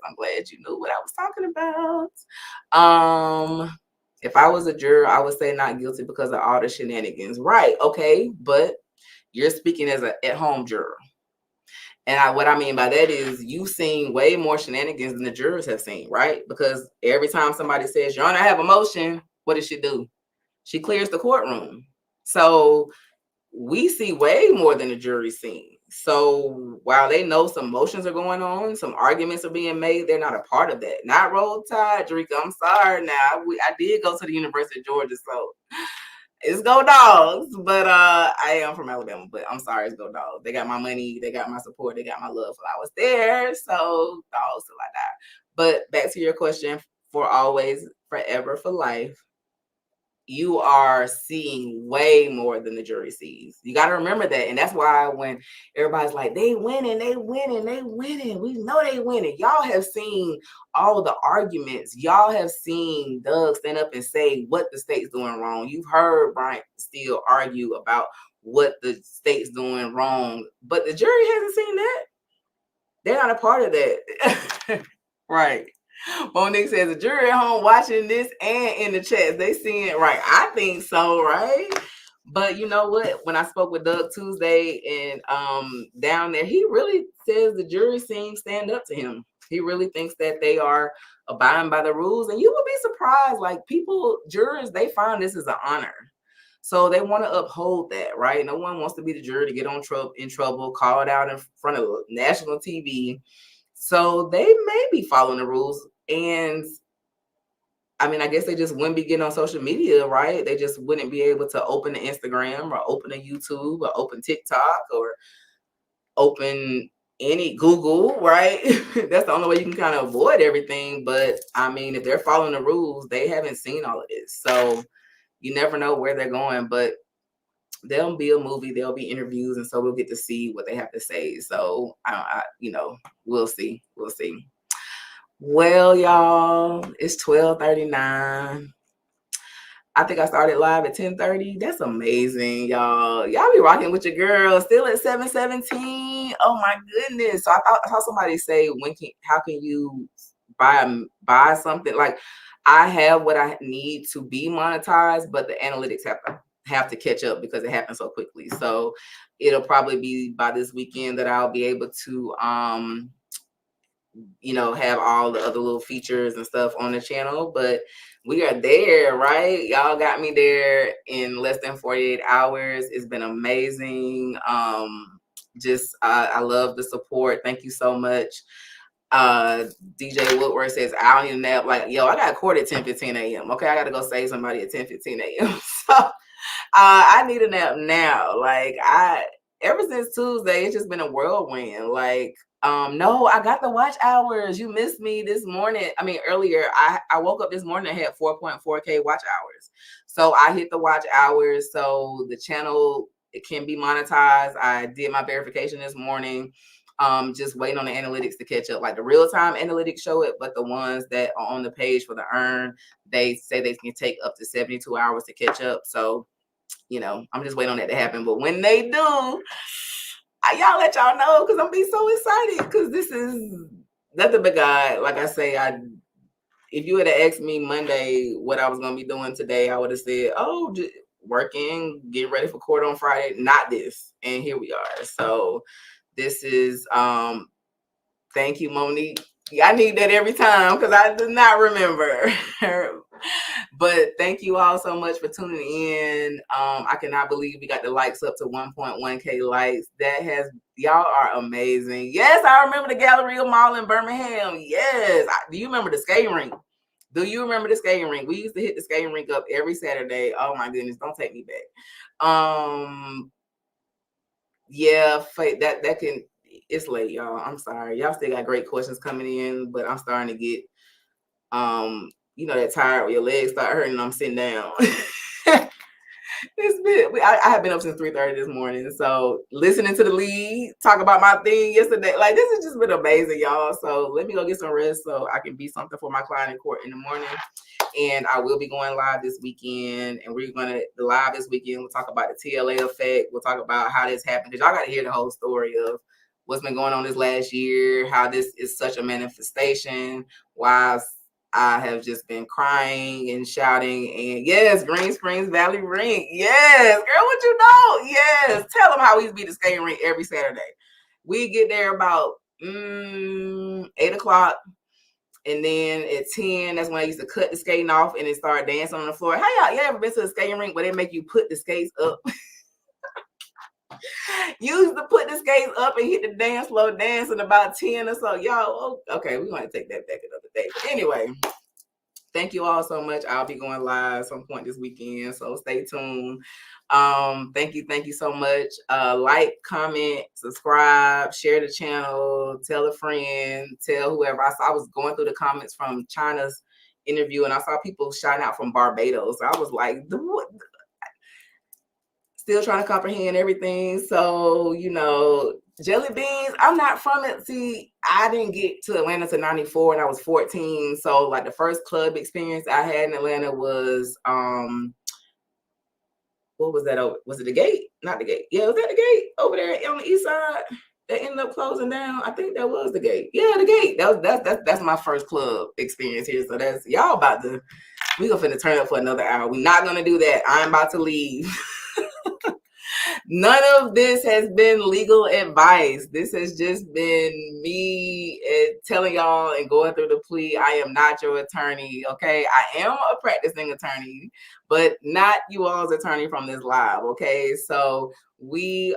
S1: I'm glad you knew what I was talking about. If I was a juror, I would say not guilty because of all the shenanigans. Right, okay, but you're speaking as an at-home juror. And what I mean by that is you've seen way more shenanigans than the jurors have seen, right? Because every time somebody says, Your Honor, I have a motion, what does she do? She clears the courtroom. So we see way more than the jury's seen. So while they know some motions are going on, some arguments are being made, they're not a part of that. Not Roll Tide, Drika. I'm sorry now. I did go to the University of Georgia, so it's go Dogs. But I am from Alabama, but I'm sorry, it's go Dogs. They got my money, they got my support, they got my love while I was there. So Dogs till I die. But back to your question, for always, forever, for life, you are seeing way more than the jury sees. You got to remember that. And that's why when everybody's like, they winning, we know they winning. Y'all have seen all the arguments. Y'all have seen Doug stand up and say what the state's doing wrong. You've heard Bryant Steele argue about what the state's doing wrong, but the jury hasn't seen that. They're not a part of that. Right. Monique says the jury at home watching this and in the chats, they seeing it, right? I think so, right? But you know what? When I spoke with Doug Tuesday and down there, he really says the jury seems stand up to him. He really thinks that they are abiding by the rules, and you will be surprised. Like jurors, they find this is an honor. So they want to uphold that, right? No one wants to be the jury to get in trouble, called out in front of national TV. So they may be following the rules. And I mean, I guess they just wouldn't be getting on social media, right? They just wouldn't be able to open an Instagram or open a YouTube or open TikTok or open any Google, right? That's the only way you can kind of avoid everything. But I mean, if they're following the rules, they haven't seen all of this. So you never know where they're going, but there'll be a movie, there'll be interviews, and so we'll get to see what they have to say. So we'll see. Well, y'all, it's 12:39. I think I started live at 10:30. That's amazing, y'all. Y'all be rocking with your girl. Still at 7:17. Oh my goodness. So I saw somebody say, how can you buy something? Like, I have what I need to be monetized, but the analytics have to catch up because it happens so quickly. So it'll probably be by this weekend that I'll be able to have all the other little features and stuff on the channel. But we are there, right? Y'all got me there in less than 48 hours. It's been amazing. I love the support. Thank you so much. DJ Woodward says, I don't need a nap. Like, yo, I got court at 10:15 a.m. Okay, I got to go save somebody at 10:15 a.m. So I need a nap now. Like, ever since Tuesday, it's just been a whirlwind. Like, no, I got the watch hours. You missed me this morning. I mean, earlier, I woke up this morning and had 4.4K watch hours. So I hit the watch hours. So the channel, it can be monetized. I did my verification this morning. Just waiting on the analytics to catch up. Like the real-time analytics show it, but the ones that are on the page for the earn, they say they can take up to 72 hours to catch up. So, I'm just waiting on that to happen. But when they do, y'all let y'all know, because I'm be so excited, because this is nothing but God. Like I say, if you had asked me Monday what I was going to be doing today, I would have said, oh, just working, get ready for court on Friday. Not this. And here we are. So this is, thank you, Monique. I need that every time because I do not remember. But thank you all so much for tuning in. I cannot believe we got the likes up to 1.1K likes. Y'all are amazing. Yes, I remember the Galleria Mall in Birmingham. Yes. Do you remember the skating rink? Do you remember the skating rink? We used to hit the skating rink up every Saturday. Oh my goodness, don't take me back. Yeah, that can. It's late, y'all. I'm sorry. Y'all still got great questions coming in, but I'm starting to get that tired when your legs start hurting and I'm sitting down. I have been up since 3:30 this morning. So listening to the lead, talk about my thing yesterday. Like, this has just been amazing, y'all. So let me go get some rest so I can be something for my client in court in the morning. And I will be going live this weekend. And we're going to live this weekend. We'll talk about the TLA effect. We'll talk about how this happened. Because y'all got to hear the whole story of what's been going on this last year, how this is such a manifestation, why I have just been crying and shouting. And yes, Green Springs Valley Rink. Yes, girl, what you know? Yes, tell them how we used to be the skating rink every Saturday. We get there about 8 o'clock. And then at 10, that's when I used to cut the skating off and then start dancing on the floor. Y'all ever been to a skating rink where they make you put the skates up? Used to put the skates up and hit the dance floor dancing about 10 or so. Y'all, okay, we're going to take that back another day. But anyway, thank you all so much. I'll be going live some point this weekend, so stay tuned. Thank you so much. Like, comment, subscribe, share the channel, tell a friend, tell whoever. I was going through the comments from China's interview, and I saw people shouting out from Barbados. I was like, still trying to comprehend everything. So, jelly beans, I'm not from it. See, I didn't get to Atlanta to 94 and I was 14. So like the first club experience I had in Atlanta was what was that? Was it the Gate? Not the Gate. Yeah, was that the Gate over there on the east side that ended up closing down? I think that was the Gate. Yeah, the Gate. That's my first club experience here. So that's y'all about to, we gonna finna turn up for another hour. We're not gonna do that. I'm about to leave. None of this has been legal advice. This has just been me telling y'all and going through the plea. I am not your attorney, okay? I am a practicing attorney, but not you all's attorney from this live, okay? So we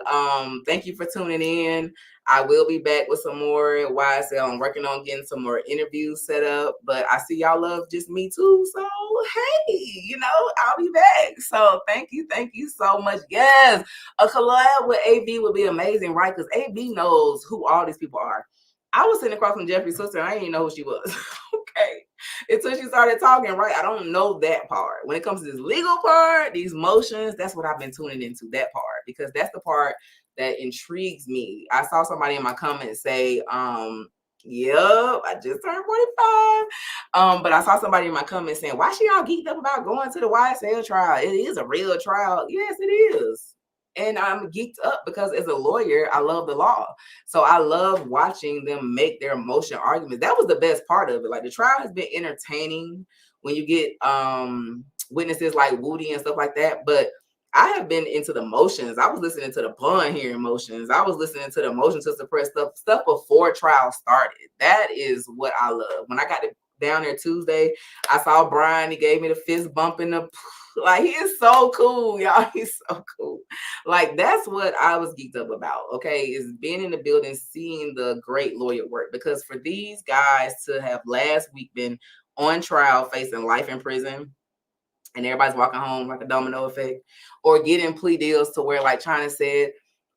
S1: thank you for tuning in. I will be back with some more YSL. I'm working on getting some more interviews set up, but I see y'all love just me too. So hey, I'll be back. So thank you so much. Yes, a collab with AB would be amazing, right? Because AB knows who all these people are. I was sitting across from Jeffrey's sister, and I didn't even know who she was. Okay. Until she started talking, right? I don't know that part. When it comes to this legal part, these motions, that's what I've been tuning into, that part, because that's the part that intrigues me. I saw somebody in my comments say, yep, I just turned 45. But I saw somebody in my comments saying, why she all geeked up about going to the YSL trial? It is a real trial. Yes, it is. And I'm geeked up because as a lawyer, I love the law. So I love watching them make their motion arguments. That was the best part of it. Like the trial has been entertaining when you get witnesses like Woody and stuff like that. But I have been into the motions. I was listening to the bond hearing motions. I was listening to the motion to suppress stuff before trial started. That is what I love. When I got down there Tuesday, I saw Brian. He gave me the fist bump in the, like, he is so cool, y'all. He's so cool. Like, that's what I was geeked up about, okay, is being in the building, seeing the great lawyer work. Because for these guys to have last week been on trial facing life in prison, and everybody's walking home like a domino effect, or getting plea deals to where, like China said,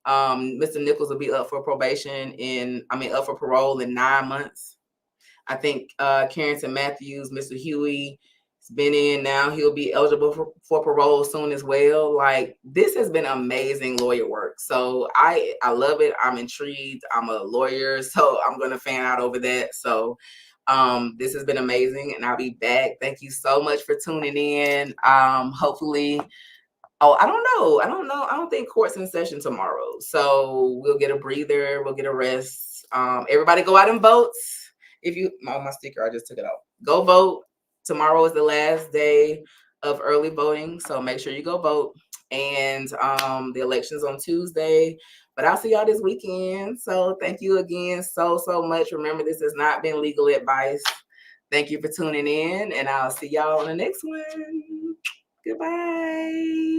S1: Mr. Nichols will be up for probation up for parole in 9 months. I think Carrington Matthews, Mr. Huey, has been in now. He'll be eligible for parole soon as well. Like, this has been amazing lawyer work. So I love it. I'm intrigued. I'm a lawyer, so I'm going to fan out over that. So this has been amazing, and I'll be back. Thank you so much for tuning in. Hopefully, I don't know. I don't think court's in session tomorrow. So we'll get a breather. We'll get a rest. Everybody go out and vote. My sticker, I just took it off. Go vote. Tomorrow is the last day of early voting. So make sure you go vote. And the election's on Tuesday. But I'll see y'all this weekend. So thank you again so much. Remember, this has not been legal advice. Thank you for tuning in. And I'll see y'all on the next one. Goodbye.